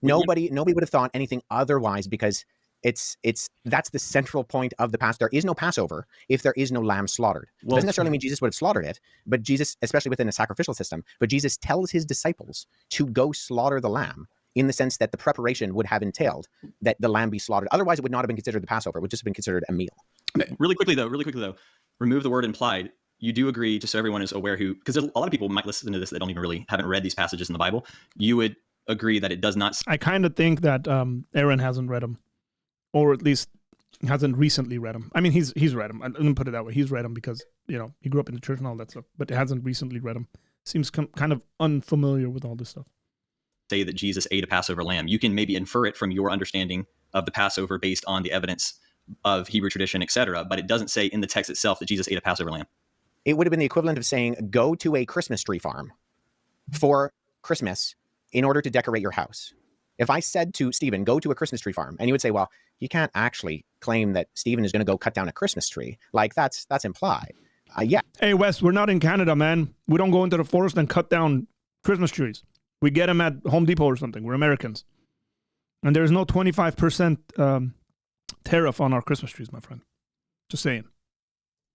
S4: Nobody would have thought anything otherwise, because that's the central point of the Passover. There is no Passover if there is no lamb slaughtered. It doesn't necessarily mean Jesus would have slaughtered it, but Jesus, especially within a sacrificial system, but Jesus tells his disciples to go slaughter the lamb, in the sense that the preparation would have entailed that the lamb be slaughtered. Otherwise, it would not have been considered the Passover. It would just have been considered a meal.
S6: Really quickly though, remove the word implied. You do agree, just so everyone is aware, because a lot of people might listen to this that haven't read these passages in the Bible. You would agree that it does not.
S1: I kind of think that Aaron hasn't read them, or at least hasn't recently read them. I mean, he's read them. Let me put it that way. He's read them because, you know, he grew up in the church and all that stuff, but hasn't recently read them. Seems kind of unfamiliar with all this stuff.
S6: Say that Jesus ate a Passover lamb. You can maybe infer it from your understanding of the Passover based on the evidence of Hebrew tradition, etc. But it doesn't say in the text itself that Jesus ate a Passover lamb.
S4: It would have been the equivalent of saying, go to a Christmas tree farm for Christmas in order to decorate your house. If I said to Stephen, go to a Christmas tree farm, and you would say, well, you can't actually claim that Stephen is going to go cut down a Christmas tree. Like, that's implied. Yeah.
S1: Hey, Wes, we're not in Canada, man. We don't go into the forest and cut down Christmas trees. We get them at Home Depot or something. We're Americans. And there's no 25% tariff on our Christmas trees, my friend. Just saying.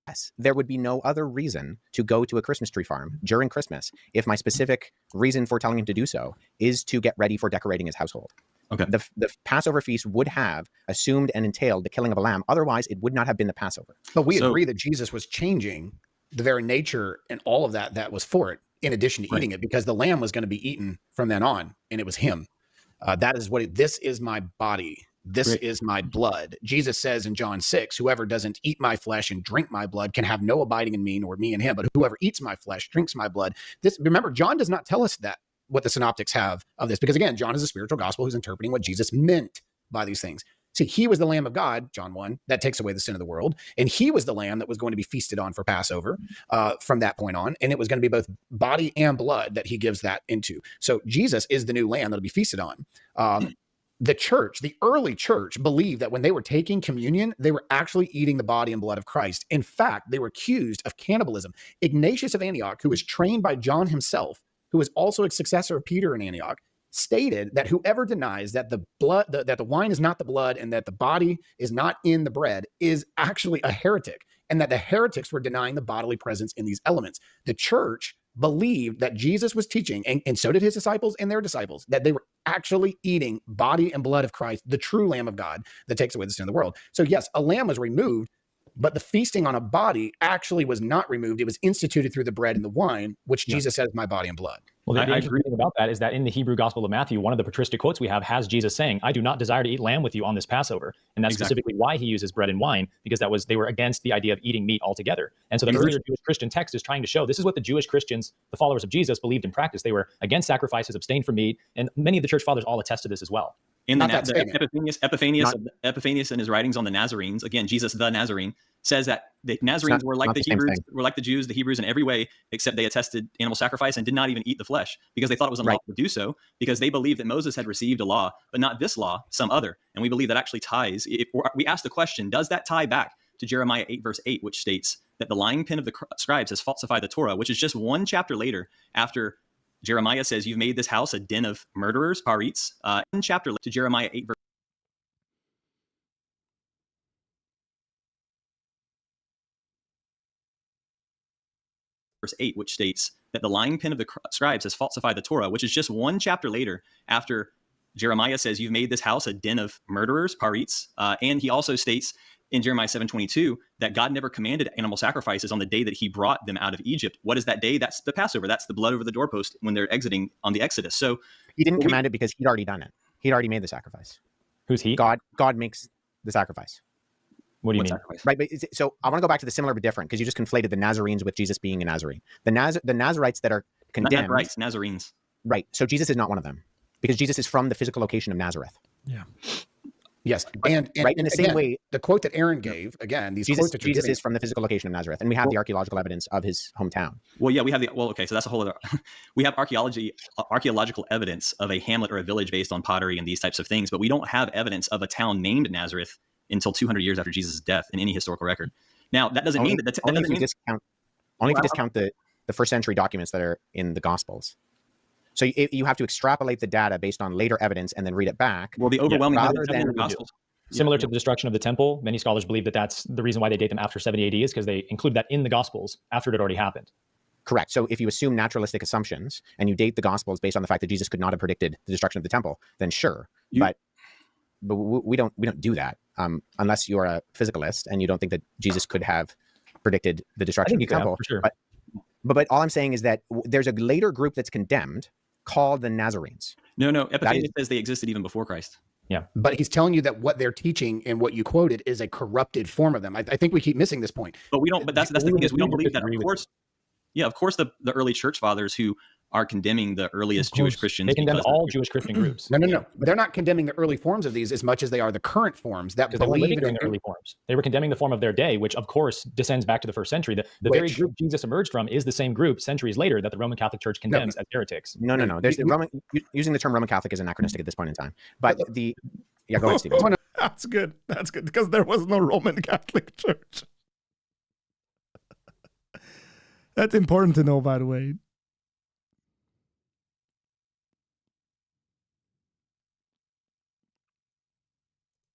S4: Yes, there would be no other reason to go to a Christmas tree farm during Christmas if my specific reason for telling him to do so is to get ready for decorating his household.
S6: Okay.
S4: The Passover feast would have assumed and entailed the killing of a lamb. Otherwise, it would not have been the Passover.
S5: But we agree that Jesus was changing the very nature and all of that was for it, in addition to eating it, because the lamb was going to be eaten from then on, and it was him. That is what this is my body. This is my blood. Jesus says in John 6, whoever doesn't eat my flesh and drink my blood can have no abiding in me, nor me in him. But whoever eats my flesh, drinks my blood. Remember, John does not tell us that, what the synoptics have of this, because again, John is a spiritual gospel who's interpreting what Jesus meant by these things. See, he was the Lamb of God, John 1, that takes away the sin of the world. And he was the lamb that was going to be feasted on for Passover from that point on. And it was going to be both body and blood that he gives that into. So Jesus is the new lamb that'll be feasted on. The church, the early church, believed that when they were taking communion, they were actually eating the body and blood of Christ. In fact, they were accused of cannibalism. Ignatius of Antioch, who was trained by John himself, who was also a successor of Peter in Antioch, stated that whoever denies that the blood, that the wine is not the blood and that the body is not in the bread is actually a heretic, and that the heretics were denying the bodily presence in these elements. The church believed that Jesus was teaching, and so did his disciples and their disciples, that they were actually eating body and blood of Christ, the true Lamb of God that takes away the sin of the world. So yes, a lamb was removed, but the feasting on a body actually was not removed. It was instituted through the bread and the wine, which Jesus says, my body and blood.
S3: Well, the interesting thing about that is that in the Hebrew Gospel of Matthew, one of the patristic quotes we have has Jesus saying, I do not desire to eat lamb with you on this Passover. And that's specifically why he uses bread and wine, because they were against the idea of eating meat altogether. And so the earlier Jewish Christian text is trying to show this is what the Jewish Christians, the followers of Jesus, believed in practice. They were against sacrifices, abstained from meat, and many of the church fathers all attest to this as well.
S6: In Epiphanius in his writings on the Nazarenes, again, Jesus the Nazarene, says that the Nazarenes were like the Hebrews, were like the Jews, the Hebrews in every way, except they attested animal sacrifice and did not even eat the flesh because they thought it was unlawful to do so, because they believed that Moses had received a law, but not this law, some other. And we believe that actually ties. We ask the question, does that tie back to Jeremiah 8, verse 8, which states that the lying pen of the scribes has falsified the Torah, which is just one chapter later after Jeremiah says, you've made this house a den of murderers, parits. One chapter to Jeremiah 8, verse 8, which states that the lying pen of the scribes has falsified the Torah, which is just one chapter later after Jeremiah says, you've made this house a den of murderers, parits. And he also states in Jeremiah 7:22 that God never commanded animal sacrifices on the day that he brought them out of Egypt. What is that day? That's the Passover. That's the blood over the doorpost when they're exiting on the Exodus. So
S4: he didn't command it because he'd already done it. He'd already made the sacrifice.
S3: Who's he?
S4: God makes the sacrifice.
S3: What do you mean?
S6: Sacrifice?
S4: Right. But so I want to go back to the similar but different, because you just conflated the Nazarenes with Jesus being a Nazarene. The Nazarites that are condemned.
S6: Not Nazarites, Nazarenes.
S4: Right. So Jesus is not one of them, because Jesus is from the physical location of Nazareth.
S1: Yeah.
S5: Yes, and
S4: right in the same way,
S5: the quote that Aaron gave again, these
S4: Jesus,
S5: quotes that
S4: Jesus is from the physical location of Nazareth, and we have the archaeological evidence of his hometown.
S6: Well, yeah, we have okay, so that's a whole other. We have archaeological evidence of a hamlet or a village based on pottery and these types of things, but we don't have evidence of a town named Nazareth until 200 years after Jesus' death in any historical record. Now, that doesn't mean that
S4: only if you discount the first century documents that are in the Gospels. So you have to extrapolate the data based on later evidence and then read it back.
S6: Well, the overwhelming
S4: evidence in the
S6: Gospels.
S3: Similar to the destruction of the temple, many scholars believe that that's the reason why they date them after 70 AD is because they include that in the Gospels after it had already happened.
S4: Correct. So if you assume naturalistic assumptions and you date the Gospels based on the fact that Jesus could not have predicted the destruction of the temple, then sure. But we don't do that unless you're a physicalist and you don't think that Jesus could have predicted the destruction of the temple.
S3: For sure.
S4: But all I'm saying is that there's a later group that's condemned called the Nazarenes.
S6: No. Epiphanius says they existed even before Christ.
S3: Yeah.
S5: But he's telling you that what they're teaching and what you quoted is a corrupted form of them. I think we keep missing this point.
S6: But we don't. But that's the thing is we don't believe that. Of course, of course, the early church fathers who are condemning the earliest Jewish Christians.
S3: They condemn all Jewish Christian groups.
S5: No. But they're not condemning the early forms of these as much as they are the current forms that believe in
S3: the early forms. They were condemning the form of their day, which of course descends back to the first century. The very group Jesus emerged from is the same group centuries later that the Roman Catholic Church condemns as heretics.
S4: No. There's using the term Roman Catholic is anachronistic at this point in time. But go ahead, Stephen.
S1: That's good. That's good, because there was no Roman Catholic Church. That's important to know, by the way.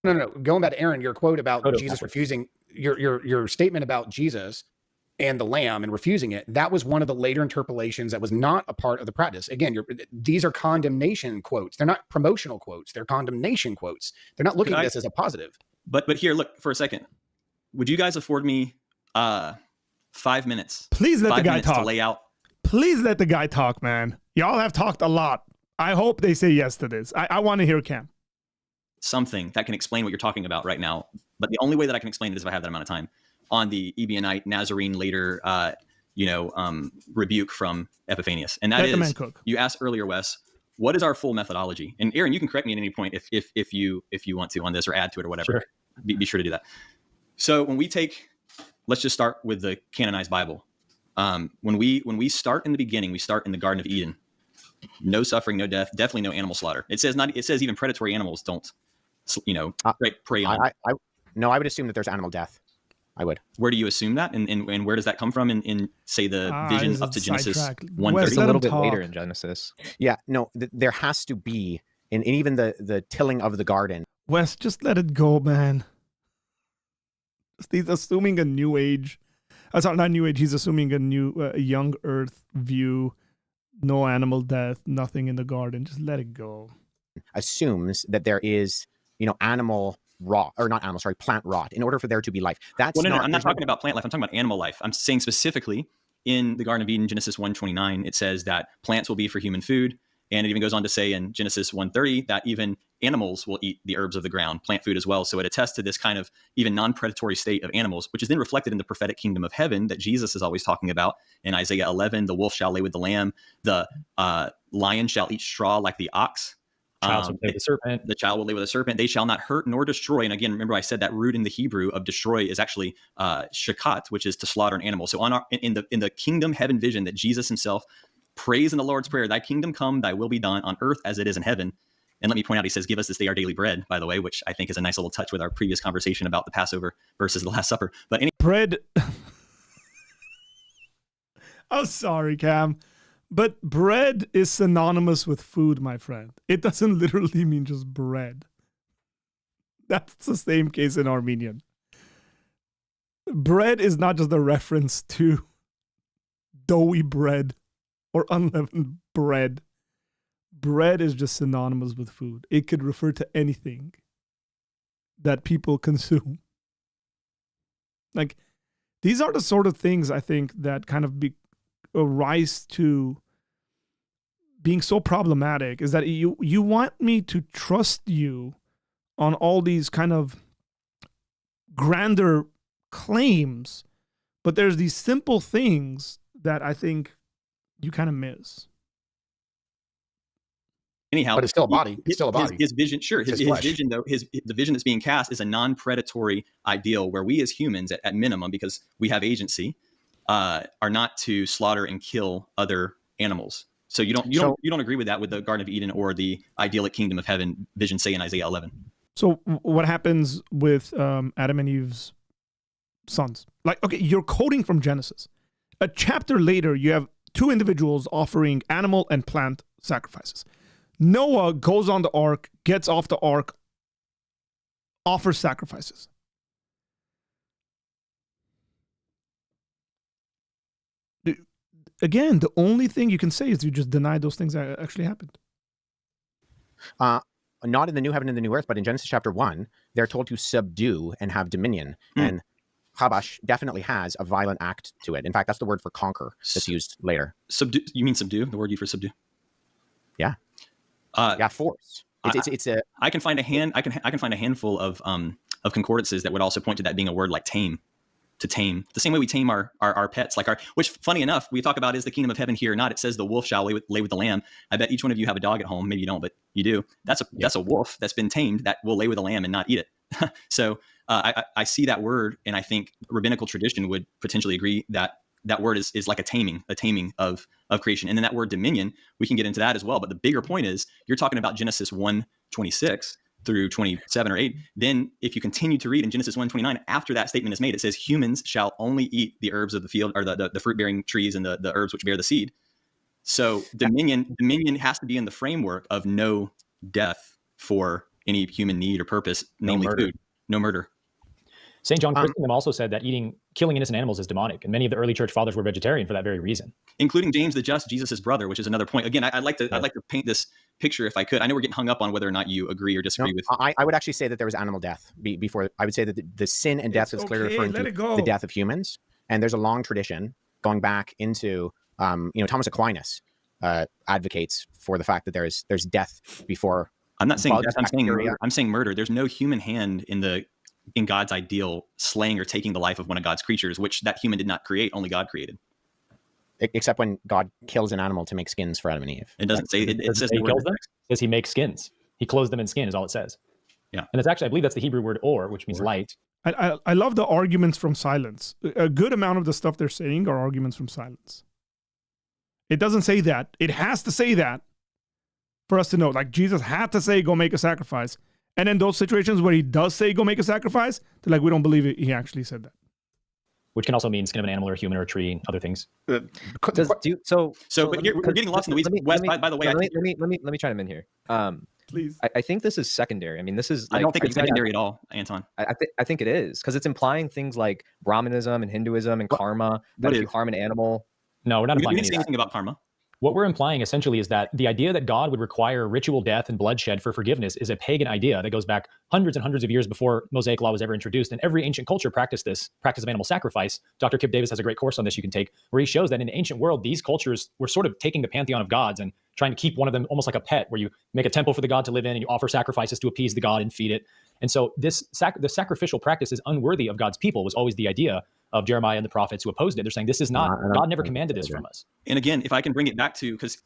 S5: No. Going back to Aaron, your quote about Jesus refusing your statement about Jesus and the lamb and refusing it, that was one of the later interpolations that was not a part of the practice. Again, these are condemnation quotes. They're not promotional quotes. They're condemnation quotes. They're not looking at this as a positive.
S6: But here, look for a second. Would you guys afford me 5 minutes?
S1: Please let the guy talk.
S6: To lay out.
S1: Please let the guy talk, man. Y'all have talked a lot. I hope they say yes to this. I want to hear Cam.
S6: Something that can explain what you're talking about right now. But the only way that I can explain it is if I have that amount of time. On the Ebionite Nazarene later, rebuke from Epiphanius, and that is you asked earlier, Wes, what is our full methodology? And Aaron, you can correct me at any point if you want to on this or add to it or whatever.
S3: Sure.
S6: Be sure to do that. So when we let's just start with the canonized Bible. When we start in the beginning, we start in the Garden of Eden. No suffering, no death, definitely no animal slaughter. It says even predatory animals don't, prey on.
S4: I would assume that there's animal death. I would.
S6: Where do you assume that? And where does that come from in say, the vision up to Genesis 1:30?
S7: It's a little bit later in Genesis.
S4: Yeah, no, there has to be, in even the tilling of the garden.
S1: Wes, just let it go, man. He's assuming a new age. Sorry, not new age. He's assuming a new young earth view. No animal death, nothing in the garden. Just let it go.
S4: Assumes that there is, animal rot, or not animal, sorry, plant rot, in order for there to be life. That's
S6: no, I'm not talking about plant life. I'm talking about animal life. I'm saying specifically in the Garden of Eden, Genesis 1:29, it says that plants will be for human food. And it even goes on to say in Genesis 1:30 that even animals will eat the herbs of the ground, plant food as well. So it attests to this kind of even non-predatory state of animals, which is then reflected in the prophetic kingdom of heaven that Jesus is always talking about. In Isaiah 11, the wolf shall lay with the lamb. The lion shall eat straw like the ox.
S3: The serpent.
S6: The child will lay with a serpent. They shall not hurt nor destroy. And again, remember I said that root in the Hebrew of destroy is actually shakat, which is to slaughter an animal. So in the kingdom heaven vision that Jesus himself prays in the Lord's Prayer, thy kingdom come, thy will be done on earth as it is in heaven. And let me point out, he says, give us this day our daily bread, by the way, which I think is a nice little touch with our previous conversation about the Passover versus the Last Supper. But
S1: bread. I'm sorry, Cam, but bread is synonymous with food, my friend. It doesn't literally mean just bread. That's the same case in Armenian. Bread is not just a reference to doughy bread or unleavened bread. Bread is just synonymous with food. It could refer to anything that people consume. Like, these are the sort of things I think that kind of rise to being so problematic, is that you want me to trust you on all these kind of grander claims, but there's these simple things that I think you kind of miss.
S6: Anyhow,
S5: but it's still a body. It's still a body.
S6: His vision, sure. His vision, though, the vision that's being cast is a non-predatory ideal where we as humans, at minimum, because we have agency, are not to slaughter and kill other animals. So you don't agree with that with the Garden of Eden or the idyllic kingdom of heaven vision, say in Isaiah 11.
S1: So what happens with Adam and Eve's sons? Like, okay, you're quoting from Genesis. A chapter later, you have two individuals offering animal and plant sacrifices. Noah goes on the ark, gets off the ark, offers sacrifices. Again, the only thing you can say is you just deny those things that actually happened.
S4: Not in the new heaven and the new earth, but in Genesis chapter 1, they're told to subdue and have dominion. And Habash definitely has a violent act to it. In fact, that's the word for conquer that's used later.
S6: Subdue? You mean subdue? The word used for subdue?
S4: Yeah. Force. It's a.
S6: I can find a handful of concordances that would also point to that being a word like tame, to tame. The same way we tame our pets, which, funny enough, we talk about is the kingdom of heaven here or not. It says the wolf shall lay with the lamb. I bet each one of you have a dog at home. Maybe you don't, but you do. That's a wolf that's been tamed that will lay with a lamb and not eat it. So I see that word, and I think rabbinical tradition would potentially agree that that word is like a taming of creation. And then that word dominion, we can get into that as well. But the bigger point is, you're talking about Genesis 1:26 through 27 or 8. Then if you continue to read in Genesis 1:29, after that statement is made, it says humans shall only eat the herbs of the field, or the fruit-bearing trees and the herbs which bear the seed. So dominion has to be in the framework of no death for any human need or purpose, namely food, no murder.
S3: St. John Chrysostom also said that killing innocent animals is demonic, and many of the early church fathers were vegetarian for that very reason,
S6: including James the Just, Jesus' brother, which is another point. Again, I'd like to paint this picture if I could. I know we're getting hung up on whether or not you agree or disagree with.
S4: I would actually say that there was animal death before. I would say that the sin and death is clearly referring to the death of humans, and there's a long tradition going back into Thomas Aquinas advocates for the fact that there's death before.
S6: I'm not saying death. I'm saying murder. There's no human hand in God's ideal slaying or taking the life of one of God's creatures, which that human did not create, only God created.
S3: Except when God kills an animal to make skins for Adam and Eve.
S6: It doesn't say, it says
S3: he kills them. It says he makes skins. He clothes them in skin is all it says.
S6: Yeah.
S3: And it's actually, I believe that's the Hebrew word or, which means light.
S1: I love the arguments from silence. A good amount of the stuff they're saying are arguments from silence. It doesn't say that. It has to say that for us to know. Like, Jesus had to say, go make a sacrifice. And in those situations where he does say, go make a sacrifice, they're like, we don't believe it. He actually said that.
S3: Which can also mean skin of an animal or a human or a tree and other things.
S6: But we're getting lost in the weeds. By the way,
S7: let me chime in here.
S1: Please.
S7: I think this is secondary. I mean, this is.
S6: I don't think it's secondary at all, Anton.
S7: I think it is, because it's implying things like Brahmanism and Hinduism and karma. That if you harm an animal.
S3: No, we're not implying
S6: anything about karma.
S3: What we're implying essentially is that the idea that God would require ritual death and bloodshed for forgiveness is a pagan idea that goes back hundreds and hundreds of years before Mosaic law was ever introduced. And every ancient culture practiced this practice of animal sacrifice. Dr. Kip Davis has a great course on this you can take, where he shows that in the ancient world, these cultures were sort of taking the pantheon of gods and trying to keep one of them almost like a pet, where you make a temple for the god to live in and you offer sacrifices to appease the god and feed it. And so the sacrificial practice is unworthy of God's people was always the idea of Jeremiah and the prophets who opposed it. They're saying this is not, God never commanded this from us.
S6: And again, if I can bring it back to, because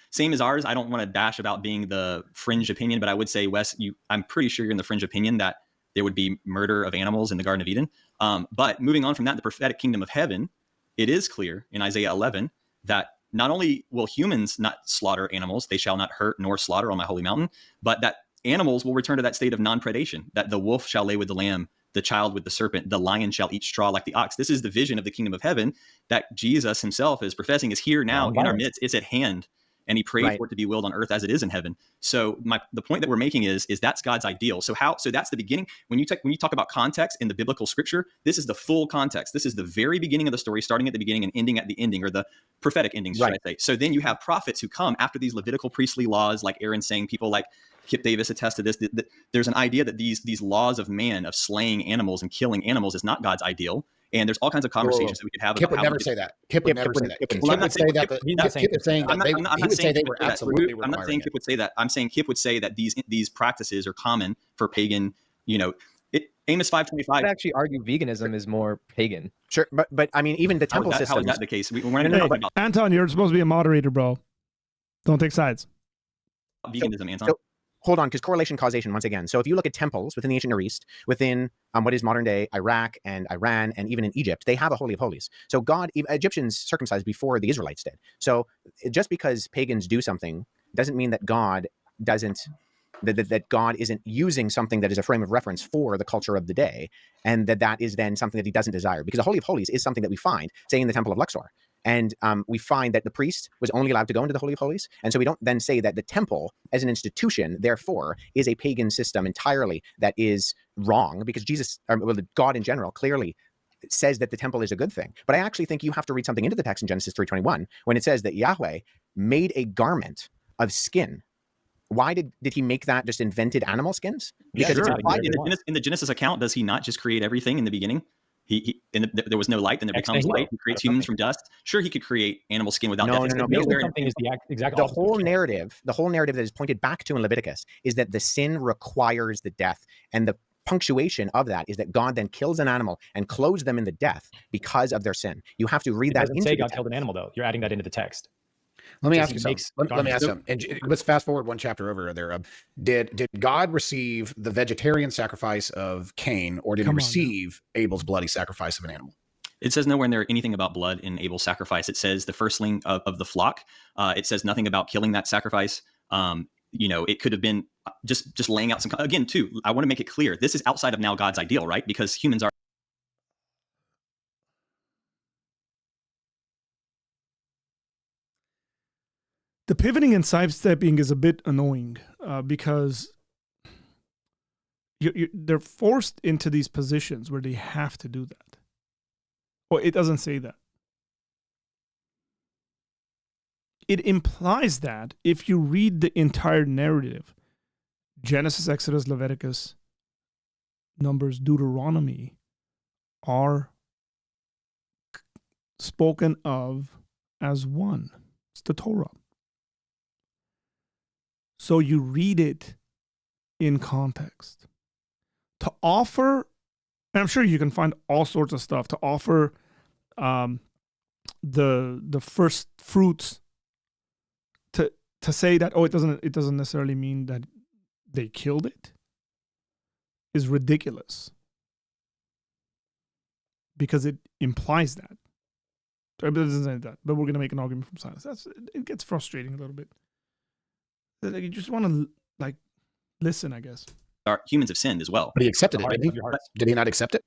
S6: same as ours, I don't want to dash about being the fringe opinion, but I would say, Wes, I'm pretty sure you're in the fringe opinion that there would be murder of animals in the Garden of Eden. But moving on from that, the prophetic kingdom of heaven, it is clear in Isaiah 11 that not only will humans not slaughter animals, they shall not hurt nor slaughter on my holy mountain, but that animals will return to that state of non-predation, that the wolf shall lay with the lamb, the child with the serpent, the lion shall eat straw like the ox. This is the vision of the kingdom of heaven that Jesus himself is professing is here now in our midst. It's at hand. And he prayed for it to be willed on earth as it is in heaven. So the point that we're making is that's God's ideal. So that's the beginning. When you talk about context in the biblical scripture, this is the full context. This is the very beginning of the story, starting at the beginning and ending at the ending, or the prophetic endings, should I say. So then you have prophets who come after these Levitical priestly laws, like Aaron saying, people like Kip Davis attest to this. There's an idea that these laws of man of slaying animals and killing animals is not God's ideal. And there's all kinds of conversations that we could have.
S5: Kip would never say that. Kip would never say that. Kip would say that. Kip is saying that he would say they were absolutely requiring it.
S6: I'm not saying Kip would say that. I'm saying Kip would say that these practices are common for pagan. Amos 5:25.
S7: I'd actually argue veganism is more pagan.
S4: Sure, but I mean, even the temple system.
S6: How is that the case? We're not talking about
S1: Anton, you're supposed to be a moderator, bro. Don't take sides.
S6: Veganism, Anton.
S4: So, hold on, because correlation, causation, once again. So if you look at temples within the ancient Near East, within what is modern day Iraq and Iran, and even in Egypt, they have a Holy of Holies. So Egyptians circumcised before the Israelites did. So just because pagans do something doesn't mean that God doesn't, that God isn't using something that is a frame of reference for the culture of the day, and that is then something that he doesn't desire. Because the Holy of Holies is something that we find, say, in the Temple of Luxor. And we find that the priest was only allowed to go into the Holy of Holies. And so we don't then say that the temple as an institution, therefore, is a pagan system entirely that is wrong, because God in general clearly says that the temple is a good thing. But I actually think you have to read something into the text in Genesis 3:21 when it says that Yahweh made a garment of skin. Why did he make that just invented animal skins? Because it's implied
S6: in the Genesis account, does he not just create everything in the beginning? There was no light, then there becomes light. He creates humans from dust. Sure, he could create animal skin without death.
S3: Something is the exact
S4: the whole narrative that is pointed back to in Leviticus is that the sin requires the death, and the punctuation of that is that God then kills an animal and clothes them in the death because of their sin. You have to read that into
S3: say God killed an animal, though. You're adding that into the text.
S5: Let me ask you something. Let me ask something. And let's fast forward one chapter over there. Did God receive the vegetarian sacrifice of Cain, or did he receive Abel's bloody sacrifice of an animal?
S6: It says nowhere in there anything about blood in Abel's sacrifice. It says the firstling of the flock. It says nothing about killing that sacrifice. It could have been just laying out some. Again, too, I want to make it clear. This is outside of now God's ideal, right? Because humans are.
S1: The pivoting and sidestepping is a bit annoying because they're forced into these positions where they have to do that. Well, it doesn't say that. It implies that if you read the entire narrative, Genesis, Exodus, Leviticus, Numbers, Deuteronomy are spoken of as one. It's the Torah. So you read it in context. To offer, and I'm sure you can find all sorts of stuff to offer the first fruits to say that, it doesn't necessarily mean that they killed it, is ridiculous. Because it implies that. It doesn't say that, but we're going to make an argument from silence. It gets frustrating a little bit. Like, you just want to listen, I guess.
S6: Humans have sinned as well.
S5: But he accepted it, didn't he? Did he not accept it?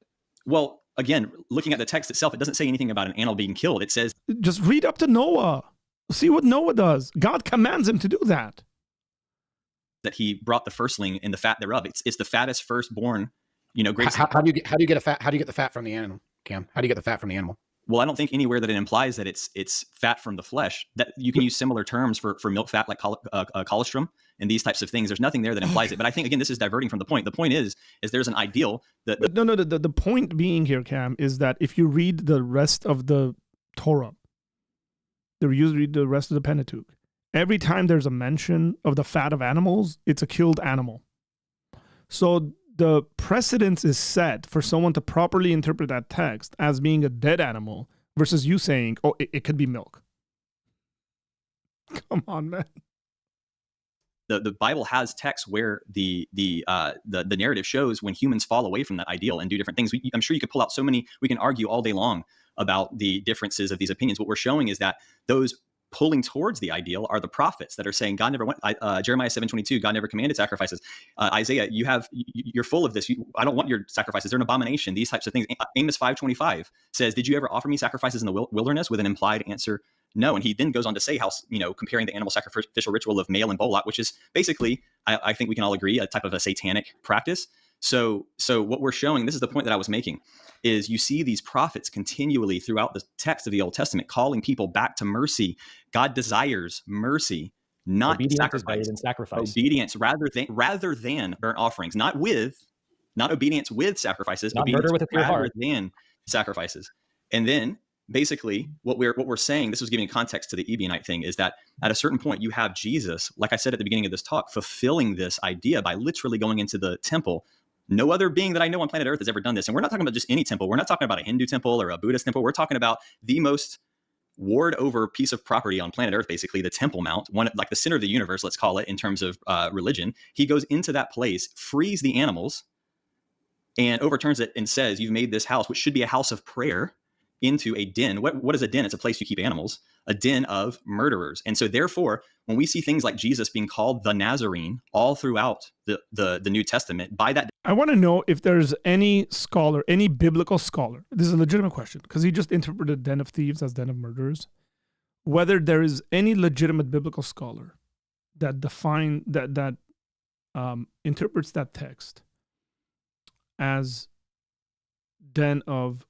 S6: Well, again, looking at the text itself, it doesn't say anything about an animal being killed. It says
S1: just read up to Noah. See what Noah does. God commands him to do that.
S6: That he brought the firstling and the fat thereof. It's the fattest firstborn.
S5: How do you get the fat from the animal, Cam? How do you get the fat from the animal?
S6: Well, I don't think anywhere that it implies that it's fat from the flesh. That you can use similar terms for milk fat, like colostrum and these types of things. There's nothing there that implies it. But I think, again, this is diverting from the point. The point is there's an ideal that.
S1: The point being here, Cam, is that if you read the rest of the Torah, read the rest of the Pentateuch, every time there's a mention of the fat of animals, it's a killed animal. So the precedence is set for someone to properly interpret that text as being a dead animal versus you saying, it could be milk. Come on, man.
S6: The Bible has texts where the narrative shows when humans fall away from that ideal and do different things. I'm sure you could pull out so many. We can argue all day long about the differences of these opinions. What we're showing is that those pulling towards the ideal are the prophets that are saying God never went. Jeremiah 7:22, God never commanded sacrifices. Isaiah, you're full of this. I don't want your sacrifices. They're an abomination. These types of things. Amos 5:25 says, "Did you ever offer me sacrifices in the wilderness?" With an implied answer, no. And he then goes on to say how, comparing the animal sacrificial ritual of Mail and Bolak, which is basically, I think we can all agree, a type of a satanic practice. So what we're showing, this is the point that I was making, is you see these prophets continually throughout the text of the Old Testament calling people back to mercy. God desires mercy, not sacrifice. Obedience rather than burnt offerings, not obedience with sacrifices,
S3: not murder with a pure heart,
S6: than sacrifices. And then basically what we're saying, this was giving context to the Ebionite thing, is that at a certain point you have Jesus, like I said at the beginning of this talk, fulfilling this idea by literally going into the temple. No other being that I know on planet Earth has ever done this. And we're not talking about just any temple. We're not talking about a Hindu temple or a Buddhist temple. We're talking about the most warred over piece of property on planet Earth, basically the Temple Mount, one like the center of the universe, let's call it, in terms of religion. He goes into that place, frees the animals, and overturns it and says, you've made this house, which should be a house of prayer, into a den. What is a den? It's a place you keep animals, a den of murderers. And so therefore, when we see things like Jesus being called the Nazarene all throughout the New Testament, by that,
S1: I want to know if there's any scholar, any biblical scholar, this is a legitimate question, because he just interpreted den of thieves as den of murderers, whether there is any legitimate biblical scholar that interprets that text as den of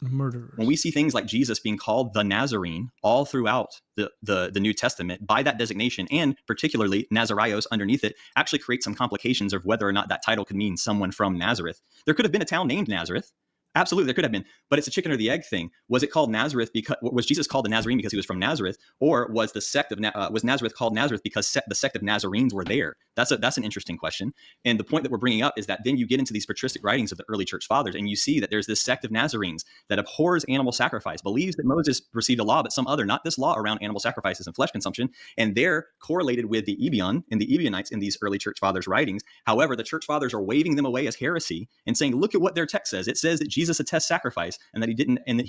S1: murderers.
S6: When we see things like Jesus being called the Nazarene all throughout the New Testament, by that designation, and particularly Nazarios underneath it, actually creates some complications of whether or not that title could mean someone from Nazareth. There could have been a town named Nazareth. Absolutely, there could have been, but it's a chicken or the egg thing. Was it called Nazareth because was Jesus called the Nazarene because he was from Nazareth, or was the sect of was Nazareth called Nazareth because the sect of Nazarenes were there? That's an interesting question. And the point that we're bringing up is that then you get into these patristic writings of the early church fathers, and you see that there's this sect of Nazarenes that abhors animal sacrifice, believes that Moses received a law, but some other, not this law around animal sacrifices and flesh consumption, and they're correlated with the Ebion and the Ebionites in these early church fathers' writings. However, the church fathers are waving them away as heresy and saying, look at what their text says. It says that Jesus attests sacrifice, and that he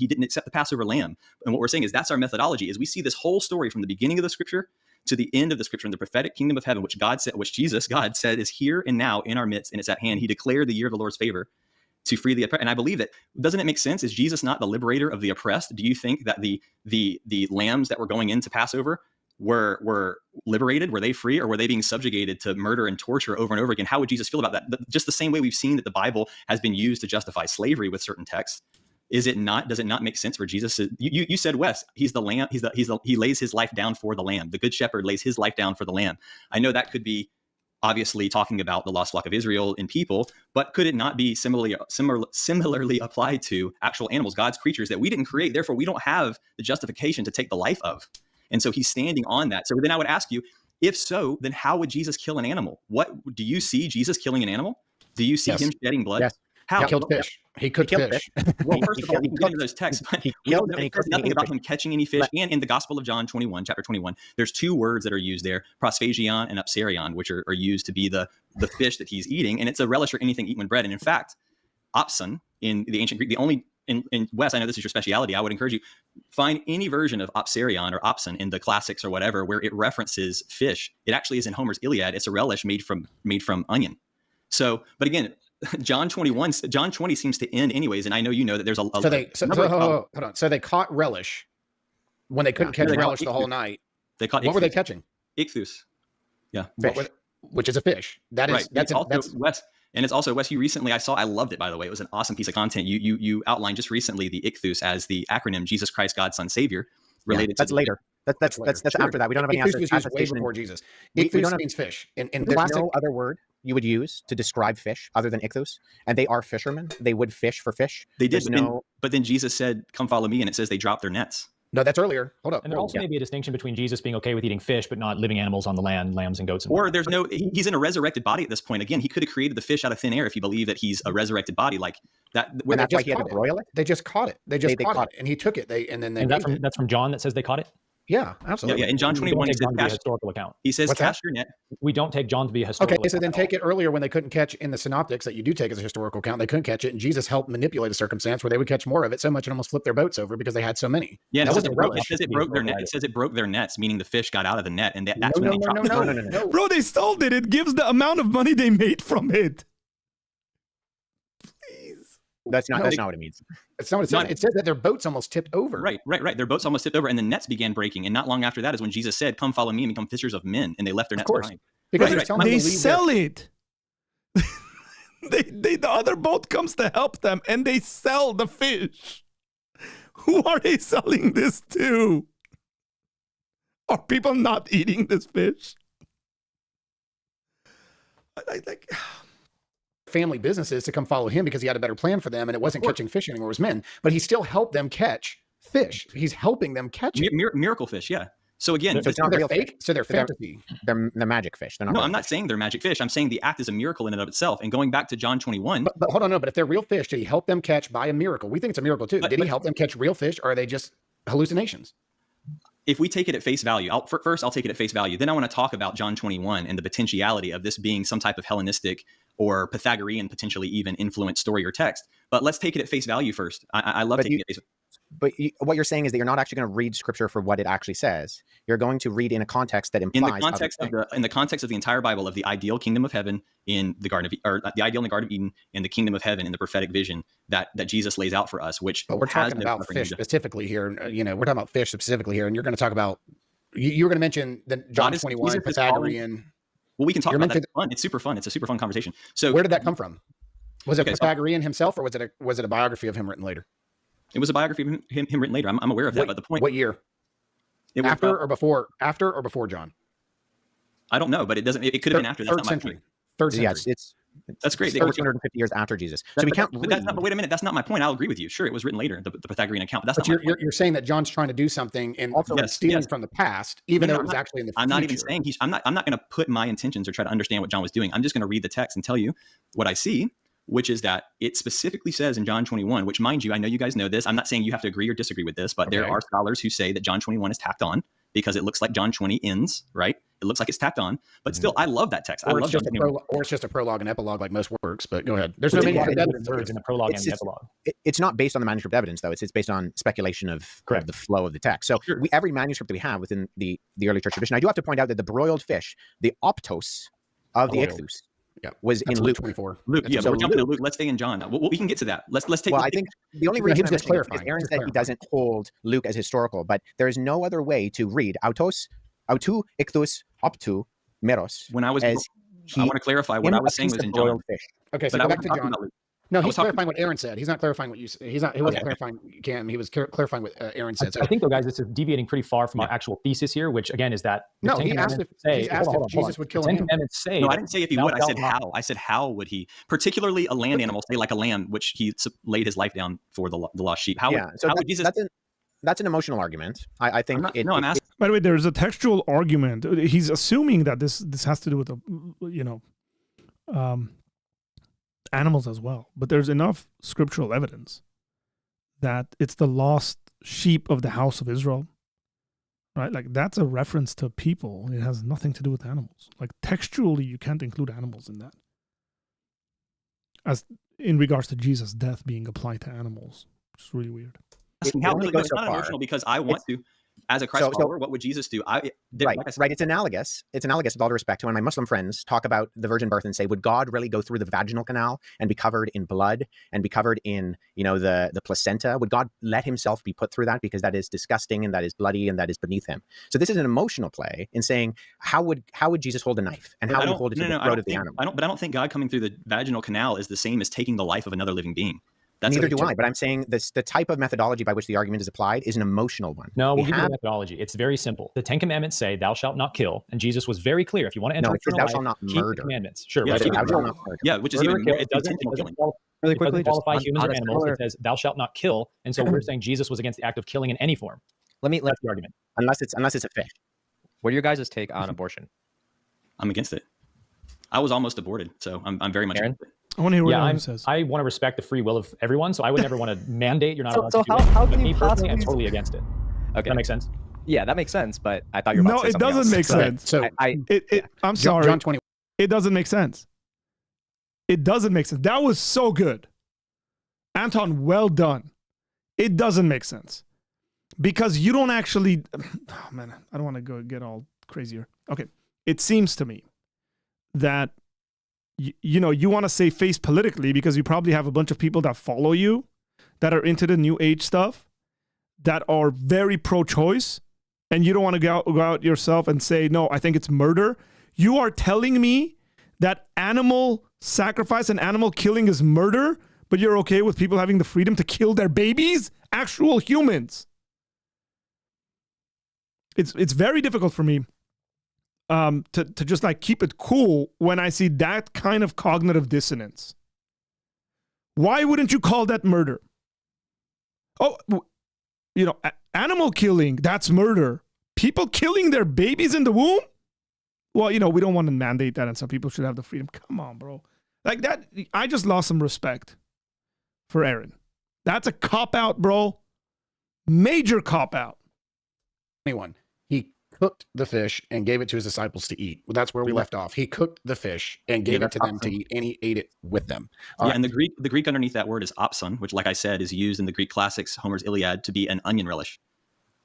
S6: didn't accept the Passover lamb. And what we're saying is that's our methodology, is we see this whole story from the beginning of the scripture to the end of the scripture in the prophetic kingdom of heaven, which God said is here and now in our midst, and it's at hand. He declared the year of the Lord's favor to free the oppressed. And I believe that, doesn't it make sense? Is Jesus not the liberator of the oppressed? Do you think that the lambs that were going into Passover were liberated? Were they free, or were they being subjugated to murder and torture over and over again? How would Jesus feel about that? Just the same way we've seen that the Bible has been used to justify slavery with certain texts. Is it not? Does it not make sense for Jesus? You said, Wes, he's the lamb. He lays his life down for the lamb. The good shepherd lays his life down for the lamb. I know that could be obviously talking about the lost flock of Israel and people, but could it not be similarly applied to actual animals, God's creatures that we didn't create? Therefore, we don't have the justification to take the life of. And so he's standing on that. So then I would ask you, if so, then how would Jesus kill an animal? What do you see Jesus killing an animal? Do you see him shedding blood?
S4: Yes.
S5: How? He killed fish. He could fish.
S6: Well, first of all, we can get into those texts, but there's nothing about him catching any fish. And in the Gospel of John 21, chapter 21, there's two words that are used there, prosphagion and upsarion, which are used to be the fish that he's eating. And it's a relish or anything eaten when bread. And in fact, opson in the ancient Greek, the only, in Wes, I know this is your speciality, I would encourage you, find any version of opsarion or opson in the classics or whatever, where it references fish. It actually is in Homer's Iliad. It's a relish made from onion. So, but again, John 20 seems to end anyways, and I know you know that there's hold
S5: on. So they caught relish when they couldn't catch relish the whole night.
S6: They caught
S5: what were they catching?
S6: Ichthus. Yeah,
S5: which is a fish. That is
S6: right. That's Wes. And it's also, Wes, you recently, I loved it, by the way. It was an awesome piece of content. You outlined just recently the Ichthus as the acronym Jesus Christ, God, Son, Savior, related
S4: that's later. That's after that. We don't have any
S5: Ichthus was used way before Jesus. Ichthus means fish. In
S4: there's
S5: classic,
S4: no other word you would use to describe fish other than ichthus, and they are fishermen. They would fish for fish.
S6: They did, but then Jesus said, "Come follow me," and it says they dropped their nets.
S5: No, that's earlier. Hold up.
S3: And there also may be a distinction between Jesus being okay with eating fish, but not living animals on the land, lambs and goats.
S6: Or there's he's in a resurrected body at this point. Again, he could have created the fish out of thin air if you believe that he's a resurrected body like that.
S4: And that's why he had to broil it.
S5: They just caught it. They caught it, and he took it. And that's
S3: from John that says they caught it.
S5: Yeah, absolutely.
S6: Yeah, in John 21,
S3: take John to be a historical account.
S6: He says,
S5: What's
S6: cast
S5: that?
S6: your net.
S3: We don't take John to be a historical
S5: Okay, so then
S3: account.
S5: take it earlier when they couldn't catch in the synoptics that you do take as a historical account. They couldn't catch it, and Jesus helped manipulate a circumstance where they would catch more of it so much it almost flipped their boats over because they had so many.
S6: Yeah,
S5: that
S6: it
S5: wasn't relish.
S6: says it broke their net. It says it broke their nets, meaning the fish got out of the net, and that's when they dropped the
S5: no.
S1: Bro, they sold it. It gives the amount of money they made from it. Please.
S4: That's not what it means.
S5: It's not what it says. It says that their boats almost tipped over.
S6: Right. Their boats almost tipped over, and the nets began breaking. And not long after that is when Jesus said, "Come follow me and become fishers of men." And they left their nets behind.
S5: Because
S1: they sell it. The other boat comes to help them, and they sell the fish. Who are they selling this to? Are people not eating this fish? Like
S5: family businesses to come follow him because he had a better plan for them, and it wasn't catching fish anymore, it was men. But he still helped them catch fish. He's helping them catch it.
S6: Miracle fish, yeah. So again,
S4: so it's not real
S5: fake.
S4: Fish.
S5: So they're fantasy.
S4: They're magic fish. They're not.
S6: No, I'm not saying they're magic fish. I'm saying the act is a miracle in and of itself. And going back to John 21.
S5: But hold on, no. But if they're real fish, did he help them catch by a miracle? We think it's a miracle too. Did he help them catch real fish, or are they just hallucinations?
S6: If we take it at face value, first I'll take it at face value. Then I want to talk about John 21 and the potentiality of this being some type of Hellenistic or Pythagorean, potentially even influenced story or text. But let's take it at face value first. I love taking it at face value.
S4: But what you're saying is that you're not actually going to read Scripture for what it actually says. You're going to read in a context that implies
S6: in the context of the entire Bible of the ideal kingdom of heaven in the Garden of, or the ideal in the Garden of Eden and the kingdom of heaven in the prophetic vision that Jesus lays out for us. But
S5: we're talking about fish specifically here. We're talking about fish specifically here, and you're going to talk about. You're going to mention the John 21 Pythagorean.
S6: Well, we can talk about that. It's fun. It's super fun. It's a super fun conversation. So
S5: where did that come from? Was it Pythagorean himself, or was it a biography of him written later?
S6: It was a biography of him written later. I'm aware of that. But the point.
S5: What year? It was after or before? After or before John?
S6: I don't know, but it doesn't. It could have been after. That's not my point.
S5: Third century.
S4: Yeah,
S6: that's great.
S4: It's over 250 years after Jesus. So we can't.
S6: But wait a minute. That's not my point. I'll agree with you. Sure, it was written later, the Pythagorean account. But that's
S5: not.
S6: But
S5: you're saying that John's trying to do something and also stealing from the past, even though it was actually in the future.
S6: I'm not even saying I'm not going to put my intentions or try to understand what John was doing. I'm just going to read the text and tell you what I see, which is that it specifically says in John 21, which, mind you, I know you guys know this. I'm not saying you have to agree or disagree with this, but there are scholars who say that John 21 is tacked on because it looks like John 20 ends, right? It looks like it's tacked on, but still, I love that text.
S5: Or it's just a prologue and epilogue like most works, but go ahead. There's no manuscript evidence
S3: in the prologue and the epilogue.
S4: It's not based on the manuscript evidence, though. It's based on speculation of the flow of the text. So every manuscript that we have within the early church tradition, I do have to point out that the broiled fish, the optos of the ichthus, was in Luke
S5: 24.
S6: Luke, yeah, but we're jumping to Luke. Let's stay in John now. We can get to that. Let's take.
S4: Well, I think the only reason I'm clarifying is Aaron said he doesn't hold Luke as historical, but there is no other way to read autou ichthus optu meros.
S6: When I want to clarify what I was saying was in John.
S5: Okay, so go back to John. No, he's clarifying what Aaron said. He's not clarifying what you said. He wasn't clarifying Cam. He was clarifying what Aaron said. So
S3: I think, though, guys, this is deviating pretty far from our actual thesis here, which, again, is that
S5: he asked if Jesus would kill him.
S6: No, I didn't say if he would. I said how. I said how would he, particularly a land animal, say like a lamb, which he laid his life down for the lost sheep. How would Jesus?
S4: That's an emotional argument. I think.
S6: I'm asking.
S1: By the way, there's a textual argument. He's assuming that this has to do with animals as well, but there's enough scriptural evidence that it's the lost sheep of the house of Israel, right? Like that's a reference to people. It has nothing to do with animals. Like textually, you can't include animals in that. As in regards to Jesus' death being applied to animals, which is really weird.
S6: It's not emotional because I want to. As a Christ follower, what would Jesus do?
S4: Right. It's analogous. It's analogous with all due respect to when my Muslim friends talk about the virgin birth and say, would God really go through the vaginal canal and be covered in blood and be covered in, the placenta? Would God let himself be put through that because that is disgusting and that is bloody and that is beneath him? So this is an emotional play in saying, how would Jesus hold a knife and how would he hold it to the throat of the animal?
S6: But I don't think God coming through the vaginal canal is the same as taking the life of another living being.
S4: Neither do I, but I'm saying the type of methodology by which the argument is applied is an emotional one.
S3: No, we'll give you the methodology. It's very simple. The 10 Commandments say, "Thou shalt not kill," and Jesus was very clear. If you want to enter eternal life,
S4: thou shalt not murder.
S3: Keep the commandments. Sure,
S6: which is even
S3: it doesn't qualify humans or animals. It says, "Thou shalt not kill," and so we're saying Jesus was against the act of killing in any form. That's the argument.
S4: Unless it's a fish.
S7: What are your guys' take on abortion?
S6: I'm against it. I was almost aborted, so I'm very much against it.
S1: I want to hear what Aaron says.
S3: I want to respect the free will of everyone, so I would never want to mandate you're not allowed
S9: to
S3: do it.
S9: How can
S3: me
S9: you
S3: personally,
S9: possibly?
S3: I'm totally against it.
S7: Okay,
S3: that makes sense.
S7: Yeah, that makes sense. But I thought you were about to say something
S1: doesn't
S7: else.
S1: make sense.
S5: So
S1: I'm sorry.
S5: John 20.
S1: It doesn't make sense. It doesn't make sense. That was so good. Anton, well done. It doesn't make sense. Because you don't actually... Oh, man, I don't want to get all crazier. Okay. It seems to me that, you want to say face politically because you probably have a bunch of people that follow you that are into the new age stuff, that are very pro-choice, and you don't want to go out yourself and say, no, I think it's murder. You are telling me that animal sacrifice and animal killing is murder, but you're okay with people having the freedom to kill their babies? Actual humans. It's very difficult for me to just like keep it cool when I see that kind of cognitive dissonance. Why wouldn't you call that murder? Oh, animal killing, that's murder. People killing their babies in the womb? Well, we don't want to mandate that, and some people should have the freedom. Come on, bro. Like that, I just lost some respect for Aaron. That's a cop-out, bro. Major cop-out.
S5: 21. He cooked the fish and gave it to his disciples to eat. Well, that's where we left off. He cooked the fish and gave it to them to eat, and he ate it with them.
S6: And the Greek underneath that word is opson, which, like I said, is used in the Greek classics, Homer's Iliad, to be an onion relish.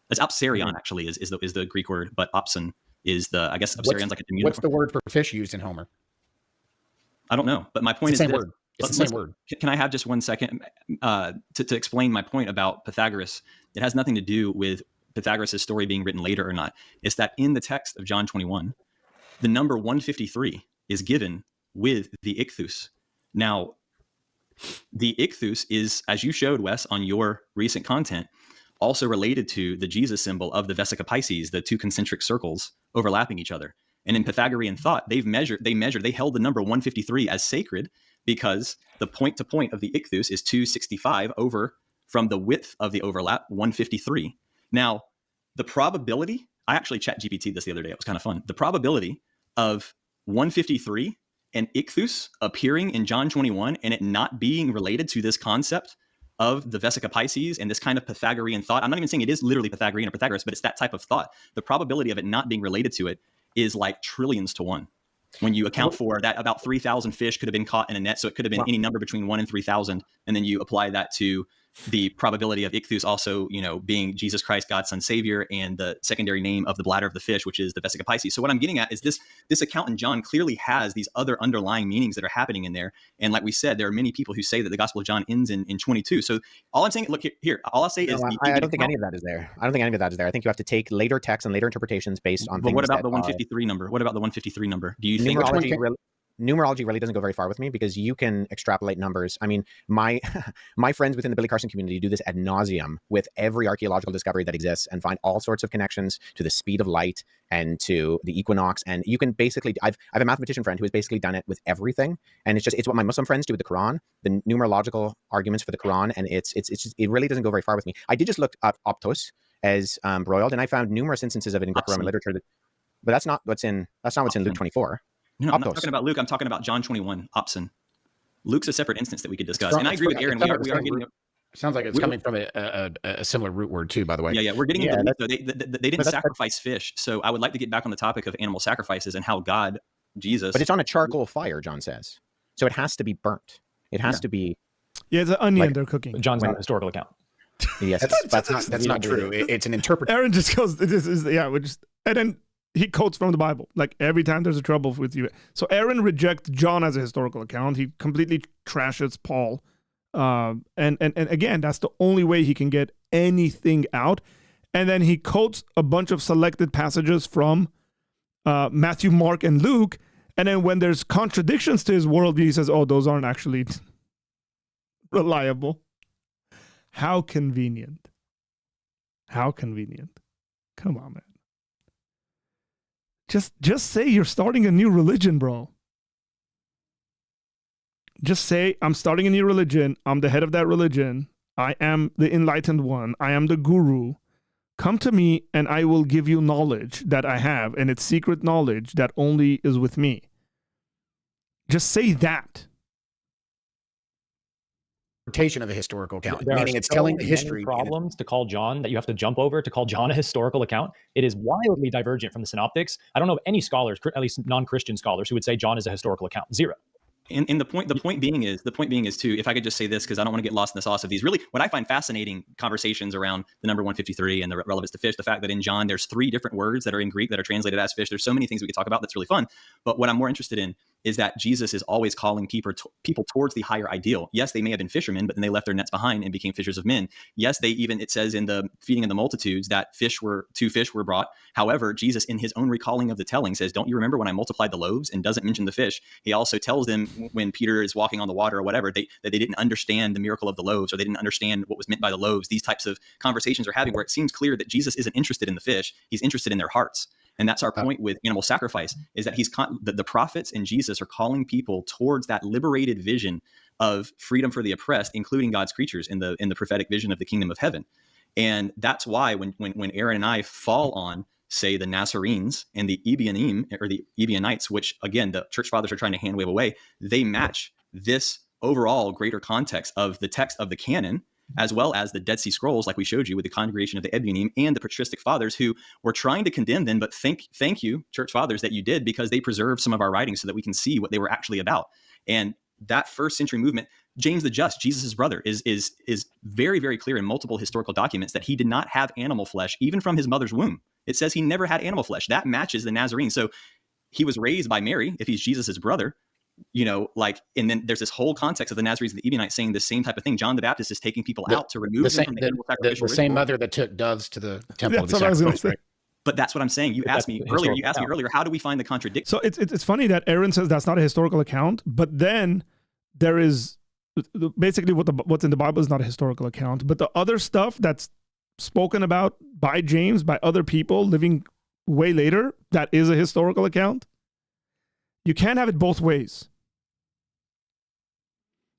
S6: It's opsarion, actually, is the Greek word, but opson is I guess opsarion's like a diminutive.
S5: What's the word for fish used in Homer?
S6: I don't know, but my point
S5: is the same word. It's the same word.
S6: Can I have just 1 second to explain my point about Pythagoras? It has nothing to do with Pythagoras' story being written later or not. It's that in the text of John 21, the number 153 is given with the ichthus. Now, the ichthus is, as you showed, Wes, on your recent content, also related to the Jesus symbol of the Vesica Pisces, the two concentric circles overlapping each other. And in Pythagorean thought, they held the number 153 as sacred because the point to point of the ichthus is 265 over from the width of the overlap, 153. Now, the probability, I actually chat GPT this the other day. It was kind of fun. The probability of 153 and ichthus appearing in John 21 and it not being related to this concept of the Vesica Pisces and this kind of Pythagorean thought. I'm not even saying it is literally Pythagorean or Pythagoras, but it's that type of thought. The probability of it not being related to it is like trillions to one. When you account for that, about 3,000 fish could have been caught in a net. So it could have been any number between 1 and 3,000. And then you apply that to the probability of ichthus also, being Jesus Christ, God's Son, Savior, and the secondary name of the bladder of the fish, which is the Vesica Pisces. So what I'm getting at is this account in John clearly has these other underlying meanings that are happening in there. And like we said, there are many people who say that the Gospel of John ends in 22. So all I'm saying, look here, all I'll say is
S4: I don't think any of that is there. I don't think any of that is there. I think you have to take later texts and later interpretations based on.
S6: But what about the 153 number? What about the 153 number? Do you think
S4: numerology really doesn't go very far with me because you can extrapolate numbers. I mean, my friends within the Billy Carson community do this ad nauseum with every archaeological discovery that exists and find all sorts of connections to the speed of light and to the equinox. And you can basically, I have a mathematician friend who has basically done it with everything. And it's what my Muslim friends do with the Quran, the numerological arguments for the Quran. And it really doesn't go very far with me. I did just look up optos as broiled, and I found numerous instances of it in Greco-Roman literature. But that's not what's in Luke 24.
S6: No, I'm not talking about Luke. I'm talking about John 21, opson. Luke's a separate instance that we could discuss. And I agree with Aaron. We are getting.
S5: Sounds like it's coming from a similar root word too, by the way.
S6: Yeah, we're getting into the they didn't sacrifice fish. So I would like to get back on the topic of animal sacrifices and how God, Jesus.
S4: But it's on a charcoal fire, John says. So it has to be burnt. It has to be.
S1: Yeah, it's an onion they're cooking.
S3: John's not a historical account.
S4: Yes,
S5: that's not true. It's an interpretation.
S1: Aaron just goes, and then he quotes from the Bible, like every time there's a trouble with you. So Aaron rejects John as a historical account. He completely trashes Paul. And again, that's the only way he can get anything out. And then he quotes a bunch of selected passages from Matthew, Mark, and Luke. And then when there's contradictions to his worldview, he says, oh, those aren't actually reliable. How convenient. How convenient. Come on, man. Just say you're starting a new religion, bro. Just say, I'm starting a new religion. I'm the head of that religion. I am the enlightened one. I am the guru. Come to me and I will give you knowledge that I have, and it's secret knowledge that only is with me. Just say that.
S5: interpretation of a historical account,
S3: There
S5: meaning
S3: are
S5: it's
S3: so
S5: telling the
S3: many
S5: history.
S3: problems to call John that you have to jump over to call John a historical account. It is wildly divergent from the Synoptics. I don't know of any scholars, at least non-Christian scholars, who would say John is a historical account. Zero.
S6: And the point being is too, if I could just say this, because I don't want to get lost in the sauce of these. Really, what I find fascinating conversations around the number 153 and the relevance to fish, the fact that in John there's 3 different words that are in Greek that are translated as fish. There's so many things we could talk about that's really fun. But what I'm more interested in is that Jesus is always calling people towards the higher ideal. Yes, they may have been fishermen, but then they left their nets behind and became fishers of men. Yes, it says in the feeding of the multitudes that 2 fish were brought. However, Jesus, in his own recalling of the telling, says, don't you remember when I multiplied the loaves, and doesn't mention the fish. He also tells them when Peter is walking on the water or whatever, that they didn't understand the miracle of the loaves, or they didn't understand what was meant by the loaves. These types of conversations are having where it seems clear that Jesus isn't interested in the fish. He's interested in their hearts. And that's our point with animal sacrifice, is that the prophets and Jesus are calling people towards that liberated vision of freedom for the oppressed, including God's creatures in the prophetic vision of the kingdom of heaven. And that's why when Aaron and I fall on, say, the Nazarenes and the Ebionim, or the Ebionites, which again the church fathers are trying to hand wave away, they match this overall greater context of the text of the canon, as well as the Dead Sea Scrolls, like we showed you with the congregation of the Ebionim and the patristic fathers, who were trying to condemn them. But thank you, church fathers, that you did, because they preserved some of our writings so that we can see what they were actually about. And that first century movement, James the Just, Jesus' brother, is very, very clear in multiple historical documents that he did not have animal flesh, even from his mother's womb. It says he never had animal flesh. That matches the Nazarene. So he was raised by Mary, if he's Jesus' brother. And then there's this whole context of the Nazarenes and the Ebionites saying the same type of thing. John the Baptist is taking people out to remove them from the animal sacrificial
S5: the same mother that took doves to the temple of the sacrifice, right?
S6: But that's what I'm saying. You asked me earlier, how do we find the contradiction?
S1: So it's funny that Aaron says that's not a historical account, but then there is basically what's in the Bible is not a historical account, but the other stuff that's spoken about by James, by other people living way later, that is a historical account. You can't have it both ways.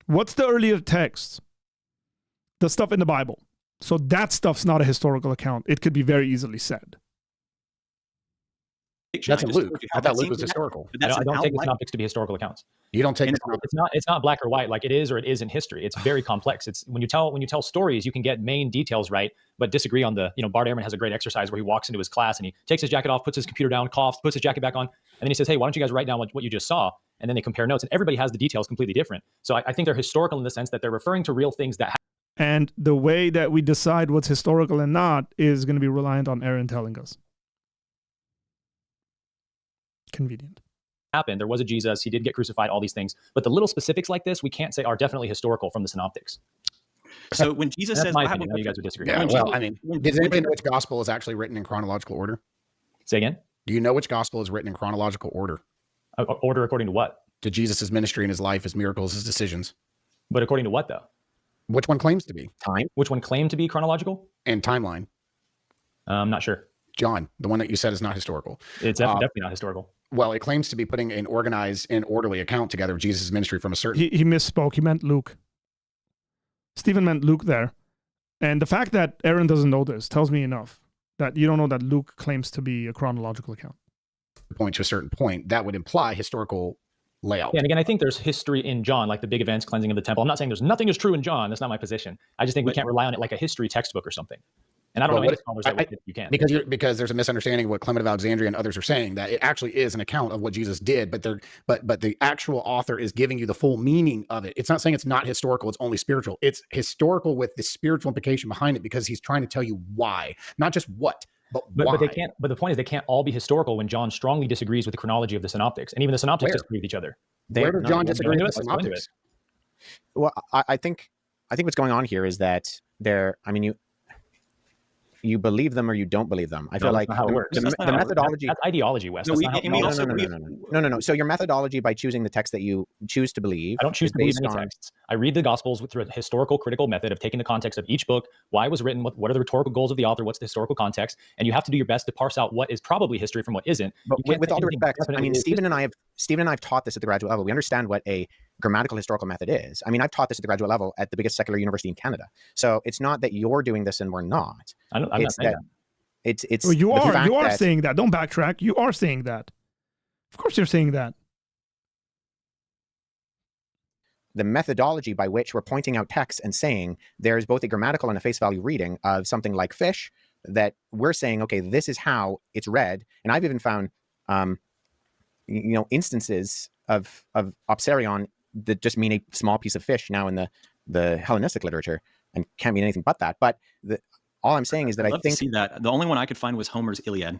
S1: What's the earlier text? The stuff in the Bible. So that stuff's not a historical account. It could be very easily said.
S5: That's in Luke. I thought Luke was historical.
S3: I don't take the Synoptics to be historical accounts.
S5: You don't take
S3: it's not black or white, like it is or it isn't history. It's very complex. It's when you tell stories, you can get main details right, but disagree on the, Bart Ehrman has a great exercise where he walks into his class and he takes his jacket off, puts his computer down, coughs, puts his jacket back on, and then he says, hey, why don't you guys write down what you just saw? And then they compare notes, and everybody has the details completely different. So I think they're historical in the sense that they're referring to real things that
S1: and the way that we decide what's historical and not is going to be reliant on Aaron telling us. Convenient.
S3: Happened. There was a Jesus. He did get crucified, all these things. But the little specifics like this, we can't say are definitely historical from the Synoptics.
S6: So when Jesus says,
S3: my opinion, you guys would disagree.
S5: Yeah, well, does anybody know which gospel is actually written in chronological order?
S3: Say again?
S5: Do you know which gospel is written in chronological order?
S3: Order according to what?
S5: To Jesus' ministry and his life, his miracles, his decisions.
S3: But according to what, though?
S5: Which one claims to be? Time.
S3: Which one claimed to be chronological?
S5: And timeline.
S3: I'm not sure.
S5: John, the one that you said is not historical.
S3: It's definitely not historical.
S5: Well, it claims to be putting an organized and orderly account together of Jesus' ministry from a certain...
S1: He misspoke. He meant Luke. Stephen meant Luke there. And the fact that Aaron doesn't know this tells me enough that you don't know that Luke claims to be a chronological account.
S5: Point to a certain point, that would imply historical layout.
S3: Yeah, and again, I think there's history in John, like the big events, cleansing of the temple. I'm not saying there's nothing is true in John. That's not my position. I just think we can't rely on it like a history textbook or something. And I don't know any scholars that you can.
S5: Because there's a misunderstanding of what Clement of Alexandria and others are saying, that it actually is an account of what Jesus did, but the actual author is giving you the full meaning of it. It's not saying it's not historical, it's only spiritual. It's historical with the spiritual implication behind it, because he's trying to tell you why, not just what, but why.
S3: But they can't. But the point is, they can't all be historical when John strongly disagrees with the chronology of the Synoptics, and even the Synoptics disagree with each other.
S5: Where does John disagree with the Synoptics?
S4: Well, I think what's going on here is that you believe them or you don't believe them. I feel like
S3: how it works.
S4: The methodology.
S3: That's ideology, Wes.
S4: No. So your methodology by choosing the text that you choose to believe.
S3: I don't choose to believe any texts. I read the Gospels through a historical, critical method of taking the context of each book, why it was written, what are the rhetorical goals of the author, what's the historical context, and you have to do your best to parse out what is probably history from what isn't.
S4: But with all due respect, Stephen and I have taught this at the graduate level. We understand what a grammatical historical method is. I've taught this at the graduate level at the biggest secular university in Canada. So it's not that you're doing this and we're not.
S3: I'm not saying that.
S4: It's
S1: well, you are saying that. Don't backtrack. You are saying that. Of course you're saying that.
S4: the methodology by which we're pointing out texts and saying there's both a grammatical and a face value reading of something like fish, that we're saying, okay, this is how it's read. And I've even found, instances of opsarion that just mean a small piece of fish now in the Hellenistic literature, and can't mean anything but that. But all I'm saying is that
S6: I'd
S4: I
S6: love
S4: think
S6: to see that. The only one I could find was Homer's Iliad,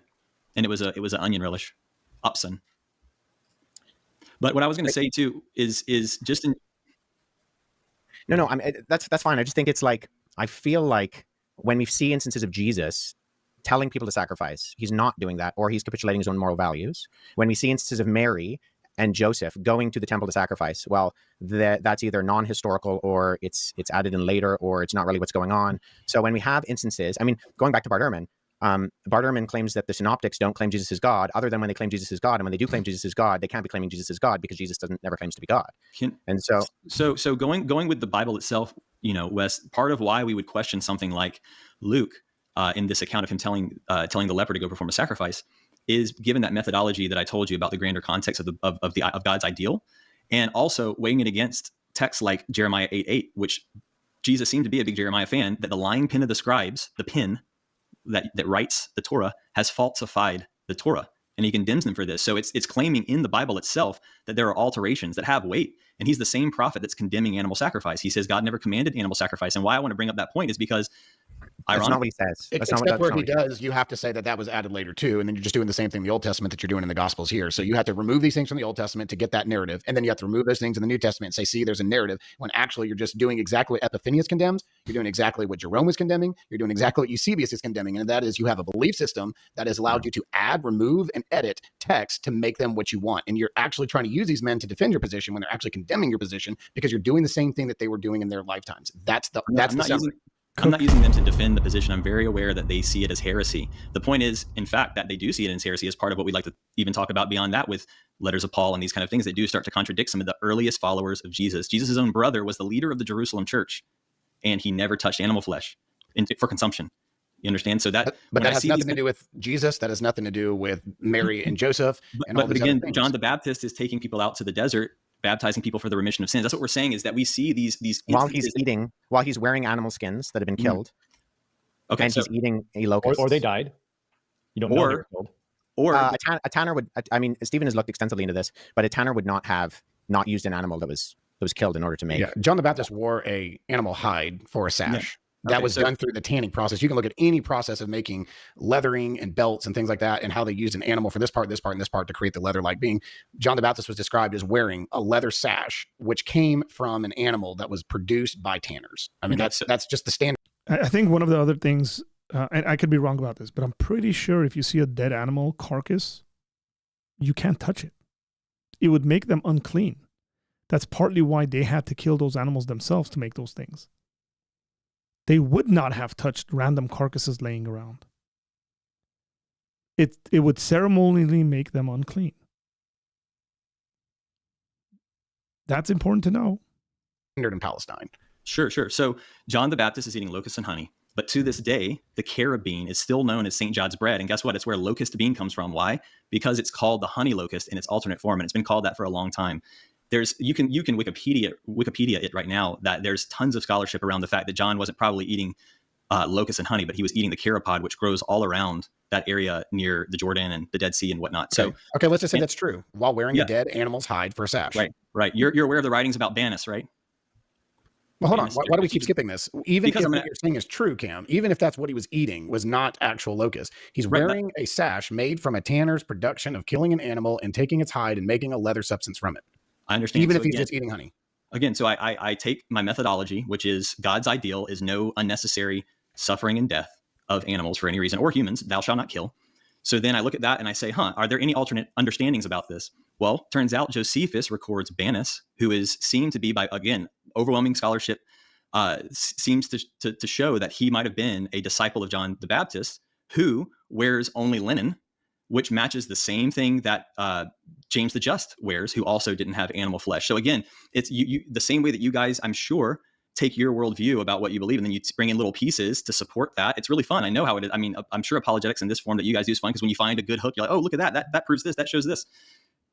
S6: and it was an onion relish, upson. But what I was going to say too is just in.
S4: No, that's fine. I just think it's like, I feel like when we see instances of Jesus telling people to sacrifice, he's not doing that, or he's capitulating his own moral values. When we see instances of Mary and Joseph going to the temple to sacrifice, well, that's either non-historical, or it's added in later, or it's not really what's going on. So when we have instances, I mean, going back to Bart Ehrman, Bart Ehrman claims that the synoptics don't claim Jesus is God, other than when they claim Jesus is God. And when they do claim Jesus is God, they can't be claiming Jesus is God, because Jesus never claims to be God.
S6: So going with the Bible itself, Wes, part of why we would question something like Luke in this account of him telling the leper to go perform a sacrifice is given that methodology that I told you about, the grander context of God's ideal, and also weighing it against texts like Jeremiah 8:8, which Jesus seemed to be a big Jeremiah fan, that the lying pen of the scribes, the pen that writes the Torah, has falsified the Torah, and he condemns them for this. So it's claiming in the Bible itself that there are alterations that have weight, and he's the same prophet that's condemning animal sacrifice. He says God never commanded animal sacrifice, and why I want to bring up that point is because
S4: that's not what he says.
S5: Except where he does, you have to say that was added later too, and then you're just doing the same thing in the Old Testament that you're doing in the Gospels here. So you have to remove these things from the Old Testament to get that narrative, and then you have to remove those things in the New Testament and say, see, there's a narrative, when actually you're just doing exactly what Epiphanius condemns. You're doing exactly what Jerome was condemning. You're doing exactly what Eusebius is condemning, and that is you have a belief system that has allowed you to add, remove, and edit text to make them what you want. And you're actually trying to use these men to defend your position when they're actually condemning your position, because you're doing the same thing that they were doing in their lifetimes.
S6: I'm not using them to defend the position. I'm very aware that they see it as heresy. The point is, in fact, that they do see it as heresy as part of what we'd like to even talk about beyond that with letters of Paul and these kind of things that do start to contradict some of the earliest followers of Jesus. Jesus' own brother was the leader of the Jerusalem church, and he never touched animal flesh for consumption. You understand? So that,
S5: but that has nothing to do with Jesus. That has nothing to do with Mary and Joseph.
S6: But again, John the Baptist is taking people out to the desert, baptizing people for the remission of sins. That's what we're saying, is that we see these
S4: while he's wearing animal skins that have been killed.
S6: Okay,
S4: and he's eating a locust,
S3: or they died. You don't know they were killed.
S6: Or
S4: a tanner would. I mean, Stephen has looked extensively into this, but a tanner would not have used an animal that was killed in order to make.
S5: Yeah, John the Baptist wore a animal hide for a sash.
S6: Yeah.
S5: That was done through the tanning process. You can look at any process of making leathering and belts and things like that, and how they used an animal for this part, this part, and this part to create the leather-like being. John the Baptist was described as wearing a leather sash, which came from an animal that was produced by tanners. I mean, that's just the standard.
S1: I think one of the other things, and I could be wrong about this, but I'm pretty sure if you see a dead animal carcass, you can't touch it. It would make them unclean. That's partly why they had to kill those animals themselves to make those things. They would not have touched random carcasses laying around. It would ceremonially make them unclean. That's important to know.
S5: In Palestine.
S6: Sure. So John the Baptist is eating locusts and honey, but to this day, the carob bean is still known as St. John's bread. And guess what? It's where locust bean comes from. Why? Because it's called the honey locust in its alternate form, and it's been called that for a long time. You can Wikipedia it right now, that there's tons of scholarship around the fact that John wasn't probably eating locusts and honey, but he was eating the carob pod, which grows all around that area near the Jordan and the Dead Sea and whatnot.
S5: Okay. So let's just say that's true. While wearing a dead animal's hide for a sash.
S6: Right. You're aware of the writings about Banus, right?
S5: Well, hold on. Why do we keep skipping this? Even if what you're saying is true, Cam, even if that's what he was eating was not actual locust, he's wearing a sash made from a tanner's production of killing an animal and taking its hide and making a leather substance from it.
S6: I understand.
S5: Even if he's just eating honey.
S6: Again, so I take my methodology, which is God's ideal is no unnecessary suffering and death of animals for any reason, or humans, thou shalt not kill. So then I look at that and I say, are there any alternate understandings about this? Well, turns out Josephus records Banus, who is seen to be, by, again, overwhelming scholarship, seems to show that he might have been a disciple of John the Baptist who wears only linen, which matches the same thing that James the Just wears, who also didn't have animal flesh. So again, it's the same way that you guys, I'm sure, take your worldview about what you believe, and then you bring in little pieces to support that. It's really fun. I know how it is. I mean, I'm sure apologetics in this form that you guys do is fun, because when you find a good hook, you're like, oh, look at that proves this, that shows this.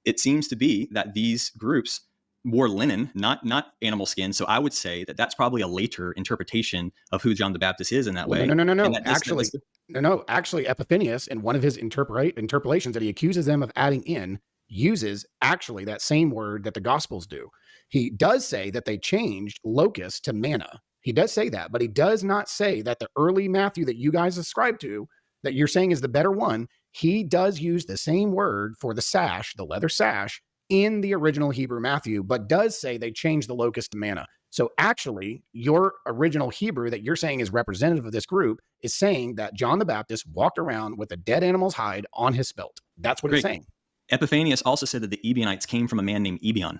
S6: It seems to be that these groups wore linen, not animal skin. So I would say that that's probably a later interpretation of who John the Baptist is in that way.
S5: No. Actually, Epiphanius, in one of his interpolations that he accuses them of adding in, uses actually that same word that the Gospels do. He does say that they changed locust to manna. He does say that, but he does not say that the early Matthew that you guys ascribe to, that you're saying is the better one, he does use the same word for the sash, the leather sash, in the original Hebrew Matthew, but does say they changed the locust to manna. So actually, your original Hebrew that you're saying is representative of this group is saying that John the Baptist walked around with a dead animal's hide on his spelt. That's what it's saying.
S6: Epiphanius also said that the Ebionites came from a man named Ebion,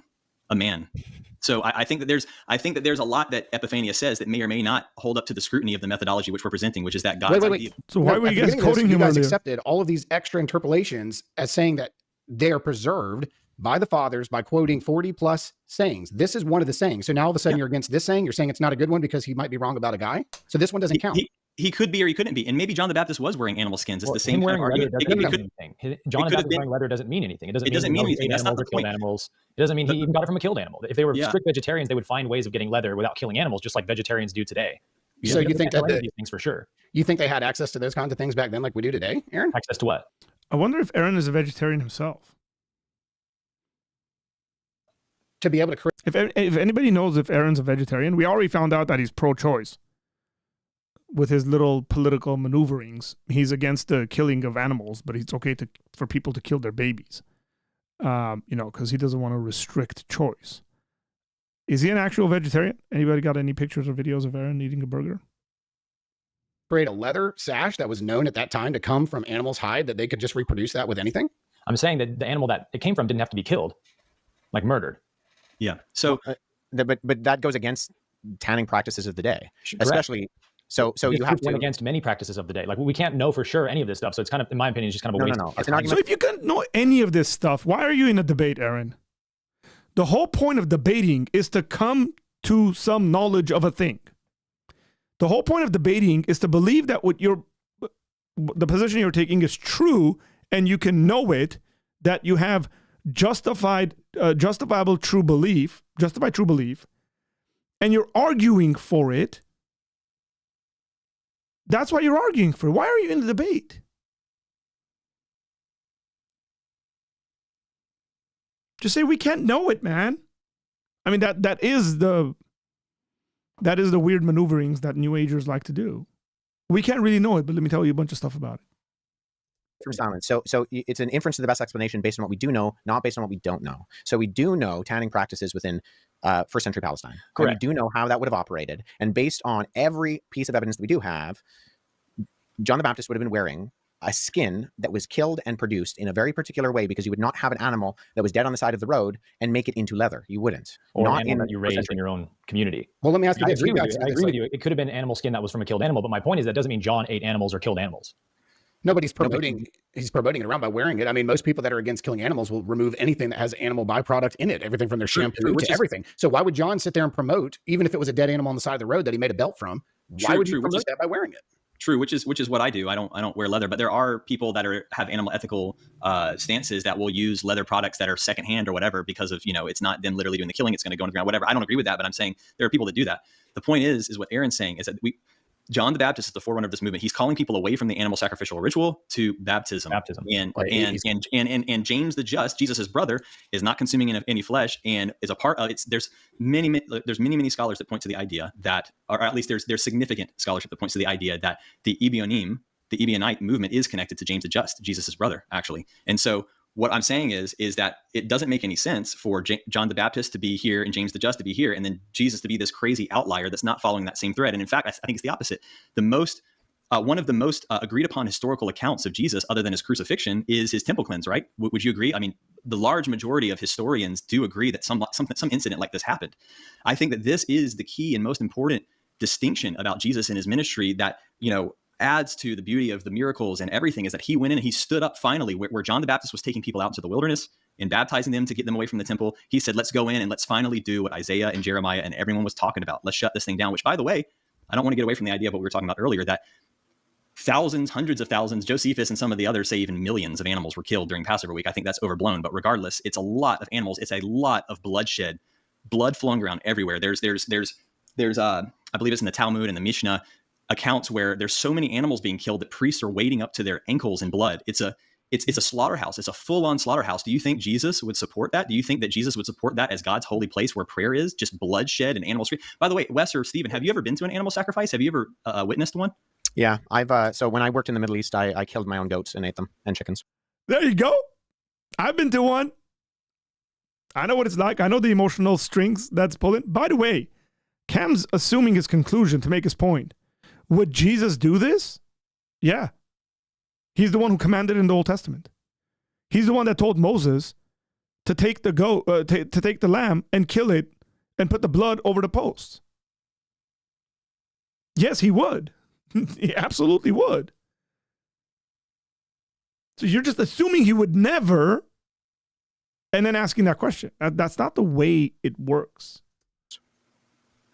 S6: a man. So I think that there's a lot that Epiphanius says that may or may not hold up to the scrutiny of the methodology which we're presenting, which is that God's idea.
S1: So why were you guys quoting him?
S5: You guys accepted all of these extra interpolations as saying that they are preserved by the fathers by quoting 40 plus sayings. This is one of the sayings. So now all of a sudden you're against this saying. You're saying it's not a good one because he might be wrong about a guy. So this one doesn't count.
S6: He could be or he couldn't be. And maybe John the Baptist was wearing animal skins. It's the same kind of argument.
S3: John the Baptist wearing leather doesn't mean anything. It doesn't mean anything. That's not the point. Animals. It doesn't mean he even got it from a killed animal. If they were strict vegetarians, they would find ways of getting leather without killing animals, just like vegetarians do today.
S5: So you think that
S3: these things for sure?
S5: You think they had access to those kinds of things back then, like we do today, Aaron?
S3: Access to what?
S1: I wonder if Aaron is a vegetarian himself.
S5: To be able to,
S1: if anybody knows if Aaron's a vegetarian, we already found out that he's pro-choice. With his little political maneuverings, he's against the killing of animals, but it's okay for people to kill their babies. Because he doesn't want to restrict choice. Is he an actual vegetarian? Anybody got any pictures or videos of Aaron eating a burger?
S5: Create a leather sash that was known at that time to come from animal's hide, that they could just reproduce that with anything?
S3: I'm saying that the animal that it came from didn't have to be killed, like murdered.
S6: Yeah. So,
S4: but that goes against tanning practices of the day, especially. So you have to
S3: against many practices of the day. Like we can't know for sure any of this stuff. So it's kind of, in my opinion, it's just kind of a waste.
S4: No. It's an argument.
S1: So if you can't know any of this stuff, why are you in a debate, Aaron? The whole point of debating is to come to some knowledge of a thing. The whole point of debating is to believe that the position you're taking is true, and you can know it, that you have justified true belief, and you're arguing for it. That's why you're arguing for it. Why are you in the debate? Just say we can't know it, man. I mean, that is the weird maneuverings that New Agers like to do. We can't really know it, but let me tell you a bunch of stuff about it.
S4: From silence. So it's an inference to the best explanation based on what we do know, not based on what we don't know. So we do know tanning practices within first century Palestine. Correct. And we do know how that would have operated. And based on every piece of evidence that we do have, John the Baptist would have been wearing a skin that was killed and produced in a very particular way, because you would not have an animal that was dead on the side of the road and make it into leather. You wouldn't.
S3: Or not an animal that you raised in your own community.
S5: Well, let me ask you this.
S3: I agree with you. It could have been animal skin that was from a killed animal, but my point is that doesn't mean John ate animals or killed animals.
S5: Nobody's promoting. He's promoting it around by wearing it. I mean, most people that are against killing animals will remove anything that has animal byproduct in it, everything from their shampoo to everything. So why would John sit there and promote, even if it was a dead animal on the side of the road that he made a belt from? Why would you promote that by wearing it?
S6: True, which is what I do. I don't wear leather, but there are people that have animal ethical stances that will use leather products that are secondhand or whatever, because of, it's not them literally doing the killing. It's going to go on the ground, whatever. I don't agree with that, but I'm saying there are people that do that. The point is what Aaron's saying is that John the Baptist is the forerunner of this movement. He's calling people away from the animal sacrificial ritual to baptism. And James the Just, Jesus' brother, is not consuming any flesh and is a part of it. There's many scholars that point to the idea that, or at least there's significant scholarship that points to the idea that the Ebionite movement is connected to James the Just, Jesus' brother, actually. And so what I'm saying is that it doesn't make any sense for John the Baptist to be here and James the Just to be here, and then Jesus to be this crazy outlier that's not following that same thread. And in fact, I think it's the opposite. One of the most agreed upon historical accounts of Jesus, other than his crucifixion, is his temple cleanse, right? Would you agree? I mean, the large majority of historians do agree that some incident like this happened. I think that this is the key and most important distinction about Jesus and his ministry that, adds to the beauty of the miracles and everything, is that he went in and he stood up finally where John the Baptist was taking people out into the wilderness and baptizing them to get them away from the temple. He said, let's go in and let's finally do what Isaiah and Jeremiah and everyone was talking about. Let's shut this thing down, which, by the way, I don't want to get away from the idea of what we were talking about earlier, that thousands, hundreds of thousands, Josephus and some of the others say even millions of animals were killed during Passover week. I think that's overblown, but regardless, it's a lot of animals. It's a lot of bloodshed blood flowing around everywhere. There's I believe it's in the Talmud and the Mishnah accounts where there's so many animals being killed that priests are wading up to their ankles in blood. It's a slaughterhouse. It's a full-on slaughterhouse. Do you think Jesus would support that? Do you think that Jesus would support that as God's holy place where prayer is? Just bloodshed and animals. By the way, Wes or Stephen, have you ever been to an animal sacrifice? Have you ever witnessed one?
S4: Yeah, I've so when I worked in the Middle East, I killed my own goats and ate them, and chickens.
S1: There you go. I've been to one. I know what it's like. I know the emotional strings that's pulling. By the way, Cam's assuming his conclusion to make his point. Would Jesus do this? Yeah. He's the one who commanded in the Old Testament. He's the one that told Moses to take the goat, to take the lamb and kill it and put the blood over the posts. Yes, he would. He absolutely would. So you're just assuming he would never, and then asking that question. That's not the way it works.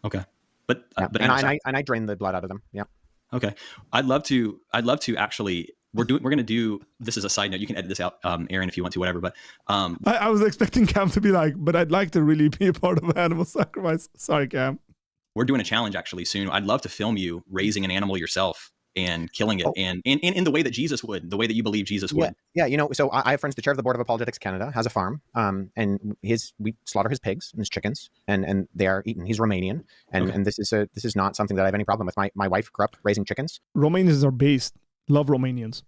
S6: Okay, but
S4: I drain the blood out of them. Yeah.
S6: Okay, I'd love to actually. We're going to do, this is a side note. You can edit this out, Aaron, if you want to, whatever. But
S1: I was expecting Cam to be like, but I'd like to really be a part of animal sacrifice. Sorry, Cam.
S6: We're doing a challenge actually soon. I'd love to film you raising an animal yourself and killing it, and in the way that Jesus would, the way that you believe Jesus would.
S4: Yeah, you know, so I have friends. The chair of the board of Apologetics Canada has a farm, and we slaughter his pigs and his chickens, and they are eaten. He's Romanian, and this is not something that I have any problem with. My wife grew up raising chickens.
S1: Romanians are based. Love Romanians.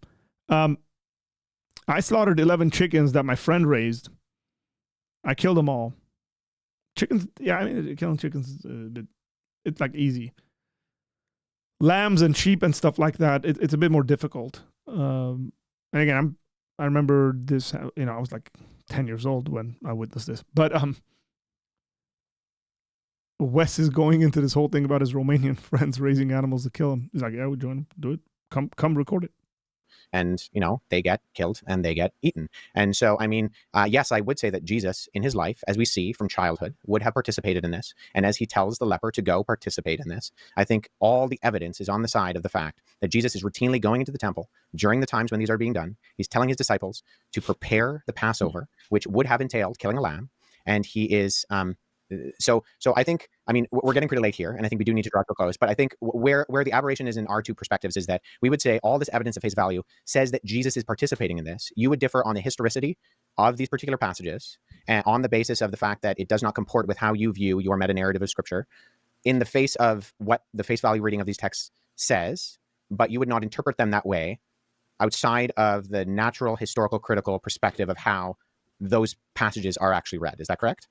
S1: I slaughtered 11 chickens that my friend raised. I killed them all. Chickens, yeah, I mean, killing chickens is a bit, it's like easy. Lambs and sheep and stuff like that, it's a bit more difficult. And again, I remember this, you know, I was like 10 years old when I witnessed this. But Wes is going into this whole thing about his Romanian friends raising animals to kill him. He's like, yeah, we'll join him. Do it. Come record it.
S4: And, you know, they get killed and they get eaten. And so, I mean, yes, I would say that Jesus in his life, as we see from childhood, would have participated in this. And as he tells the leper to go participate in this, I think all the evidence is on the side of the fact that Jesus is routinely going into the temple during the times when these are being done. He's telling his disciples to prepare the Passover, which would have entailed killing a lamb. And he is... So I think, I mean, we're getting pretty late here, and I think we do need to draw to a close. But I think where the aberration is in our two perspectives is that we would say all this evidence at face value says that Jesus is participating in this. You would differ on the historicity of these particular passages, and on the basis of the fact that it does not comport with how you view your meta-narrative of Scripture in the face of what the face value reading of these texts says, but you would not interpret them that way outside of the natural, historical, critical perspective of how those passages are actually read. Is that correct?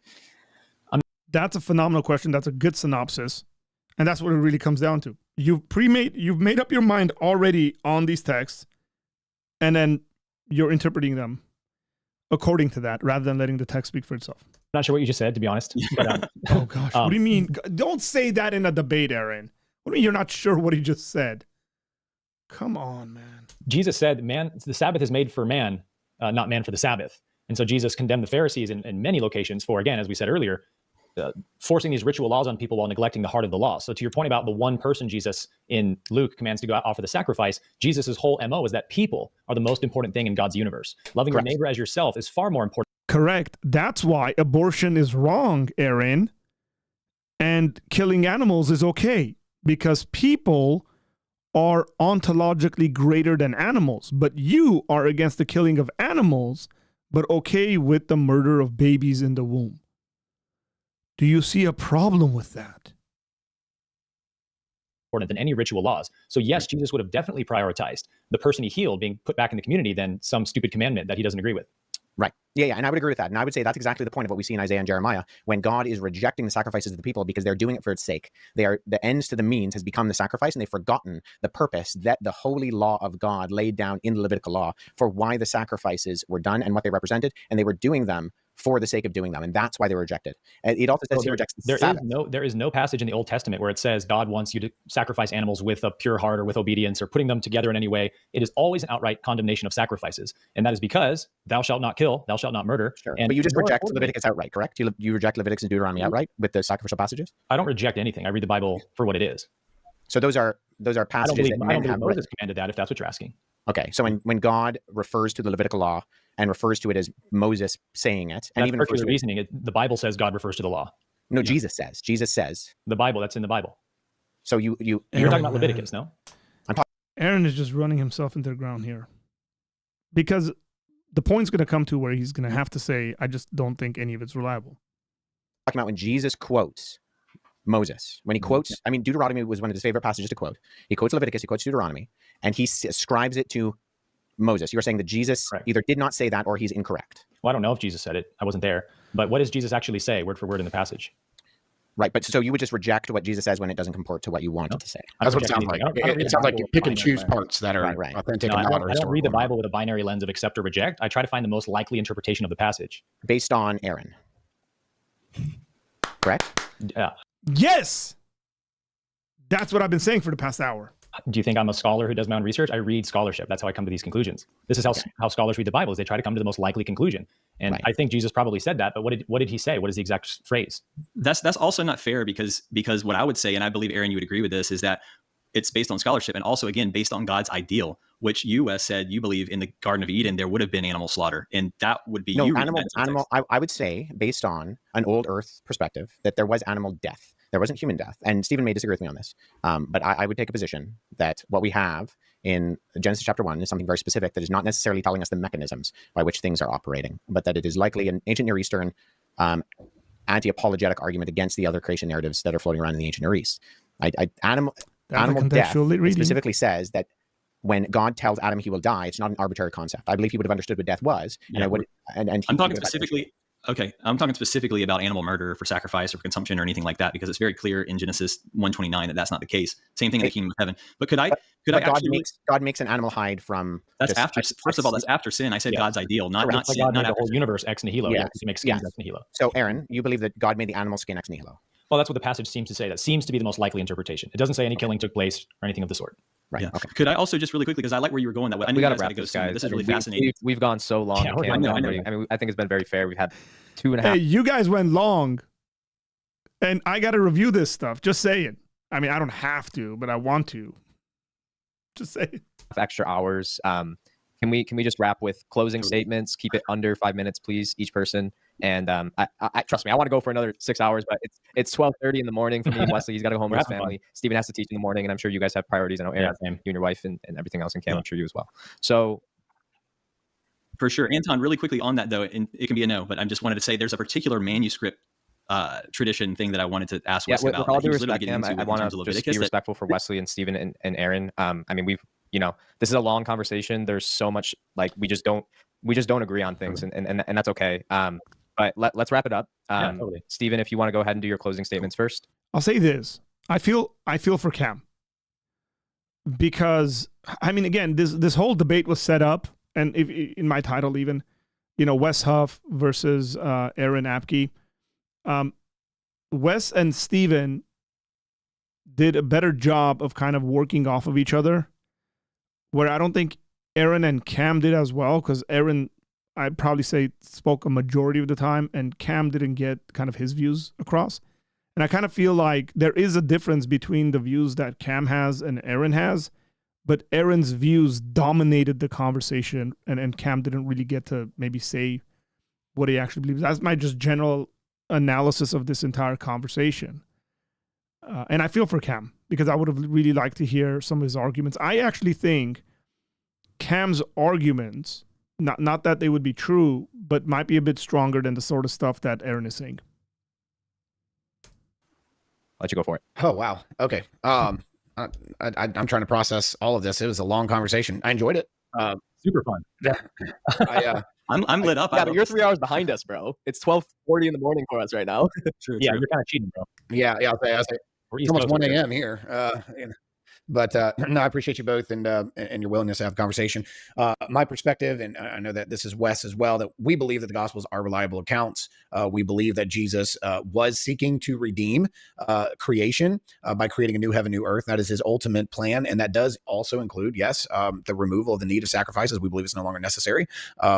S1: That's a phenomenal question. That's a good synopsis. And that's what it really comes down to. You've made up your mind already on these texts, and then you're interpreting them according to that rather than letting the text speak for itself.
S3: Not sure what you just said, to be honest. But,
S1: oh gosh, what do you mean? Don't say that in a debate, Aaron. What do you mean you're not sure what he just said? Come on, man.
S3: Jesus said, "Man, the Sabbath is made for man, not man for the Sabbath." And so Jesus condemned the Pharisees in many locations for, again, as we said earlier, forcing these ritual laws on people while neglecting the heart of the law. So to your point about the one person Jesus in Luke commands to go out offer the sacrifice, Jesus's whole MO is that people are the most important thing in God's universe. Loving
S1: Correct.
S3: Your neighbor as yourself is far more important.
S1: Correct. That's why abortion is wrong, Aaron, and killing animals is okay, because people are ontologically greater than animals, but you are against the killing of animals, but okay with the murder of babies in the womb. Do you see a problem with that?
S3: Than any ritual laws. So yes, Jesus would have definitely prioritized the person he healed being put back in the community than some stupid commandment that he doesn't agree with.
S4: Right. Yeah, and I would agree with that. And I would say that's exactly the point of what we see in Isaiah and Jeremiah, when God is rejecting the sacrifices of the people because they're doing it for its sake. The ends to the means has become the sacrifice, and they've forgotten the purpose that the holy law of God laid down in the Levitical law for why the sacrifices were done and what they represented, and they were doing them for the sake of doing them, and that's why they were rejected. It also says he rejects the Sabbath.
S3: There is no passage in the Old Testament where it says God wants you to sacrifice animals with a pure heart or with obedience or putting them together in any way. It is always an outright condemnation of sacrifices, and that is because thou shalt not kill, thou shalt not murder.
S4: Sure. And but you just reject Leviticus outright, correct? You reject Leviticus and Deuteronomy outright with the sacrificial passages?
S3: I don't reject anything. I read the Bible for what it is.
S4: So those are passages that men have.
S3: Moses commanded that, if that's what you're asking.
S4: Okay, so when God refers to the Levitical law and refers to it as Moses saying it, and
S3: that's
S4: even
S3: refers to reasoning, the Bible says God refers to the law.
S4: No, Jesus says. Jesus says.
S3: The Bible, that's in the Bible.
S4: So you're
S3: talking about Leviticus, no?
S1: Aaron is just running himself into the ground here. Because the point's going to come to where he's going to have to say, I just don't think any of it's reliable.
S4: Talking about when Jesus quotes Moses. When he quotes, I mean, Deuteronomy was one of his favorite passages to quote. He quotes Leviticus, he quotes Deuteronomy, and he ascribes it to Moses. You are saying that Jesus either did not say that or he's incorrect.
S3: Well, I don't know if Jesus said it. I wasn't there. But what does Jesus actually say, word for word, in the passage?
S4: Right, but so you would just reject what Jesus says when it doesn't comport to what you want it to say.
S5: That's what it sounds like. It sounds like you pick and choose parts that are authentic and not.
S3: I don't read the Bible with a binary lens of accept or reject. I try to find the most likely interpretation of the passage.
S4: Based on Aaron. Correct?
S3: Yeah.
S1: Yes! That's what I've been saying for the past hour.
S3: Do you think I'm a scholar who does my own research? I read scholarship. That's how I come to these conclusions. This is how scholars read the Bible, is they try to come to the most likely conclusion. And I think Jesus probably said that, but what did he say? What is the exact phrase?
S6: That's also not fair because what I would say, and I believe, Aaron, you would agree with this, is that it's based on scholarship and also, again, based on God's ideal, which you, Wes, said you believe in the Garden of Eden there would have been animal slaughter. And that would be
S4: animal. I would say, based on an old earth perspective, that there was animal death. There wasn't human death. And Stephen may disagree with me on this. But I would take a position that what we have in Genesis chapter 1 is something very specific that is not necessarily telling us the mechanisms by which things are operating, but that it is likely an ancient Near Eastern anti-apologetic argument against the other creation narratives that are floating around in the ancient Near East. Animal death specifically says that when God tells Adam he will die, it's not an arbitrary concept. I believe he would have understood what death was.
S6: Yeah, I'm talking specifically. Okay, I'm talking specifically about animal murder for sacrifice or consumption or anything like that, because it's very clear in Genesis 1:29 that that's not the case. Same thing in the kingdom of heaven. But
S4: God makes an animal hide from.
S6: That's after. First of all, that's after sin. I said God's ideal, not sin.
S3: God
S6: not
S3: made the whole universe ex nihilo.
S4: Yes.
S3: He makes skins ex nihilo.
S4: So, Aaron, you believe that God made the animal skin ex nihilo?
S3: Well, that's what the passage seems to say. That seems to be the most likely interpretation. It doesn't say any killing took place or anything of the sort.
S4: Right.
S6: Yeah.
S4: Okay.
S6: Could I also just really quickly, because I like where you were going that way. I
S7: we got to wrap this, guys.
S6: This is really fascinating.
S7: We've gone so long.
S3: Yeah,
S7: I mean, I think it's been very fair. We've had 2.5.
S1: Hey, you guys went long, and I got to review this stuff. Just saying. I mean, I don't have to, but I want to. Just say
S7: extra hours. Can we just wrap with closing statements? Keep it under 5 minutes, please, each person. And I trust me, I want to go for another 6 hours, but it's 12:30 in the morning for me and Wesley. He's got to go home with his family. Stephen has to teach in the morning, and I'm sure you guys have priorities. I know Aaron, you and your wife and everything else, and Cam, I'm sure you as well. So.
S6: For sure. Anton, really quickly on that, though, and it can be a no, but I just wanted to say there's a particular manuscript tradition thing that I wanted to ask Wesley about.
S7: With all due respect, Cam, I want to just be respectful for Wesley and Stephen and Aaron. I mean, this is a long conversation. There's so much, we just don't agree on things, and that's okay. But let's wrap it up.
S3: Totally.
S7: Stephen, if you want to go ahead and do your closing statements first.
S1: I'll say this. I feel for Cam. Because, I mean, again, this whole debate was set up, and if in my title even, Wes Huff versus Aaron Abke. Wes and Stephen did a better job of kind of working off of each other, where I don't think Aaron and Cam did as well, because Aaron, I'd probably say, spoke a majority of the time, and Cam didn't get kind of his views across. And I kind of feel like there is a difference between the views that Cam has and Aaron has, but Aaron's views dominated the conversation, and Cam didn't really get to maybe say what he actually believes. That's my just general analysis of this entire conversation. And I feel for Cam, because I would have really liked to hear some of his arguments. I actually think Cam's arguments, not that they would be true, but might be a bit stronger than the sort of stuff that Aaron is saying.
S7: I'll let you go for it.
S5: Oh, wow. Okay. I'm trying to process all of this. It was a long conversation. I enjoyed it.
S3: Super fun.
S5: Yeah.
S6: I'm lit up.
S7: Yeah, but you're 3 hours behind us, bro. It's 12:40 in the morning for us right now.
S6: True.
S3: You're kind of cheating, bro.
S5: Yeah. I'll say it's almost 1 a.m. here. But no, I appreciate you both and your willingness to have a conversation. My perspective, and I know that this is Wes as well, that we believe that the Gospels are reliable accounts. We believe that Jesus was seeking to redeem creation by creating a new heaven, new earth. That is his ultimate plan. And that does also include, yes, the removal of the need of sacrifices. We believe it's no longer necessary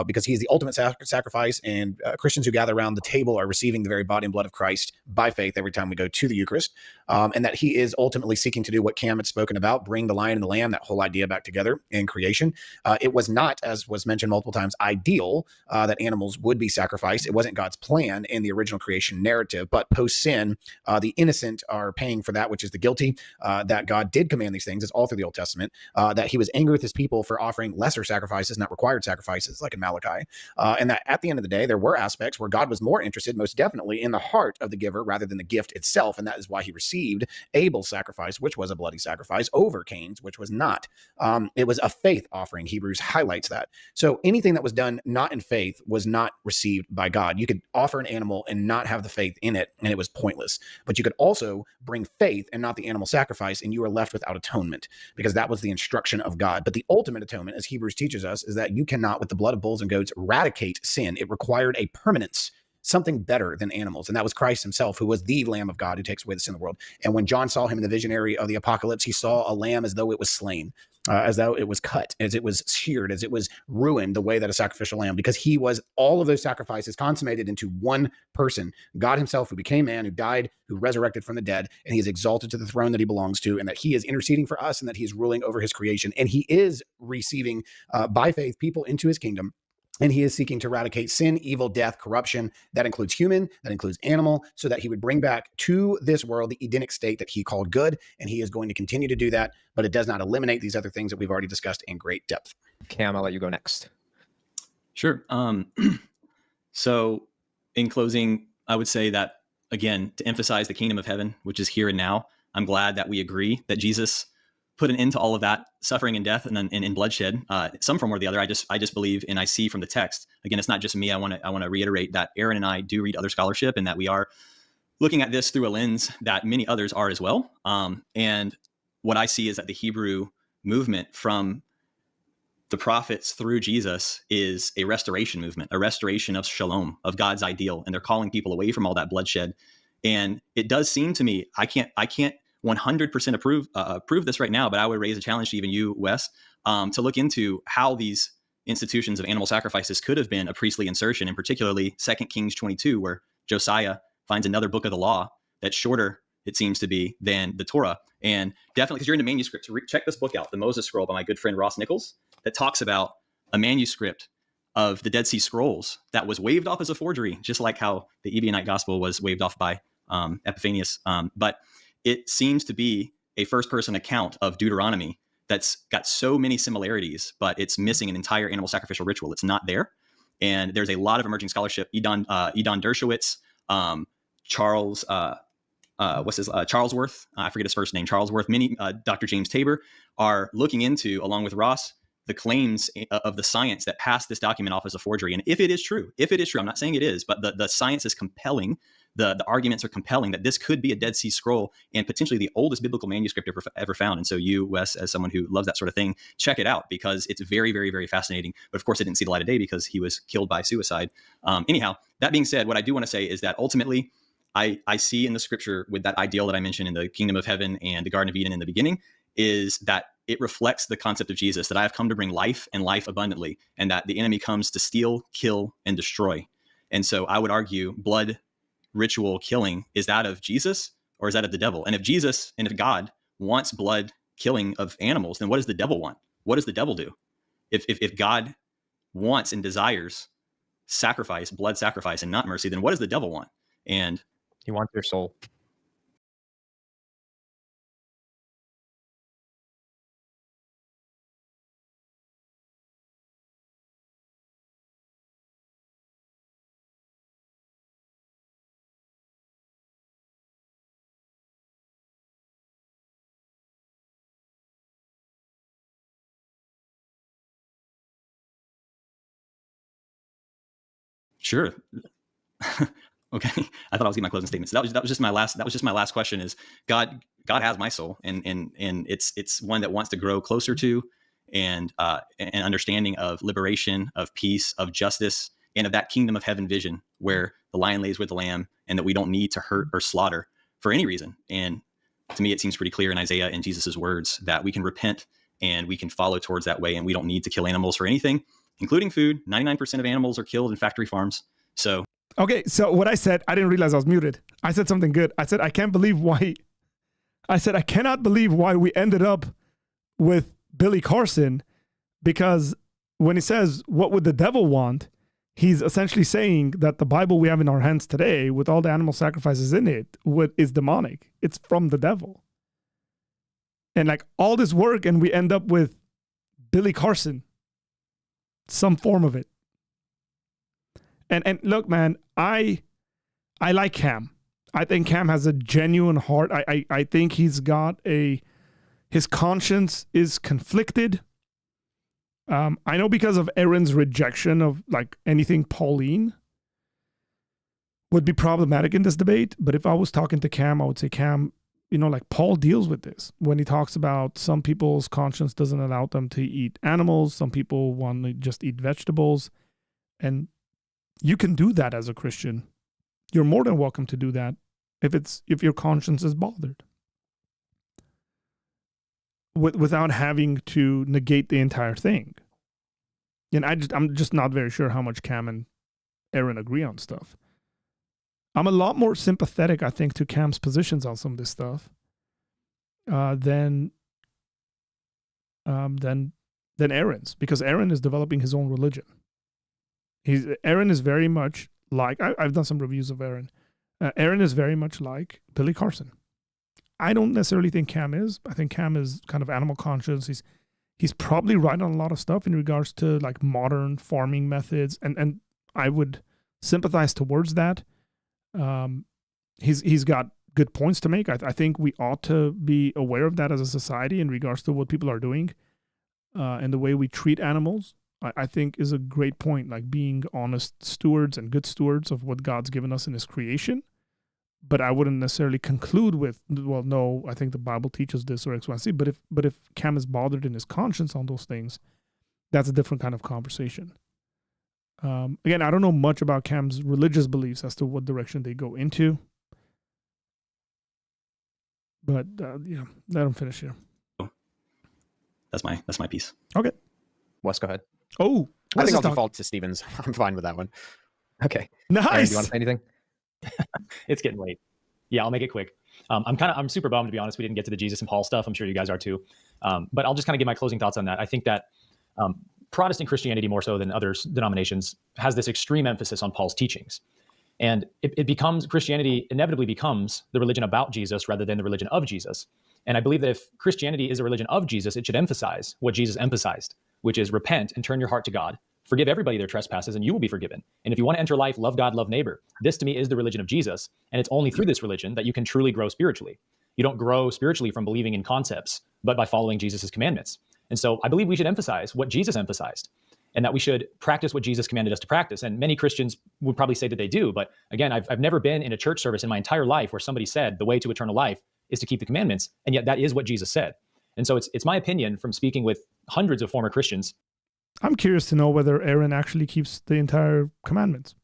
S5: because he is the ultimate sacrifice. And Christians who gather around the table are receiving the very body and blood of Christ by faith every time we go to the Eucharist. And that he is ultimately seeking to do what Cam had spoken about, bring the lion and the lamb, that whole idea back together in creation. It was not, as was mentioned multiple times, ideal that animals would be sacrificed. It wasn't God's plan in the original creation narrative, but post-sin, the innocent are paying for that which is the guilty, that God did command these things. It's all through the Old Testament, that he was angry with his people for offering lesser sacrifices, not required sacrifices, like in Malachi. And that at the end of the day, there were aspects where God was more interested, most definitely, in the heart of the giver rather than the gift itself. And that is why he received Abel's sacrifice, which was a bloody sacrifice, over Cain's, which was not. It was a faith offering. Hebrews highlights that. So anything that was done not in faith was not received by God. You could offer an animal and not have the faith in it, and it was pointless. But you could also bring faith and not the animal sacrifice, and you are left without atonement, because that was the instruction of God. But the ultimate atonement, as Hebrews teaches us, is that you cannot, with the blood of bulls and goats, eradicate sin. It required a permanence, something better than animals. And that was Christ himself, who was the Lamb of God who takes away the sin of the world. And when John saw him in the visionary of the apocalypse, he saw a lamb as though it was slain, as though it was cut, as it was sheared, as it was ruined, the way that a sacrificial lamb, because he was all of those sacrifices consummated into one person, God himself, who became man, who died, who resurrected from the dead, and he is exalted to the throne that he belongs to, and that he is interceding for us, and that he is ruling over his creation. And he is receiving by faith people into his kingdom. And he is seeking to eradicate sin, evil, death, corruption. That includes human, that includes animal, so that he would bring back to this world the Edenic state that he called good. And he is going to continue to do that, but it does not eliminate these other things that we've already discussed in great depth.
S7: Cam, I'll let you go next.
S6: Sure. So in closing, I would say that, again, to emphasize the kingdom of heaven, which is here and now, I'm glad that we agree that Jesus put an end to all of that suffering and death and bloodshed, some form or the other. I just believe, and I see from the text, again, it's not just me. I want to reiterate that Aaron and I do read other scholarship, and that we are looking at this through a lens that many others are as well. And what I see is that the Hebrew movement from the prophets through Jesus is a restoration movement, a restoration of shalom, of God's ideal. And they're calling people away from all that bloodshed. And it does seem to me, I can't 100% approve this right now, but I would raise a challenge to even you, Wes, to look into how these institutions of animal sacrifices could have been a priestly insertion, and particularly 2 Kings 22, where Josiah finds another book of the law that's shorter, it seems to be, than the Torah. And definitely, because you're into manuscripts, check this book out, The Moses Scroll by my good friend Ross Nichols, that talks about a manuscript of the Dead Sea Scrolls that was waved off as a forgery, just like how the Ebionite gospel was waved off by Epiphanius. But it seems to be a first-person account of Deuteronomy that's got so many similarities, but it's missing an entire animal sacrificial ritual. It's not there. And there's a lot of emerging scholarship. Edon Dershowitz, Charles Charlesworth, I forget his first name, Charlesworth, Dr. James Tabor are looking into, along with Ross, the claims of the science that passed this document off as a forgery. And if it is true, I'm not saying it is, but the science is compelling. The arguments are compelling that this could be a Dead Sea Scroll and potentially the oldest biblical manuscript ever found. And so you, Wes, as someone who loves that sort of thing, check it out, because it's very, very, very fascinating. But of course, it didn't see the light of day because he was killed by suicide. Anyhow, that being said, what I do want to say is that ultimately, I see in the scripture, with that ideal that I mentioned in the kingdom of heaven and the Garden of Eden in the beginning, is that it reflects the concept of Jesus, that I have come to bring life and life abundantly, and that the enemy comes to steal, kill, and destroy. And so I would argue blood ritual killing, is that of Jesus or is that of the devil? And if God wants blood killing of animals, then what does the devil want? What does the devil do? If God wants and desires sacrifice, blood sacrifice, and not mercy, then what does the devil want? And
S7: He wants your soul.
S6: sure. Okay. I thought I was getting my closing statements. That was just my last question is God has my soul, and it's one that wants to grow closer to and an understanding of liberation, of peace, of justice, and of that kingdom of heaven vision where the lion lays with the lamb, and that we don't need to hurt or slaughter for any reason. And to me, it seems pretty clear in Isaiah and Jesus's words that we can repent and we can follow towards that way, and we don't need to kill animals for anything, including food. 99% of animals are killed in factory farms. So
S1: Okay, so what I said, I didn't realize I was muted. I said something good. I said, I can't believe why I said, I cannot believe why we ended up with Billy Carson, because when he says, what would the devil want? He's essentially saying that the Bible we have in our hands today, with all the animal sacrifices in it, is demonic. It's from the devil. And like all this work, and we end up with Billy Carson, some form of it. And look, man, I like Cam. I think Cam has a genuine heart. I think he's got his conscience is conflicted. I know because of Aaron's rejection of like anything Pauline would be problematic in this debate. But if I was talking to Cam, I would say, Cam, like Paul deals with this when he talks about some people's conscience doesn't allow them to eat animals. Some people want to just eat vegetables. And you can do that as a Christian. You're more than welcome to do that if your conscience is bothered. Without having to negate the entire thing. And I'm just not very sure how much Cam and Aaron agree on stuff. I'm a lot more sympathetic, I think, to Cam's positions on some of this stuff than Aaron's, because Aaron is developing his own religion. Aaron is very much like, I've done some reviews of Aaron. Aaron is very much like Billy Carson. I don't necessarily think Cam is. I think Cam is kind of animal conscious. He's probably right on a lot of stuff in regards to like modern farming methods, and I would sympathize towards that. He's got good points to make. I think we ought to be aware of that as a society in regards to what people are doing, and the way we treat animals. I think is a great point, like being honest stewards and good stewards of what God's given us in his creation. But I wouldn't necessarily conclude with, well, no, I think the Bible teaches this or X, Y, and Z. But if Cam is bothered in his conscience on those things, that's a different kind of conversation. Again, I don't know much about Cam's religious beliefs as to what direction they go into. But yeah, let him finish here.
S6: That's my piece.
S1: Okay.
S7: Wes, go ahead.
S1: Oh,
S4: I think I'll default to Stevens. I'm fine with that one.
S7: Okay.
S1: Nice.
S7: Aaron, do you want to say anything?
S3: It's getting late. Yeah, I'll make it quick. I'm super bummed, to be honest. We didn't get to the Jesus and Paul stuff. I'm sure you guys are too. But I'll just kind of give my closing thoughts on that. I think that Protestant Christianity, more so than other denominations, has this extreme emphasis on Paul's teachings. And Christianity inevitably becomes the religion about Jesus rather than the religion of Jesus. And I believe that if Christianity is a religion of Jesus, it should emphasize what Jesus emphasized, which is repent and turn your heart to God. Forgive everybody their trespasses and you will be forgiven. And if you want to enter life, love God, love neighbor. This to me is the religion of Jesus. And it's only through this religion that you can truly grow spiritually. You don't grow spiritually from believing in concepts, but by following Jesus' commandments. And so I believe we should emphasize what Jesus emphasized, and that we should practice what Jesus commanded us to practice. And many Christians would probably say that they do. But again, I've never been in a church service in my entire life where somebody said the way to eternal life is to keep the commandments. And yet that is what Jesus said. And so it's my opinion, from speaking with hundreds of former Christians.
S1: I'm curious to know whether Aaron actually keeps the entire commandments,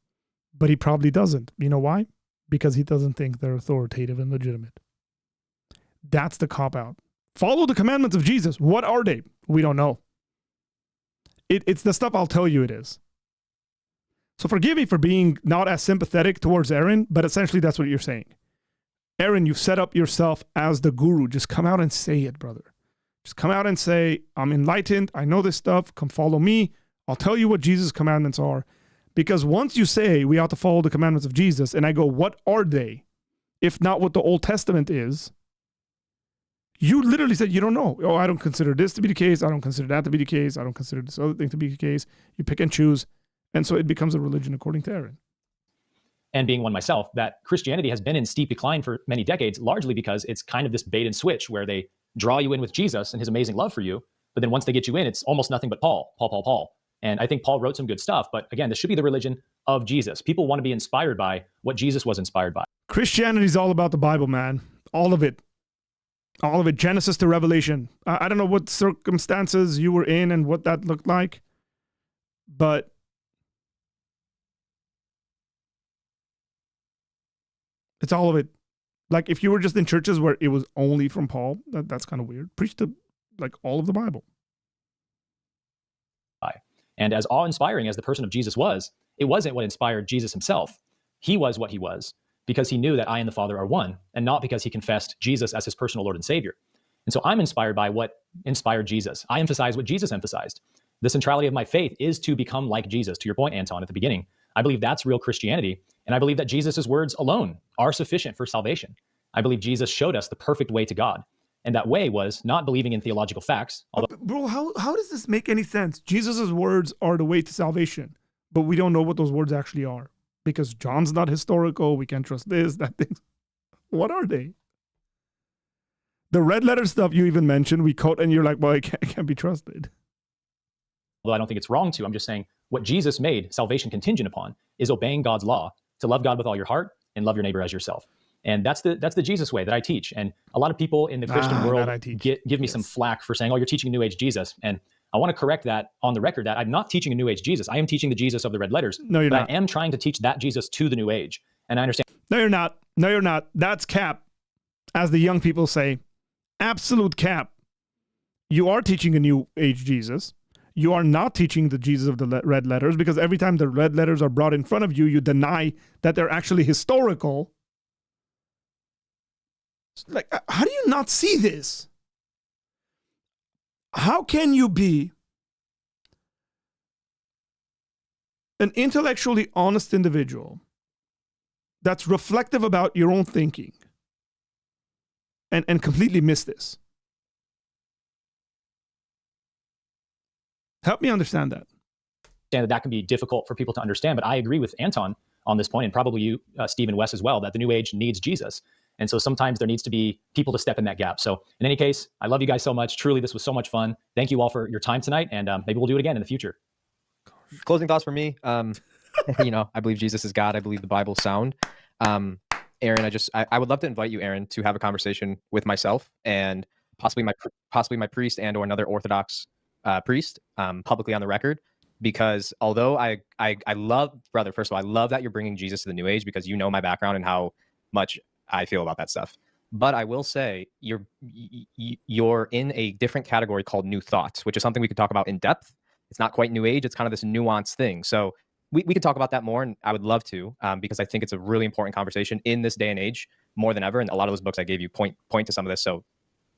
S1: but he probably doesn't. You know why? Because he doesn't think they're authoritative and legitimate. That's the cop-out. Follow the commandments of Jesus. What are they? We don't know. It's the stuff I'll tell you it is. So forgive me for being not as sympathetic towards Aaron, but essentially that's what you're saying. Aaron, you've set up yourself as the guru. Just come out and say it, brother. Just come out and say, I'm enlightened. I know this stuff. Come follow me. I'll tell you what Jesus' commandments are. Because once you say we ought to follow the commandments of Jesus, and I go, what are they? If not what the Old Testament is, you literally said you don't know. Oh, I don't consider this to be the case. I don't consider that to be the case. I don't consider this other thing to be the case. You pick and choose. And so it becomes a religion according to Aaron.
S3: And being one myself, that Christianity has been in steep decline for many decades, largely because it's kind of this bait and switch where they draw you in with Jesus and his amazing love for you. But then once they get you in, it's almost nothing but Paul. And I think Paul wrote some good stuff. But again, this should be the religion of Jesus. People want to be inspired by what Jesus was inspired by.
S1: Christianity is all about the Bible, man. All of it. All of it. Genesis to Revelation. I don't know what circumstances you were in and what that looked like. But it's all of it. Like if you were just in churches where it was only from Paul, that's kind of weird. Preach to like all of the Bible.
S3: And as awe-inspiring as the person of Jesus was, it wasn't what inspired Jesus himself. He was what he was. because he knew that I and the Father are one, and not because he confessed Jesus as his personal Lord and Savior. And so I'm inspired by what inspired Jesus. I emphasize what Jesus emphasized. The centrality of my faith is to become like Jesus. To your point, Anton, at the beginning, I believe that's real Christianity. And I believe that Jesus' words alone are sufficient for salvation. I believe Jesus showed us the perfect way to God. And that way was not believing in theological facts. Although,
S1: Bro, how does this make any sense? Jesus' words are the way to salvation, but we don't know what those words actually are because John's not historical. We can't trust this, that thing. What are they? The red letter stuff you even mentioned, we quote, and you're like, well, it can't be trusted.
S3: although I don't think it's wrong to, I'm just saying what Jesus made salvation contingent upon is obeying God's law to love God with all your heart and love your neighbor as yourself. And that's the Jesus way that I teach. And a lot of people in the Christian world give me some flack for saying, oh, you're teaching a New Age Jesus. And I want to correct that on the record that I'm not teaching a New Age Jesus. I am teaching the Jesus of the red letters.
S1: No, you're not.
S3: I am trying to teach that Jesus to the New Age. And I understand.
S1: No, you're not. No, you're not. That's cap. As the young people say, absolute cap. You are teaching a New Age Jesus. You are not teaching the Jesus of the red letters, because every time the red letters are brought in front of you, you deny that they're actually historical. Like, how do you not see this? How can you be an intellectually honest individual that's reflective about your own thinking and completely miss this? Help me understand that.
S3: That can be difficult for people to understand, but I agree with Anton on this point, and probably you, Steve and Wes as well, that the New Age needs Jesus. And so sometimes there needs to be people to step in that gap. So in any case, I love you guys so much. Truly, this was so much fun. Thank you all for your time tonight, and maybe we'll do it again in the future.
S7: Closing thoughts for me. I believe Jesus is God. I believe the Bible's sound. Aaron, I would love to invite you, Aaron, to have a conversation with myself and possibly my priest and or another Orthodox priest publicly on the record. Because although I love, brother, first of all, I love that you're bringing Jesus to the New Age, because you know my background and how much I feel about that stuff. But I will say you're in a different category called New Thoughts, which is something we could talk about in depth. It's not quite New Age. It's kind of this nuanced thing. So we could talk about that more, and I would love to, because I think it's a really important conversation in this day and age more than ever. And a lot of those books I gave you point to some of this. So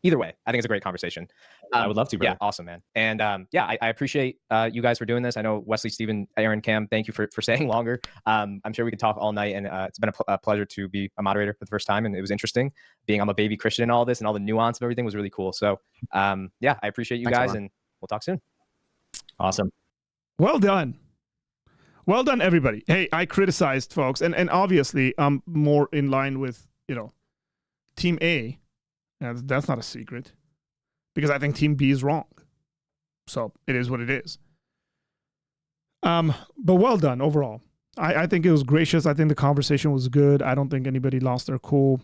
S7: either way, I think it's a great conversation.
S3: I would love to, brother.
S7: Yeah, awesome, man. And I appreciate you guys for doing this. I know Wesley, Stephen, Aaron, Cam, thank you for staying longer. I'm sure we could talk all night, and it's been a pleasure to be a moderator for the first time, and it was interesting. I'm a baby Christian in all this, and all the nuance of everything was really cool. So I appreciate you guys, and we'll talk soon.
S3: Awesome.
S1: Well done. Well done, everybody. Hey, I criticized folks, and obviously I'm more in line with, Team A. That's not a secret, because I think Team B is wrong. So it is what it is. But well done overall. I think it was gracious. I think the conversation was good. I don't think anybody lost their cool.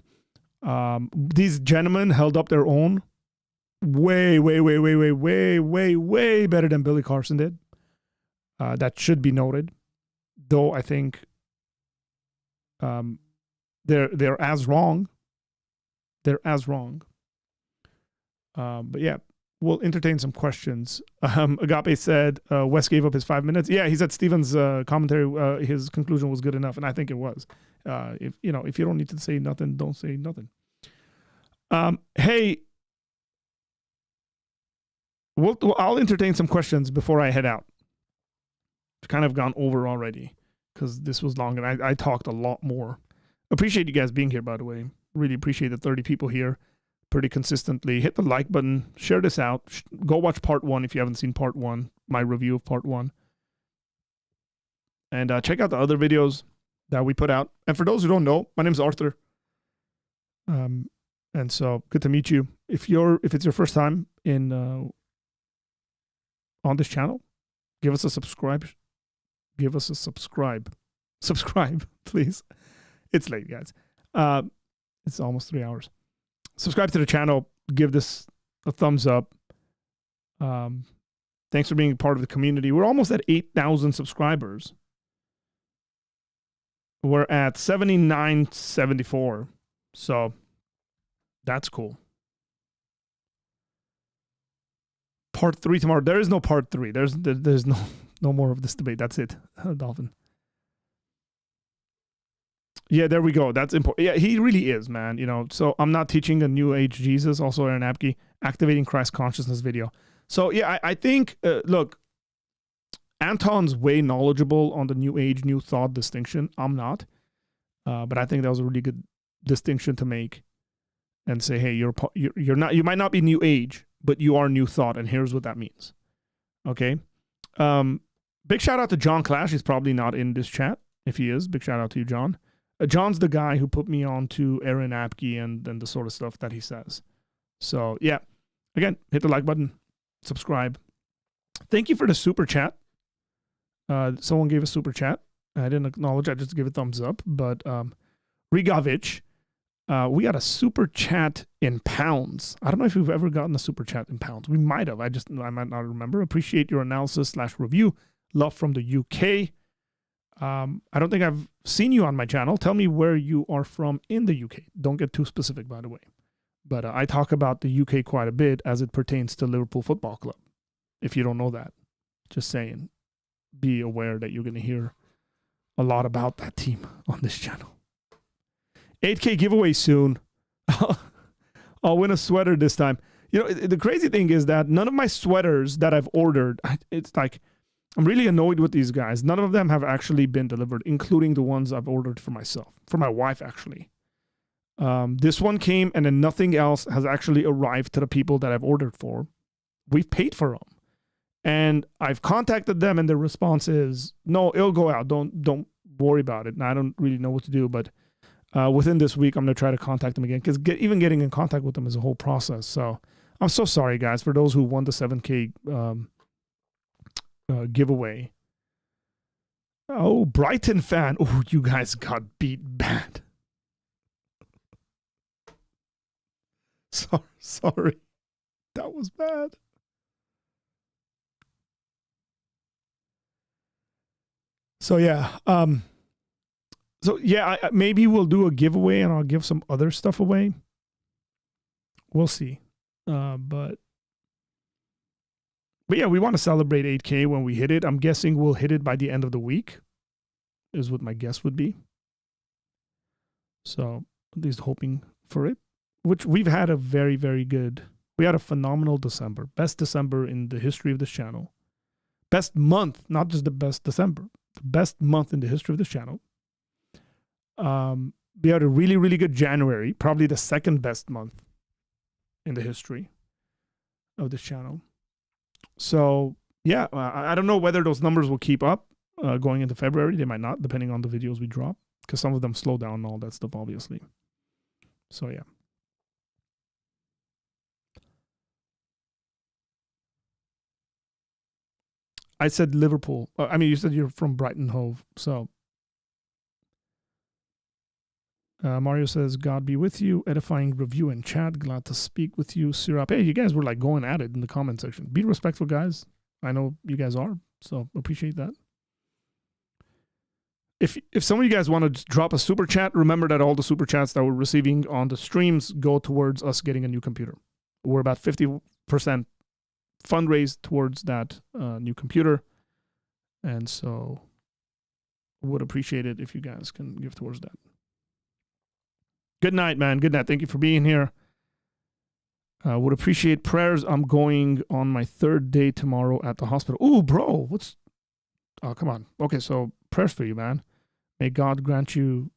S1: These gentlemen held up their own way better than Billy Carson did. That should be noted. Though I think they're as wrong. They're as wrong. But yeah, we'll entertain some questions. Agape said, Wes gave up his 5 minutes. Yeah, he said Stephen's commentary, his conclusion was good enough, and I think it was. If you don't need to say nothing, don't say nothing. Hey, I'll entertain some questions before I head out. I've kind of gone over already, because this was long, and I talked a lot more. Appreciate you guys being here, by the way. Really appreciate the 30 people here pretty consistently. Hit the like button, share this out, go watch part 1 if you haven't seen part 1, my review of part 1, and check out the other videos that we put out. And for those who don't know, my name's Arthur, and so good to meet you. If it's your first time on this channel, give us a subscribe, please. It's late, guys. It's almost 3 hours. Subscribe to the channel. Give this a thumbs up. Thanks for being part of the community. We're almost at 8,000 subscribers. We're at 7,974. So that's cool. Part 3 tomorrow. There is no part 3. There's no more of this debate. That's it, Dolphin. Yeah, there we go. That's important. Yeah, he really is, man. You know, so I'm not teaching a New Age Jesus. Also, Aaron Abke, Activating Christ Consciousness video. So yeah, I think, look, Anton's way knowledgeable on the New Age, New Thought distinction. I'm not. But I think that was a really good distinction to make and say, hey, you're not, you might not be New Age, but you are New Thought, and here's what that means. Okay? Big shout out to John Clash. He's probably not in this chat. If he is, big shout out to you, John. John's the guy who put me on to Aaron Abke and the sort of stuff that he says. So, yeah. Again, hit the like button. Subscribe. Thank you for the super chat. Someone gave a super chat. I didn't acknowledge. I just gave a thumbs up. But Rigovich, we got a super chat in pounds. I don't know if we've ever gotten a super chat in pounds. We might have. I might not remember. Appreciate your analysis/review. Love from the UK. I don't think I've seen you on my channel. Tell me where you are from in the UK. Don't get too specific, by the way. But I talk about the UK quite a bit as it pertains to Liverpool Football Club. If you don't know that, just saying, be aware that you're going to hear a lot about that team on this channel. 8K giveaway soon. I'll win a sweater this time. You know, the crazy thing is that none of my sweaters that I've ordered, it's like, I'm really annoyed with these guys. None of them have actually been delivered, including the ones I've ordered for myself, for my wife, actually. This one came, and then nothing else has actually arrived to the people that I've ordered for. We've paid for them. And I've contacted them, and their response is, no, it'll go out. Don't worry about it. And I don't really know what to do, but within this week, I'm going to try to contact them again, because even getting in contact with them is a whole process. So I'm so sorry, guys, for those who won the 7K giveaway. Oh, Brighton fan. Oh, you guys got beat bad. Sorry. That was bad. So yeah, maybe we'll do a giveaway and I'll give some other stuff away. We'll see. But yeah, we want to celebrate 8K when we hit it. I'm guessing we'll hit it by the end of the week, is what my guess would be. So at least hoping for it, which we've had a very, very good, we had a phenomenal December. Best December in the history of this channel. Best month, not just the best December, the best month in the history of this channel. We had a really, really good January, probably the second best month in the history of this channel. So yeah, I don't know whether those numbers will keep up going into February. They might not, depending on the videos we drop, because some of them slow down and all that stuff, obviously. So yeah. I said Liverpool. I mean, you said you're from Brighton Hove. So Mario says, God be with you. Edifying review in chat. Glad to speak with you, Sirap. Hey, you guys were like going at it in the comment section. Be respectful, guys. I know you guys are, so appreciate that. If some of you guys want to drop a super chat, remember that all the super chats that we're receiving on the streams go towards us getting a new computer. We're about 50% fundraised towards that new computer. And so would appreciate it if you guys can give towards that. Good night, man. Good night. Thank you for being here. Would appreciate prayers. I'm going on my 3rd day tomorrow at the hospital. Ooh, bro. Oh, come on. Okay, so prayers for you, man. May God grant you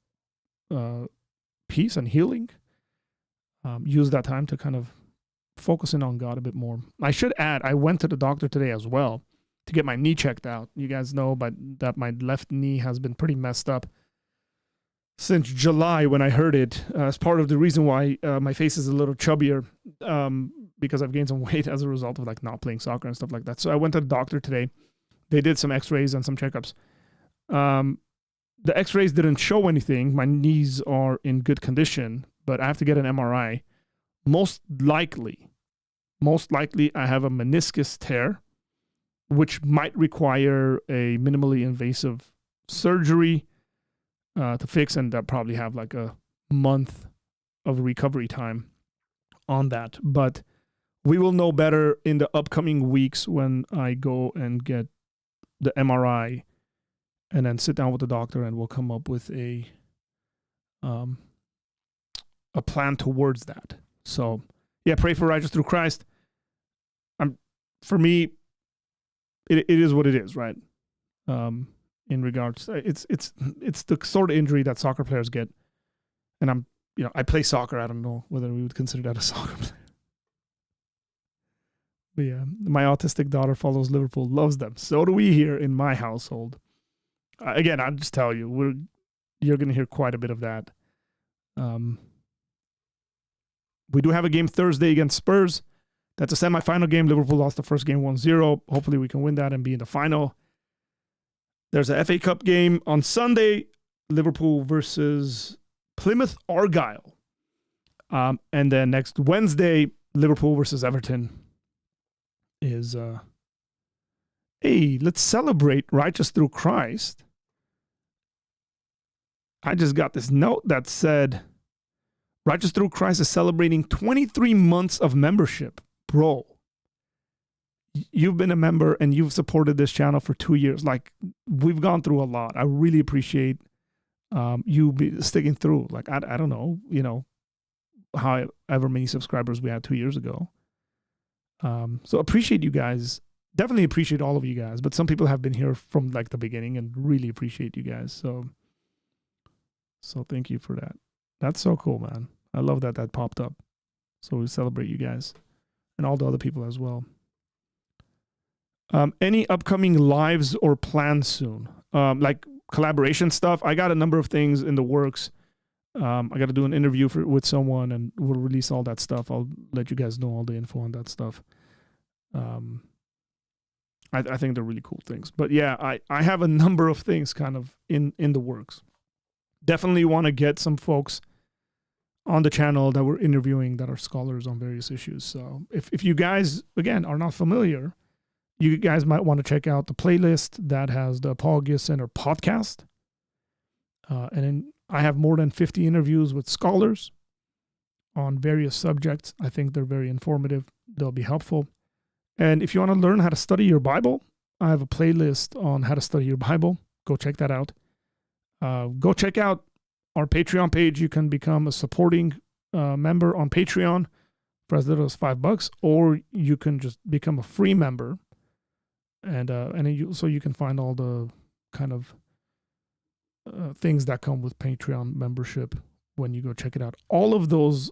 S1: peace and healing. Use that time to kind of focus in on God a bit more. I should add, I went to the doctor today as well to get my knee checked out. You guys know that my left knee has been pretty messed up since July when I heard it, as part of the reason why my face is a little chubbier, because I've gained some weight as a result of like not playing soccer and stuff like that. So I went to the doctor today. They did some x-rays and some checkups. The x-rays didn't show anything. My knees are in good condition, but I have to get an MRI. Most likely I have a meniscus tear, which might require a minimally invasive surgery to fix, and that probably have like a month of recovery time on that. But we will know better in the upcoming weeks when I go and get the MRI and then sit down with the doctor, and we'll come up with a a plan towards that. So yeah, pray for righteous through Christ. For me, it is what it is, right? In regards, it's the sort of injury that soccer players get, and I play soccer. I don't know whether we would consider that a soccer player. But yeah, my autistic daughter follows Liverpool, loves them. So do we here in my household. Again, I'll just tell you, you're going to hear quite a bit of that. We do have a game Thursday against Spurs. That's a semifinal game. Liverpool lost the first game 1-0. Hopefully we can win that and be in the final. There's a FA Cup game on Sunday, Liverpool versus Plymouth Argyle. And then next Wednesday, Liverpool versus Everton is, hey, let's celebrate righteous through Christ. I just got this note that said, Righteous Through Christ is celebrating 23 months of membership. Bro, you've been a member and you've supported this channel for 2 years. Like, we've gone through a lot. I really appreciate you sticking through. Like, I don't know, however many subscribers we had 2 years ago. So appreciate you guys. Definitely appreciate all of you guys. But some people have been here from like the beginning and really appreciate you guys. So thank you for that. That's so cool, man. I love that popped up. So we celebrate you guys and all the other people as well. Any upcoming lives or plans soon? Like collaboration stuff. I got a number of things in the works. I got to do an interview with someone and we'll release all that stuff. I'll let you guys know all the info on that stuff. I think they're really cool things. But yeah, I have a number of things kind of in the works. Definitely want to get some folks on the channel that we're interviewing that are scholars on various issues. So if you guys, again, are not familiar, you guys might want to check out the playlist that has the Apologia Center podcast. And then I have more than 50 interviews with scholars on various subjects. I think they're very informative. They'll be helpful. And if you want to learn how to study your Bible, I have a playlist on how to study your Bible. Go check that out. Go check out our Patreon page. You can become a supporting member on Patreon for as little as $5, or you can just become a free member, so you can find all the kind of things that come with Patreon membership when you go check it out. All of those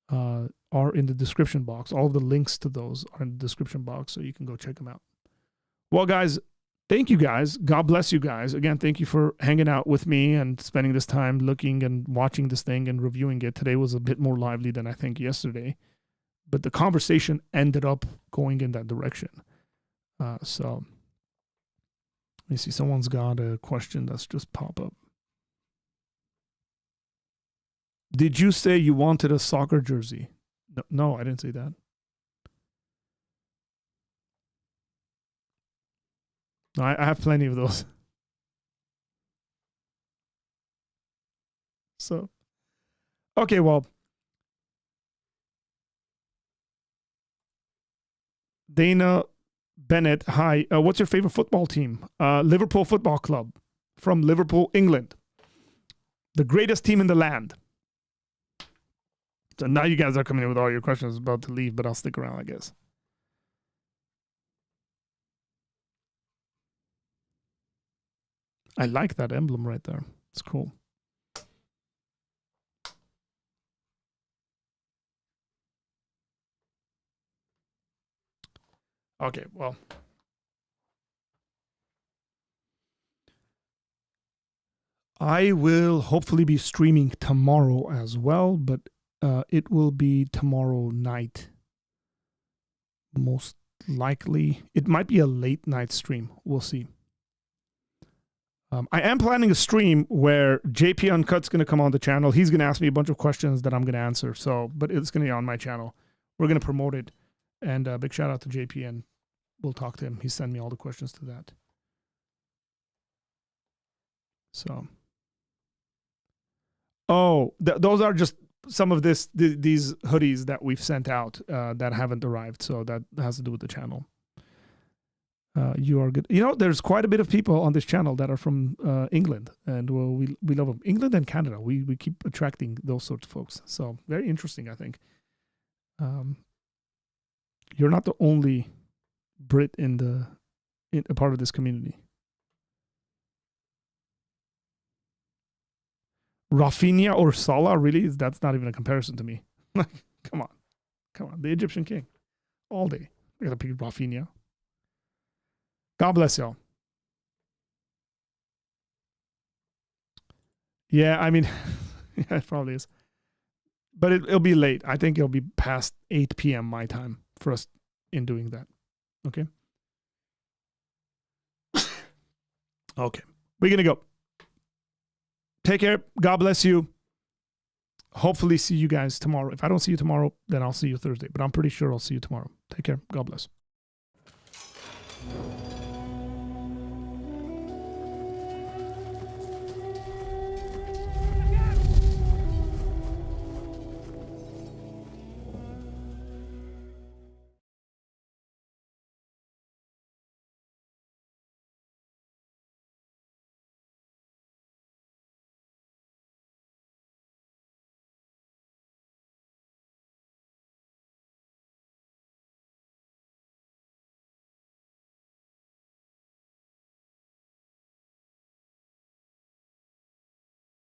S1: are in the description box. All of the links to those are in the description box, so you can go check them out. Well, guys, thank you guys. God bless you guys. Again, thank you for hanging out with me and spending this time looking and watching this thing and reviewing it. Today was a bit more lively than I think yesterday, but the conversation ended up going in that direction. So let me see. Someone's got a question that's just pop up. Did you say you wanted a soccer jersey? No, I didn't say that. No, I have plenty of those. So, okay, well, Dana Bennett, hi. What's your favorite football team? Liverpool Football Club from Liverpool, England. The greatest team in the land. So now you guys are coming in with all your questions. About to leave, but I'll stick around, I guess. I like that emblem right there. It's cool. Okay, well. I will hopefully be streaming tomorrow as well, but it will be tomorrow night. Most likely. It might be a late night stream. We'll see. I am planning a stream where JP Uncut's going to come on the channel. He's going to ask me a bunch of questions that I'm going to answer. But it's going to be on my channel. We're going to promote it. And big shout out to JP, and we'll talk to him. He sent me all the questions to that. So. Oh, those are just some of these hoodies that we've sent out that haven't arrived. So that has to do with the channel. You are good. You know, there's quite a bit of people on this channel that are from England, and we love them. England and Canada. We keep attracting those sorts of folks. So very interesting, I think. You're not the only Brit in a part of this community. Rafinha or Salah, really? That's not even a comparison to me. Come on. The Egyptian king, all day. I gotta pick Rafinha. God bless y'all. Yeah, I mean, yeah, it probably is. But it'll be late. I think it'll be past 8 p.m. my time for us in doing that. Okay? Okay. We're going to go. Take care. God bless you. Hopefully see you guys tomorrow. If I don't see you tomorrow, then I'll see you Thursday. But I'm pretty sure I'll see you tomorrow. Take care. God bless.